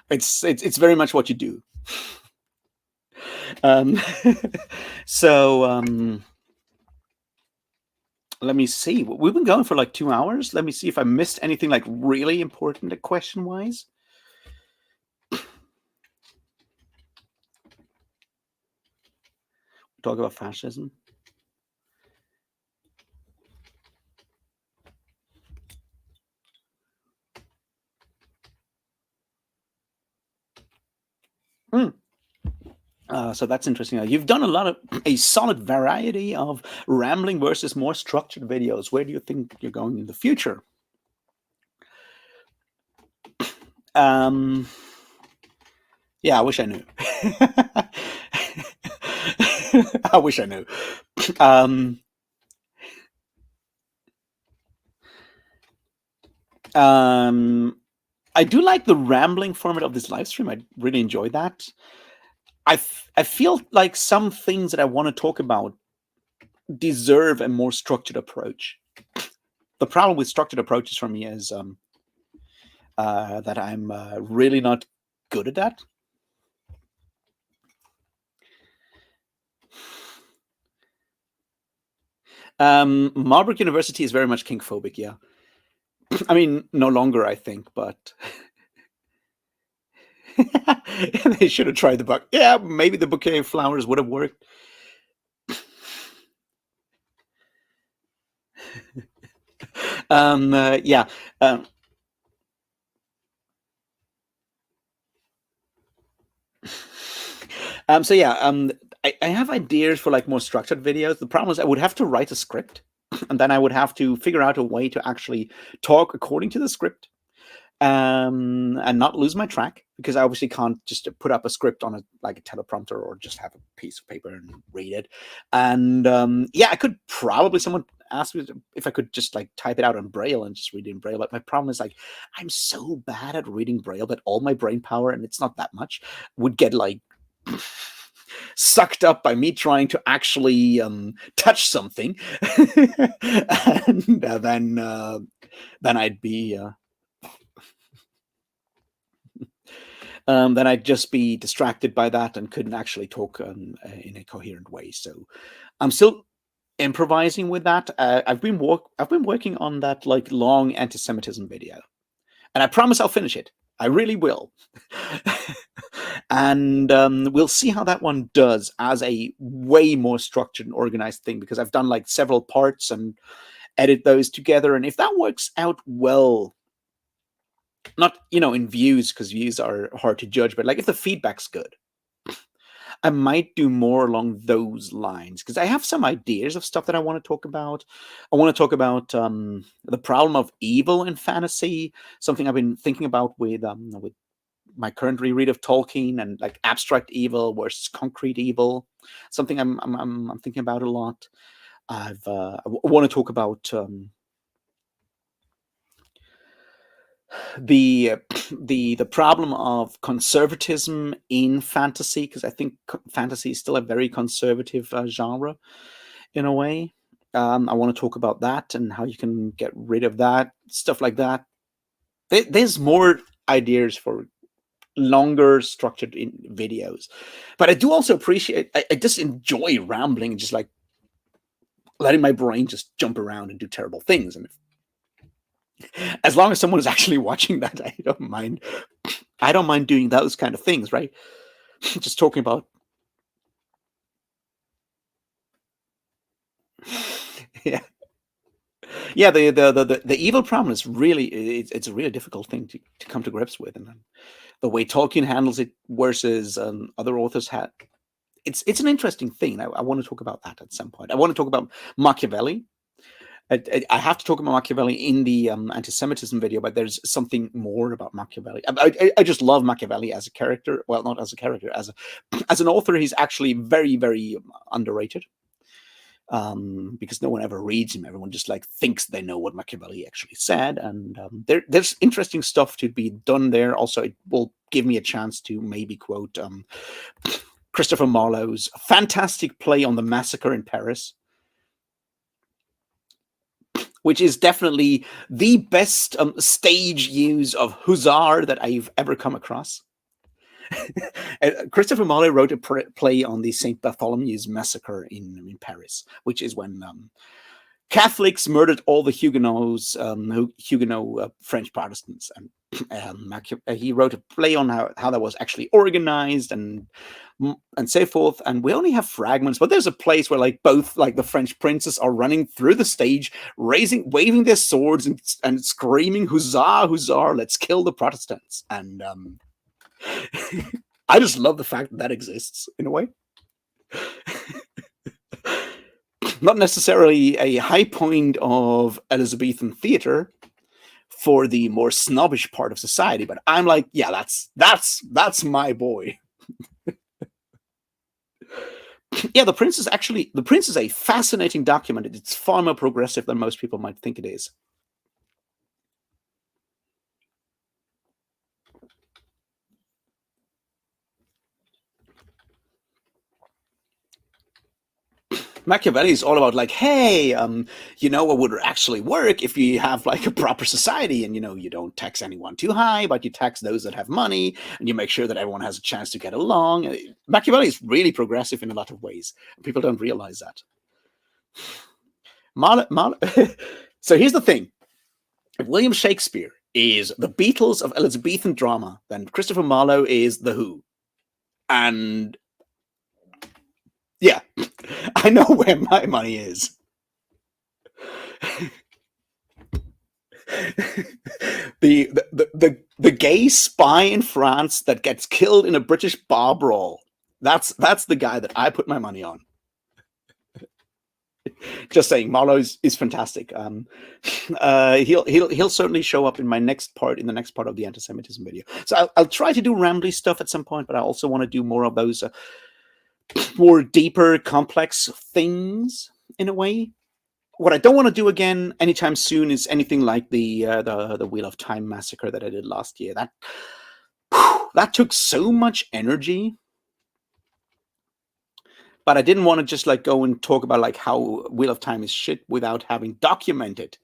it's very much what you do. So let me see. We've been going for like 2 hours. Let me see if I missed anything like really important question wise. Talk about fascism. So that's interesting. You've done a solid variety of rambling versus more structured videos. Where do you think you're going in the future? Yeah, I wish I knew. I wish I knew. I do like the rambling format of this live stream. I really enjoy that. I feel like some things that I want to talk about deserve a more structured approach. The problem with structured approaches for me is that I'm really not good at that. Marburg University is very much kink-phobic, yeah. I mean, no longer, I think, but they should have tried the book. Yeah, maybe the bouquet of flowers would have worked. Yeah. So yeah, I have ideas for like more structured videos. The problem is I would have to write a script, and then I would have to figure out a way to actually talk according to the script, and not lose my track, because I obviously can't just put up a script on a teleprompter or just have a piece of paper and read it. And yeah, I could probably asked me if I could just like type it out in Braille and just read it in Braille. But my problem is like I'm so bad at reading Braille that all my brain power, and it's not that much, would get like sucked up by me trying to actually touch something, and then I'd be. Then I'd just be distracted by that and couldn't actually talk in a coherent way. So I'm still improvising with that. I've been working on that like long anti-Semitism video, and I promise I'll finish it. I really will. And we'll see how that one does as a way more structured and organized thing, because I've done like several parts and edit those together. And if that works out well, not in views, because views are hard to judge, but like if the feedback's good, I might do more along those lines, because I have some ideas of stuff that I want to talk about. I want to talk about the problem of evil in fantasy, something I've been thinking about with my current reread of Tolkien, and like abstract evil versus concrete evil, something I'm thinking about a lot. I want to talk about the problem of conservatism in fantasy, because I think fantasy is still a very conservative genre in a way. I want to talk about that and how you can get rid of that, stuff like that. There's more ideas for longer structured videos, but I do also appreciate, I just enjoy rambling and just like letting my brain just jump around and do terrible things. And as long as someone is actually watching that, I don't mind doing those kind of things, right? Just talking about yeah. The evil problem is really, it's a really difficult thing to come to grips with, and the way Tolkien handles it versus other authors had. It's an interesting thing. I want to talk about that at some point. I want to talk about Machiavelli. I have to talk about Machiavelli in the anti-Semitism video, but there's something more about Machiavelli. I just love Machiavelli as a character. Well, not as a character, as an author, he's actually very, very underrated. Because no one ever reads him. Everyone just like thinks they know what Machiavelli actually said, and there's interesting stuff to be done there. Also, it will give me a chance to maybe quote Christopher Marlowe's fantastic play on the massacre in Paris, which is definitely the best stage use of hussar that I've ever come across. Christopher Marlowe wrote a play on the St. Bartholomew's massacre in Paris, which is when Catholics murdered all the Huguenots, Huguenot French Protestants. And he wrote a play on how that was actually organized and so forth. And we only have fragments, but there's a place where like both like the French princes are running through the stage, waving their swords and screaming, "Huzzah, huzzah, let's kill the Protestants." And I just love the fact that exists in a way. Not necessarily a high point of Elizabethan theater for the more snobbish part of society, but I'm like, yeah, that's my boy. Yeah, The Prince is a fascinating document. It's far more progressive than most people might think it is. Machiavelli is all about like, hey, what would actually work if you have like a proper society, and you don't tax anyone too high, but you tax those that have money, and you make sure that everyone has a chance to get along. Machiavelli is really progressive in a lot of ways. People don't realize that. So here's the thing: if William Shakespeare is the Beatles of Elizabethan drama, then Christopher Marlowe is the Who, and yeah, I know where my money is. the gay spy in France that gets killed in a British bar brawl. That's the guy that I put my money on. Just saying, Marlowe is fantastic. He'll certainly show up in the next part of the anti-Semitism video. So I'll try to do rambly stuff at some point, but I also want to do more of those more deeper, complex things in a way. what I don't want to do again anytime soon is anything like the Wheel of Time massacre that I did last year. That took so much energy, but I didn't want to just like go and talk about like how Wheel of Time is shit without having documented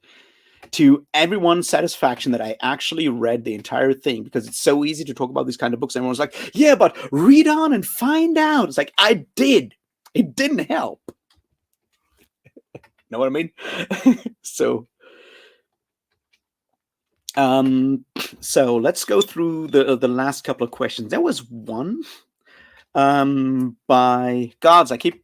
to everyone's satisfaction that I actually read the entire thing, because it's so easy to talk about these kind of books. Everyone's like, yeah, but read on and find out. It's like, I did. It didn't help. Know what I mean? So, so let's go through the last couple of questions. There was one by gods. I keep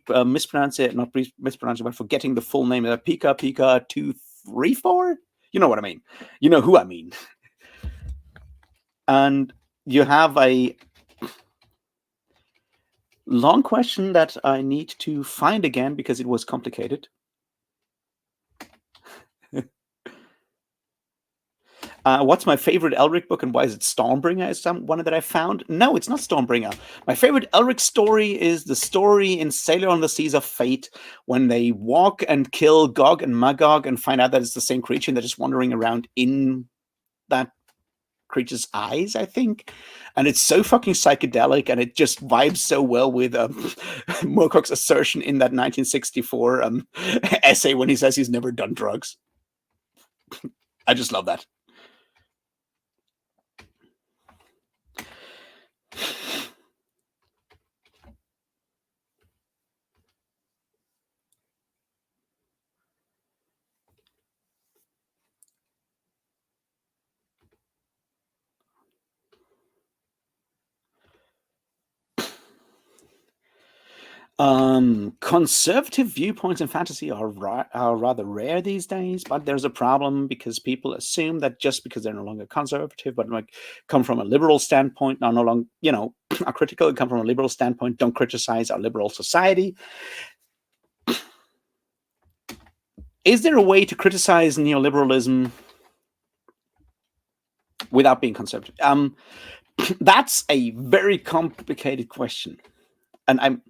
mispronouncing it, not mispronouncing, but forgetting the full name. Pika Pika 234. You know what I mean. You know who I mean. And you have a long question that I need to find again because it was complicated. What's my favorite Elric book and why is it Stormbringer? Is one that I found? No, it's not Stormbringer. My favorite Elric story is the story in Sailor on the Seas of Fate when they walk and kill Gog and Magog and find out that it's the same creature and they're just wandering around in that creature's eyes, I think. And it's so fucking psychedelic and it just vibes so well with Moorcock's assertion in that 1964 essay when he says he's never done drugs. I just love that. Conservative viewpoints in fantasy are rather rare these days, but there's a problem because people assume that just because they're no longer conservative, but like come from a liberal standpoint, are no longer, are critical and come from a liberal standpoint, don't criticize our liberal society. Is there a way to criticize neoliberalism without being conservative? That's a very complicated question, and I'm.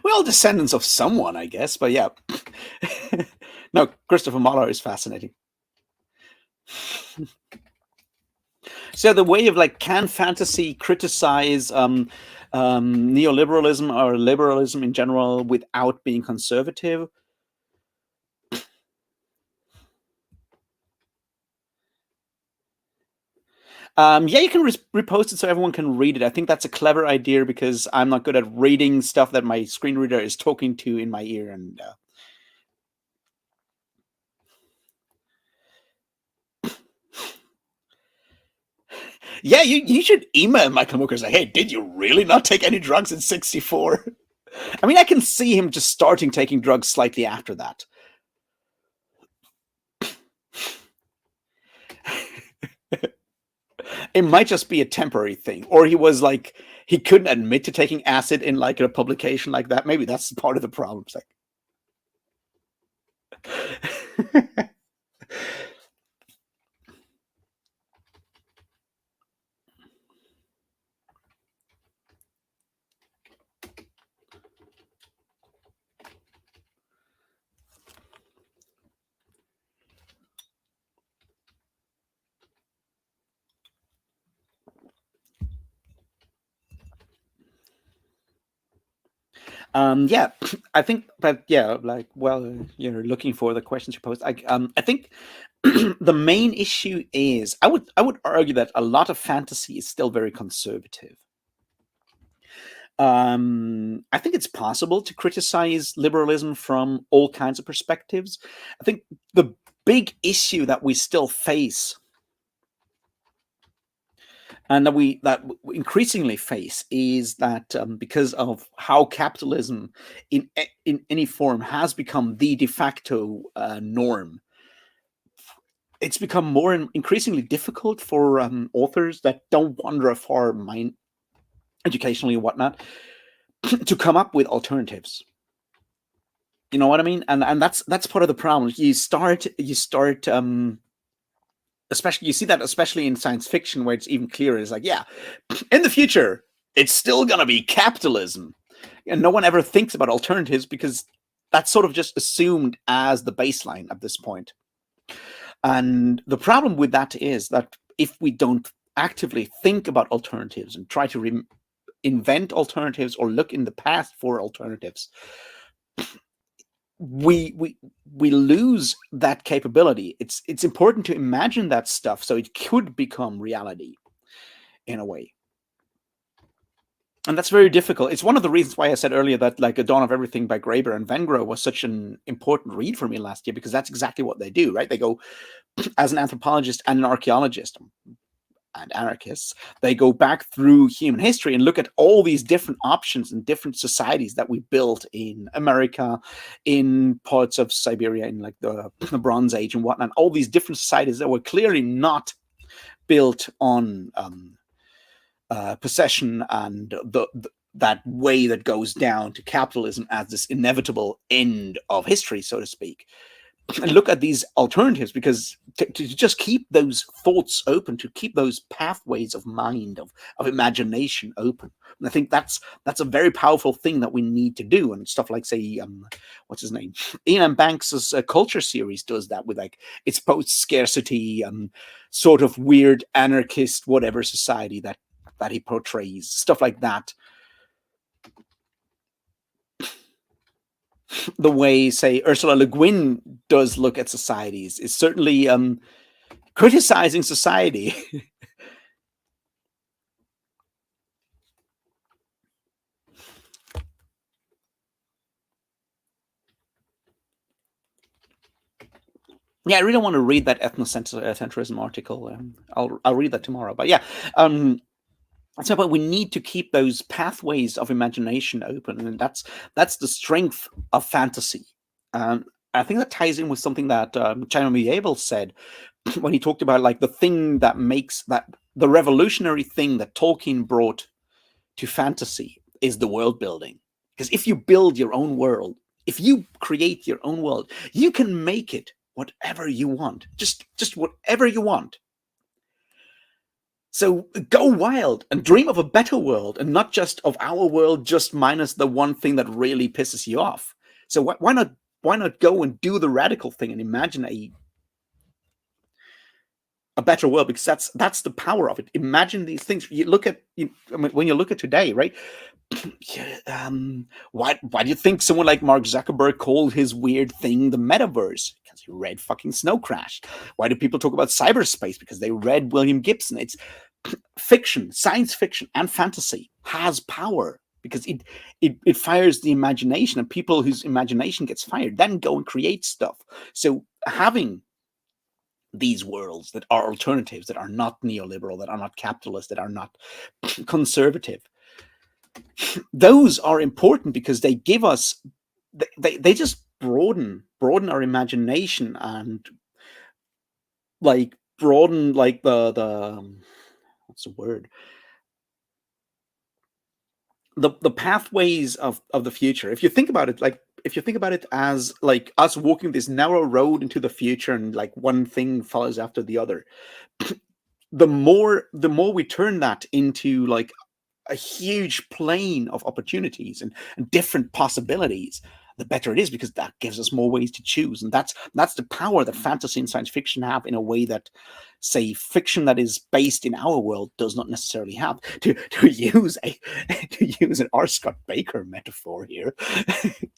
We're all descendants of someone, I guess, but yeah. No, Christopher Mahler is fascinating. So the way of like, can fantasy criticize neoliberalism or liberalism in general without being conservative? Yeah, you can repost it so everyone can read it. I think that's a clever idea because I'm not good at reading stuff that my screen reader is talking to in my ear. And yeah, you should email Michael Mooker and say, hey, did you really not take any drugs in 64? I mean, I can see him just starting taking drugs slightly after that. It might just be a temporary thing, or he was like, he couldn't admit to taking acid in like a publication like that. Maybe that's part of the problem. It's like yeah, I think, but yeah, like, well, you're looking for the questions you posed. I think the main issue is I would argue that a lot of fantasy is still very conservative. I think it's possible to criticize liberalism from all kinds of perspectives. I think the big issue that we still face and that increasingly face is that because of how capitalism in any form has become the de facto norm, it's become more increasingly difficult for authors that don't wander afar mind educationally and whatnot to come up with alternatives. You know what I mean? And that's part of the problem. You start especially you see that especially in science fiction where it's even clearer. It's like, yeah, in the future, it's still gonna be capitalism. And no one ever thinks about alternatives because that's sort of just assumed as the baseline at this point. And the problem with that is that if we don't actively think about alternatives and try to invent alternatives or look in the past for alternatives, we we we lose that capability. It's important to imagine that stuff so it could become reality in a way. And that's very difficult. It's one of the reasons why I said earlier that like A Dawn of Everything by Graeber and Vengrow was such an important read for me last year, because that's exactly what they do, right? They go as an anthropologist and an archaeologist and anarchists, they go back through human history and look at all these different options and different societies that we built in America, in parts of Siberia, in like the Bronze Age and whatnot. All these different societies that were clearly not built on possession and that way that goes down to capitalism as this inevitable end of history, so to speak. And look at these alternatives, because to just keep those thoughts open, to keep those pathways of mind, of imagination open. And I think that's a very powerful thing that we need to do. And stuff like, say, what's his name, Ian M. Banks's culture series does that with like its post scarcity sort of weird anarchist whatever society that he portrays, stuff like that. The way, say, Ursula Le Guin does look at societies is certainly criticizing society. Yeah, I really want to read that ethnocentrism article. I'll read that tomorrow. But yeah, so but we need to keep those pathways of imagination open, and that's the strength of fantasy. I think that ties in with something that China Mieville said when he talked about like the thing that makes that the revolutionary thing that Tolkien brought to fantasy is the world building. Because if you build your own world, if you create your own world, you can make it whatever you want, just whatever you want. So go wild and dream of a better world, and not just of our world, just minus the one thing that really pisses you off. So why not go and do the radical thing and imagine a better world? Because that's the power of it. Imagine these things. You look at I mean, when you look at today, right? Why do you think someone like Mark Zuckerberg called his weird thing the metaverse? Because he read fucking Snow Crash. Why do people talk about cyberspace? Because they read William Gibson. It's fiction, science fiction, and fantasy has power because it fires the imagination, and people whose imagination gets fired then go and create stuff. So having these worlds that are alternatives, that are not neoliberal, that are not capitalist, that are not conservative, those are important because they give us they just broaden our imagination, and like broaden like the what's the word, the pathways of the future. If you think about it, like if you think about it as like us walking this narrow road into the future, and like one thing follows after the other, the more we turn that into like a huge plane of opportunities and different possibilities, the better it is, because that gives us more ways to choose. And that's the power that fantasy and science fiction have in a way that, say, fiction that is based in our world does not necessarily have. To use a to use an R. Scott Baker metaphor here,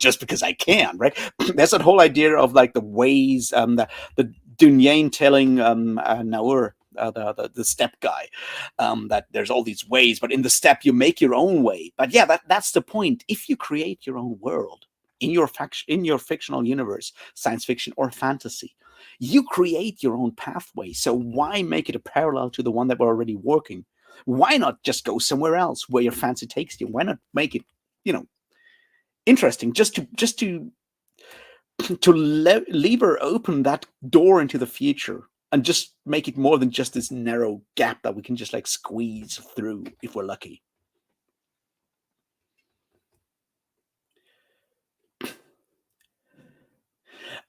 just because I can, right? There's that whole idea of like the ways, the Dunyan telling Naur, the step guy, that there's all these ways, but in the step you make your own way. But yeah, that's the point. If you create your own world in your fictional universe, science fiction or fantasy, you create your own pathway. So why make it a parallel to the one that we're already working? Why not just go somewhere else where your fancy takes you? Why not make it, you know, interesting? Just to lever open that door into the future, and just make it more than just this narrow gap that we can just like squeeze through if we're lucky.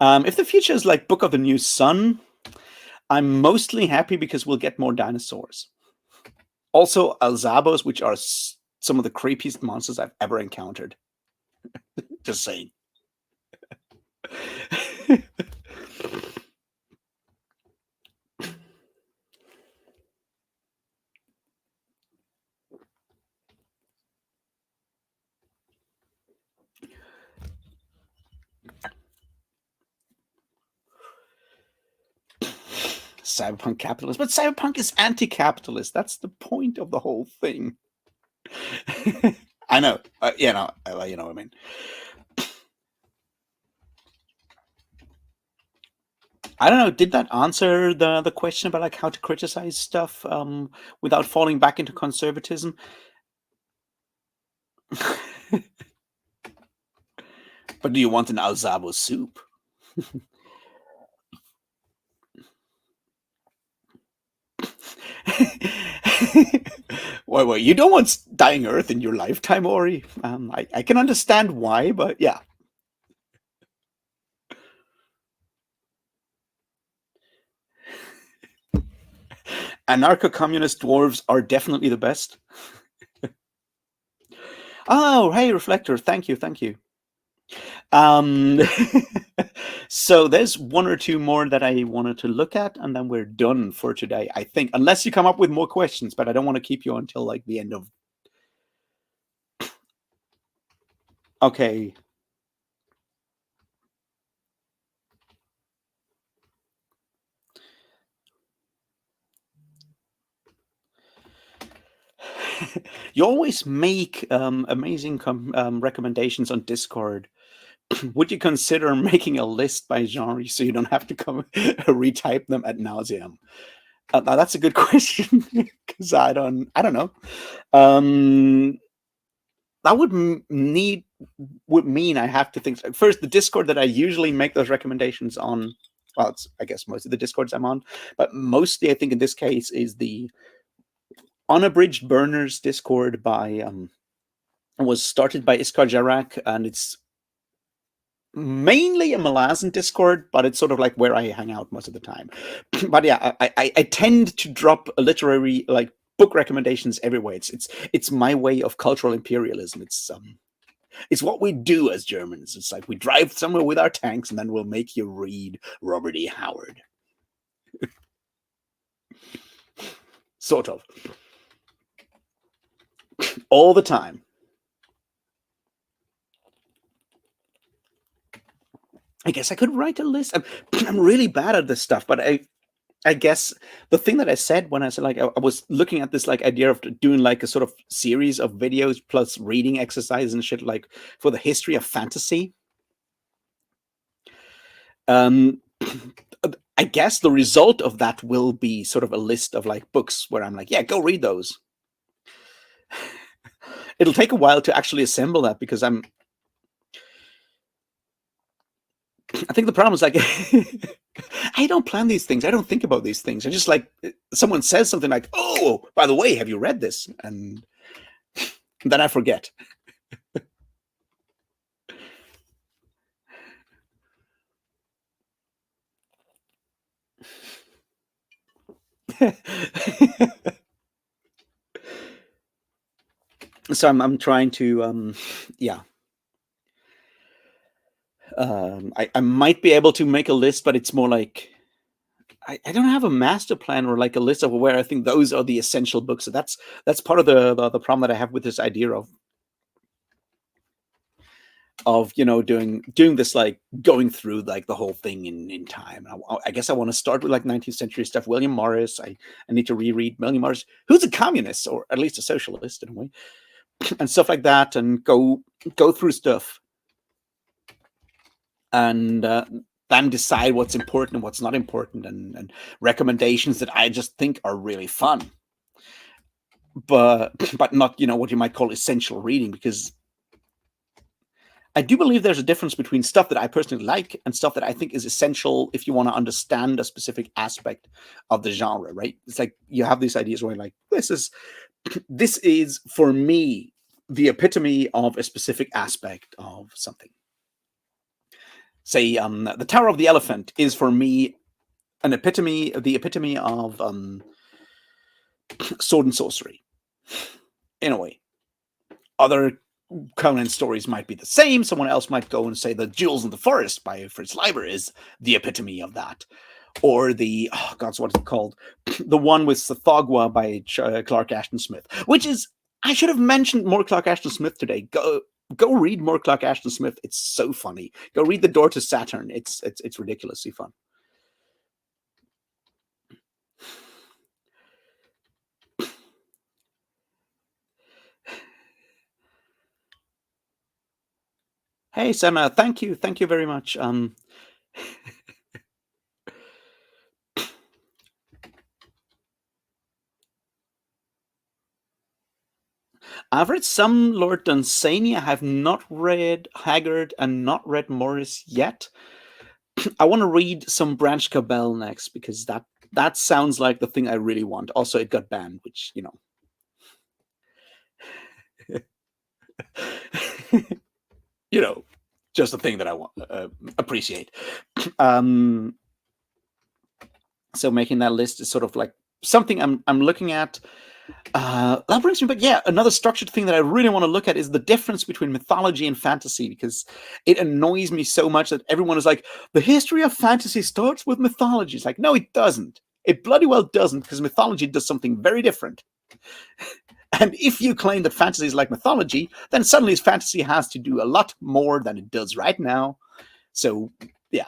If the future is like Book of the New Sun, I'm mostly happy because we'll get more dinosaurs. Also, Alzabos, which are some of the creepiest monsters I've ever encountered. Just saying. Cyberpunk capitalist, but cyberpunk is anti-capitalist. That's the point of the whole thing. I know, you know what I mean. I don't know. Did that answer the question about like how to criticize stuff without falling back into conservatism? But do you want an Alzabo soup? Wait, you don't want dying Earth in your lifetime, Ori? I can understand why, but yeah. Anarcho-communist dwarves are definitely the best. Oh, hey, Reflector, thank you, thank you. So there's one or two more that I wanted to look at, and then we're done for today, I think. Unless you come up with more questions, but I don't want to keep you until like the end of. Okay. You always make amazing recommendations on Discord. Would you consider making a list by genre so you don't have to come retype them ad nauseum? Now that's a good question because I don't know. That would mean I have to think first. The Discord that I usually make those recommendations on, well, it's I guess most of the Discords I'm on, but mostly I think in this case is the Unabridged Burners Discord by was started by Iskar Jarak, and it's mainly a Malazan Discord, but it's sort of like where I hang out most of the time. But yeah, I tend to drop a literary like book recommendations everywhere. It's my way of cultural imperialism. It's what we do as Germans. It's like we drive somewhere with our tanks, and then we'll make you read Robert E. Howard. Sort of. All the time. I guess I could write a list. I'm really bad at this stuff, but I guess the thing that I said when I said like I was looking at this like idea of doing like a sort of series of videos plus reading exercise and shit like for the history of fantasy. I guess the result of that will be sort of a list of like books where I'm like, yeah, go read those. It'll take a while to actually assemble that because I think the problem is like I don't plan these things. I don't think about these things. I just like someone says something like, "Oh, by the way, have you read this?" And then I forget. So I'm trying to yeah. I might be able to make a list, but it's more like I don't have a master plan or like a list of where I think those are the essential books. So that's part of the problem that I have with this idea of doing this like going through like the whole thing in time. I guess I want to start with like 19th century stuff. William Morris. I need to reread William Morris, who's a communist or at least a socialist in a way, and stuff like that, and go through stuff and then decide what's important and what's not important, and recommendations that I just think are really fun, but not what you might call essential reading, because I do believe there's a difference between stuff that I personally like and stuff that I think is essential if you want to understand a specific aspect of the genre, right? It's like you have these ideas where like this is for me the epitome of a specific aspect of something. say the Tower of the Elephant is for me the epitome of sword and sorcery, in a way. Other Conan stories might be the same. Someone else might go and say the Jewels in the Forest by Fritz Leiber is the epitome of that. Or the, oh gods, what is it called? The one with Sathagwa by Clark Ashton Smith, which is, I should have mentioned more Clark Ashton Smith today. Go read more Clark Ashton Smith. It's so funny. Go read The Door to Saturn. It's ridiculously fun. Hey, Senna, thank you very much. I've read some Lord Dunsany. I have not read Haggard and not read Morris yet. I want to read some Branch Cabell next because that sounds like the thing I really want. Also, it got banned, which, you know, just the thing that I want appreciate. So making that list is sort of like something I'm looking at. That brings me back. Yeah, another structured thing that I really want to look at is the difference between mythology and fantasy, because it annoys me so much that everyone is like, the history of fantasy starts with mythology. It's like, no, it doesn't. It bloody well doesn't, because mythology does something very different. And if you claim that fantasy is like mythology, then suddenly fantasy has to do a lot more than it does right now. So, yeah.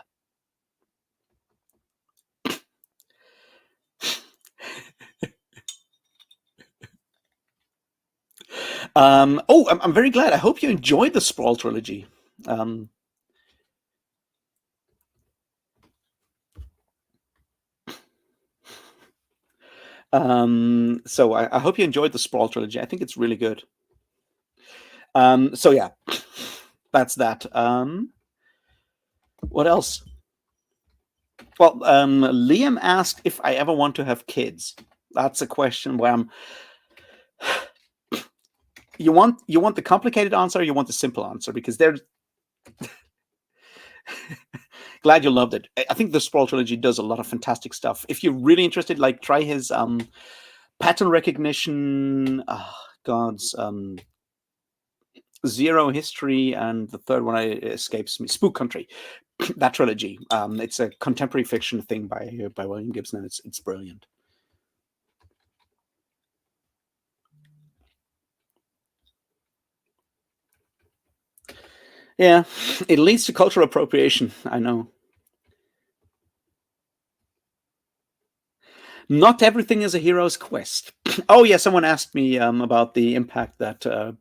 I'm very glad. I hope you enjoyed the Sprawl trilogy. So I hope you enjoyed the Sprawl trilogy. I think it's really good. So yeah, that's that. What else? Well, Liam asked if I ever want to have kids. That's a question where I'm. You want the complicated answer, or you want the simple answer? Because they're. Glad you loved it. I think the Sprawl trilogy does a lot of fantastic stuff. If you're really interested, like try his pattern recognition. God's Zero History, and the third one escapes me. Spook Country. That trilogy. It's a contemporary fiction thing by William Gibson, and it's brilliant. Yeah, it leads to cultural appropriation. I know. Not everything is a hero's quest. Oh yeah, someone asked me about the impact that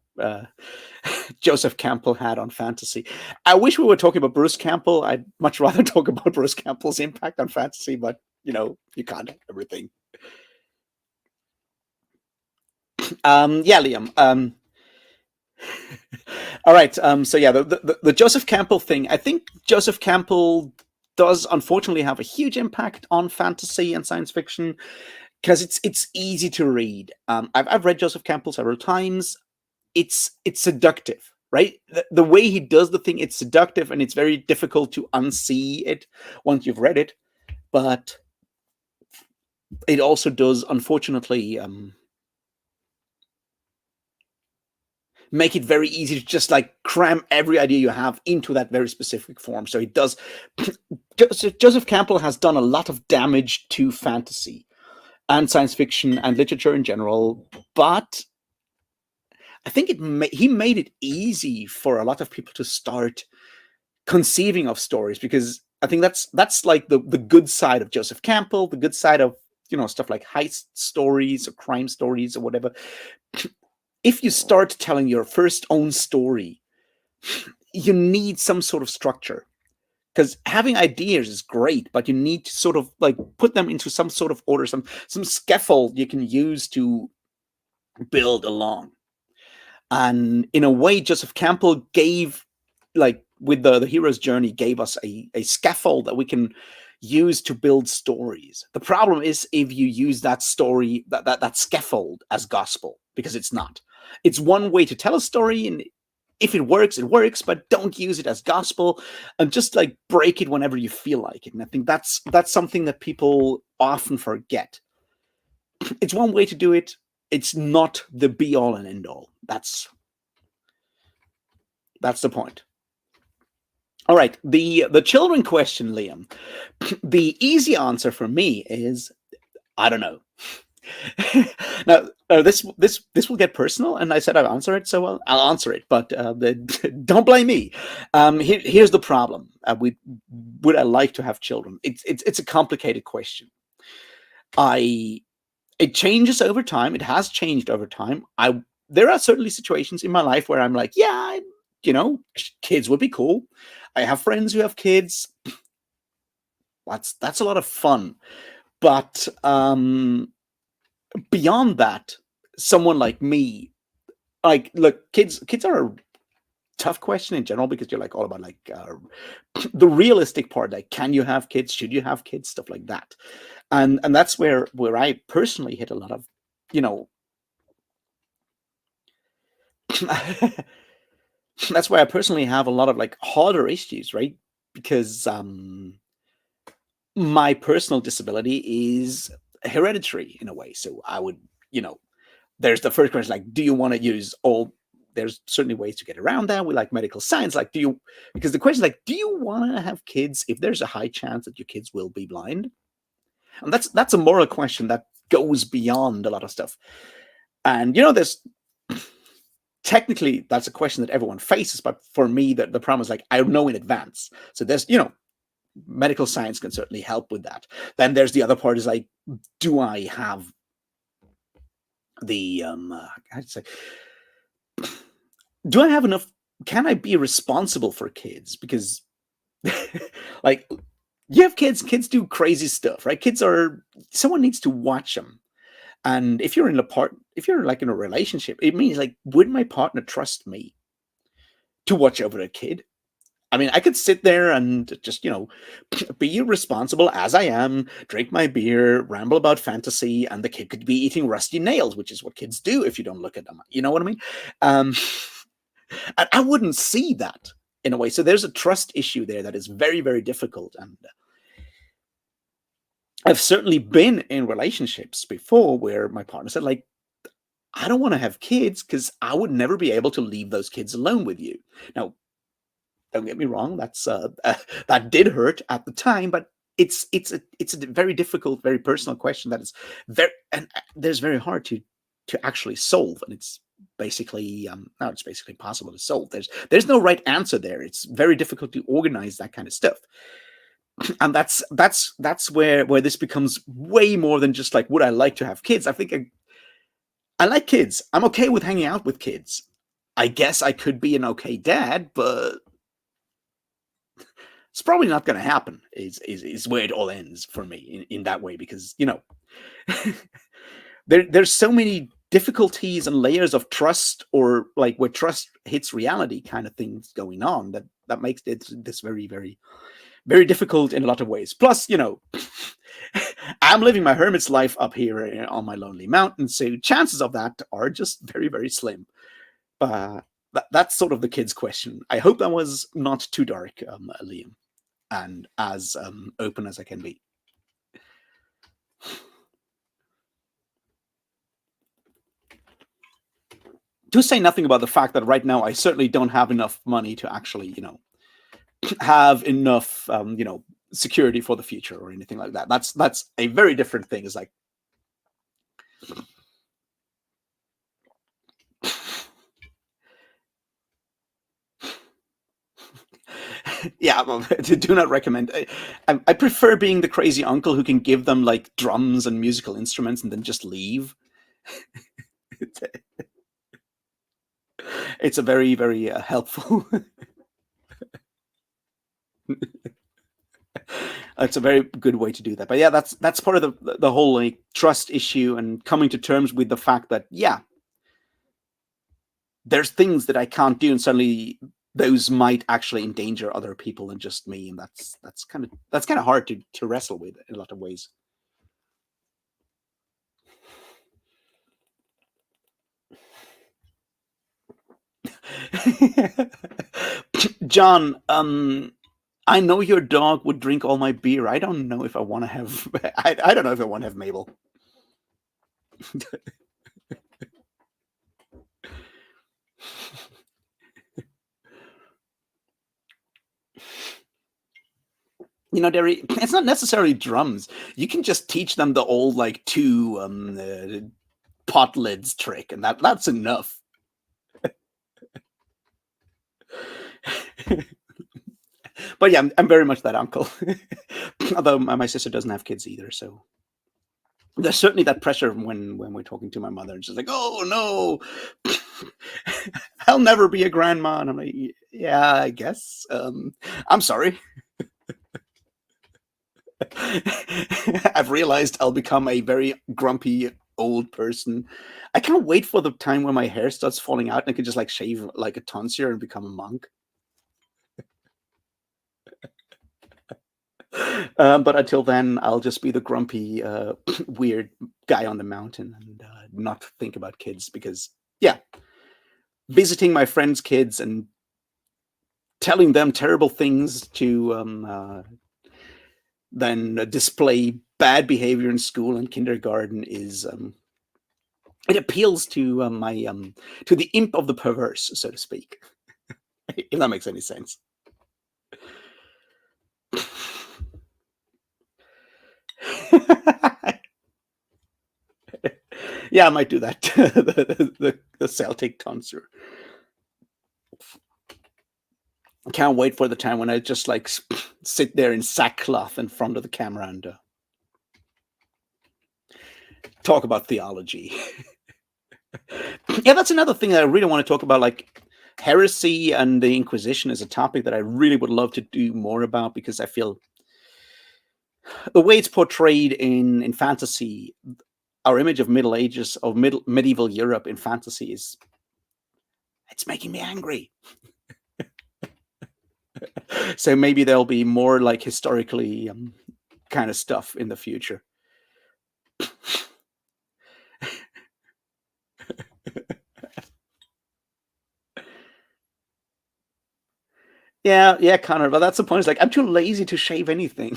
Joseph Campbell had on fantasy. I wish we were talking about Bruce Campbell. I'd much rather talk about Bruce Campbell's impact on fantasy, but you can't have everything. Yeah, Liam. All right. So yeah, the Joseph Campbell thing. I think Joseph Campbell does unfortunately have a huge impact on fantasy and science fiction because it's easy to read. I've read Joseph Campbell several times. It's seductive, right? The way he does the thing, it's seductive, and it's very difficult to unsee it once you've read it. But it also does, unfortunately, make it very easy to just like cram every idea you have into that very specific form. So he does. Joseph Campbell has done a lot of damage to fantasy and science fiction and literature in general, but I think he made it easy for a lot of people to start conceiving of stories, because I think that's like the good side of Joseph Campbell, the good side of stuff like heist stories or crime stories or whatever. If you start telling your first own story, you need some sort of structure, because having ideas is great, but you need to sort of like put them into some sort of order, some scaffold you can use to build along. And in a way, Joseph Campbell gave, like with the hero's journey, gave us a scaffold that we can use to build stories. The problem is if you use that story, that scaffold as gospel, because it's not. It's one way to tell a story, and if it works, but don't use it as gospel, and just like break it whenever you feel like it. And I think that's something that people often forget. It's one way to do it. It's not the be all and end all. That's the point. All right, the children question, Liam. The easy answer for me is I don't know. Now, this will get personal, and I said I'll answer it, so I'll answer it. But don't blame me. Here's the problem. Would I like to have children? It's a complicated question. It changes over time. It has changed over time. There are certainly situations in my life where I'm like, yeah, kids would be cool. I have friends who have kids. That's a lot of fun. But beyond that, someone like me, like, look, kids are a tough question in general because you're like all about like the realistic part, like, can you have kids? Should you have kids? Stuff like that, and that's where I personally hit a lot of, that's where I personally have a lot of like harder issues, right? Because my personal disability is hereditary in a way, so I would, there's the first question, like, do you want to use all, there's certainly ways to get around that with like medical science, like, because the question is like, do you want to have kids if there's a high chance that your kids will be blind? And that's a moral question that goes beyond a lot of stuff. And there's technically that's a question that everyone faces, but for me the problem is like I know in advance. So there's medical science can certainly help with that. Then there's the other part is like, do I have the how to say, do I have enough? Can I be responsible for kids? Because like, you have kids do crazy stuff, right? Someone needs to watch them. And if you're like in a relationship, it means like, would my partner trust me to watch over a kid? I mean, I could sit there and just, be irresponsible as I am, drink my beer, ramble about fantasy, and the kid could be eating rusty nails, which is what kids do if you don't look at them. You know what I mean? I wouldn't see that in a way. So there's a trust issue there that is very, very difficult. And I've certainly been in relationships before where my partner said, like, I don't want to have kids because I would never be able to leave those kids alone with you. Now, don't get me wrong, that did hurt at the time, but it's a very difficult, very personal question that is there's very hard to actually solve, and it's basically it's basically impossible to solve. There's no right answer there. It's very difficult to organize that kind of stuff. And that's where this becomes way more than just like, would I like to have kids? I think I like kids. I'm okay with hanging out with kids. I guess I could be an okay dad, but it's probably not going to happen. Is where it all ends for me in that way, because there's so many difficulties and layers of trust, or like where trust hits reality kind of things going on, that makes this very, very, very difficult in a lot of ways. Plus, I'm living my hermit's life up here on my lonely mountain, so chances of that are just very, very slim. But that's sort of the kids' question. I hope that was not too dark, Liam, and as open as I can be. To say nothing about the fact that right now I certainly don't have enough money to actually, have enough, security for the future or anything like that. That's a very different thing. It's like, yeah, well, do not recommend. I prefer being the crazy uncle who can give them like drums and musical instruments and then just leave. It's a very, very helpful. It's a very good way to do that. But yeah, that's part of the whole like trust issue, and coming to terms with the fact that, yeah, there's things that I can't do, and suddenly those might actually endanger other people than just me, and that's kind of hard to wrestle with in a lot of ways. John, I know your dog would drink all my beer. I don't know if I want to have. I don't know if I want to have Mabel. Derry, it's not necessarily drums. You can just teach them the old like two pot lids trick, and that's enough. But yeah, I'm very much that uncle. Although my sister doesn't have kids either, so there's certainly that pressure when we're talking to my mother, and she's like, "Oh no, I'll never be a grandma." And I'm like, "Yeah, I guess. I'm sorry." I've realized I'll become a very grumpy old person. I can't wait for the time when my hair starts falling out and I can just like shave like a tonsure and become a monk. But until then, I'll just be the grumpy, weird guy on the mountain and not think about kids because, yeah, visiting my friends' kids and telling them terrible things to then display bad behavior in school and kindergarten is it appeals to my to the imp of the perverse, so to speak, if that makes any sense. Yeah, I might do that. The Celtic tonsure. I can't wait for the time when I just like sit there in sackcloth in front of the camera and talk about theology. Yeah, that's another thing that I really want to talk about. Like heresy and the Inquisition is a topic that I really would love to do more about because I feel the way it's portrayed in fantasy, our image of Middle Ages of medieval Europe in fantasy is it's making me angry. So maybe there'll be more like historically kind of stuff in the future. Yeah, Connor. But that's the point. It's like I'm too lazy to shave anything.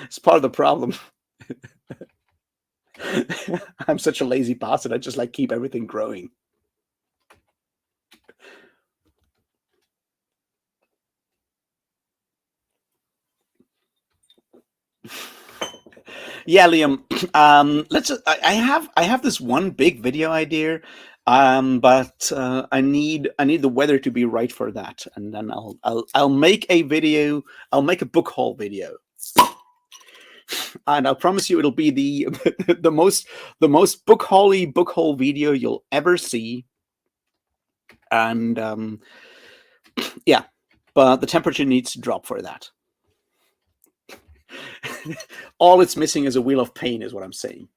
It's part of the problem. I'm such a lazy bastard. I just like keep everything growing. Yeah, Liam. Let's. I have this one big video idea, but I need the weather to be right for that, and then I'll make a video. I'll make a book haul video, and I'll promise you it'll be the the most book haul video you'll ever see, and yeah, but the temperature needs to drop for that. All it's missing is a wheel of pain, is what I'm saying.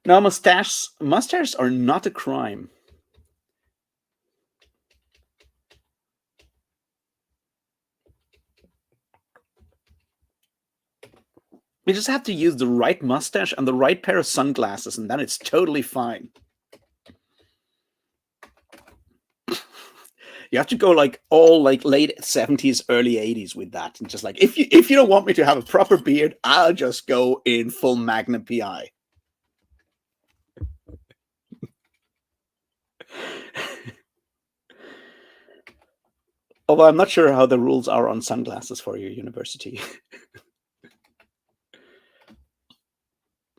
Now, mustaches are not a crime. You just have to use the right mustache and the right pair of sunglasses, and then it's totally fine. You have to go like all like late 70s, early 80s with that, and just like if you don't want me to have a proper beard, I'll just go in full Magnum PI. Although I'm not sure how the rules are on sunglasses for your university.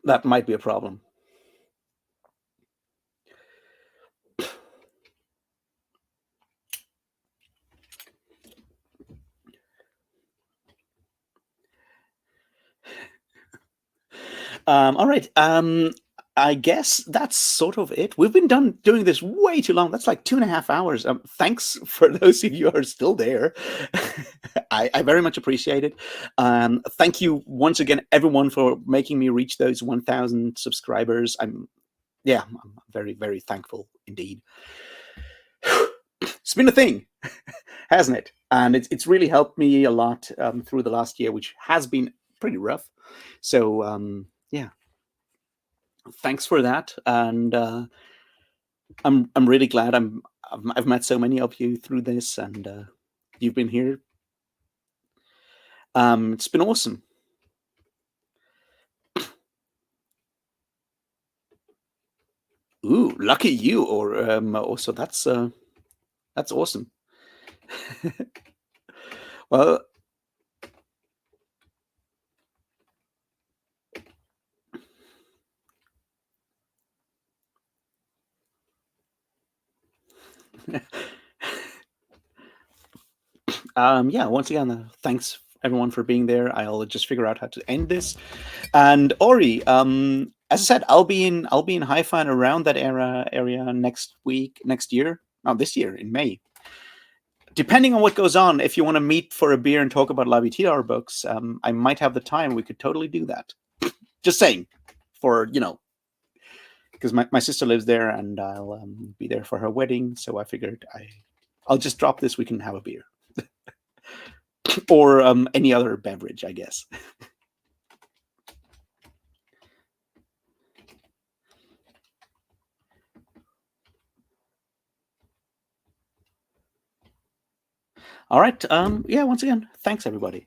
That might be a problem. All right. I guess that's sort of it. We've been doing this way too long. That's like 2.5 hours. Thanks for those of you who are still there. I very much appreciate it. Thank you once again, everyone, for making me reach those 1,000 subscribers. I'm very, very thankful indeed. It's been a thing, hasn't it? And it's really helped me a lot through the last year, which has been pretty rough. So yeah, thanks for that, and I'm really glad I've met so many of you through this, and you've been here. It's been awesome. Ooh, lucky you! Or also that's awesome. Well, yeah. Once again, thanks everyone for being there. I'll just figure out how to end this. And Ori, as I said, I'll be in Haifa around that area next week, next year, no, this year in May. Depending on what goes on, if you want to meet for a beer and talk about Labitidar books, I might have the time. We could totally do that. Just saying, for because my sister lives there, and I'll be there for her wedding. So I figured I'll just drop this. We can have a beer or any other beverage, I guess. All right. Yeah. Once again, thanks everybody.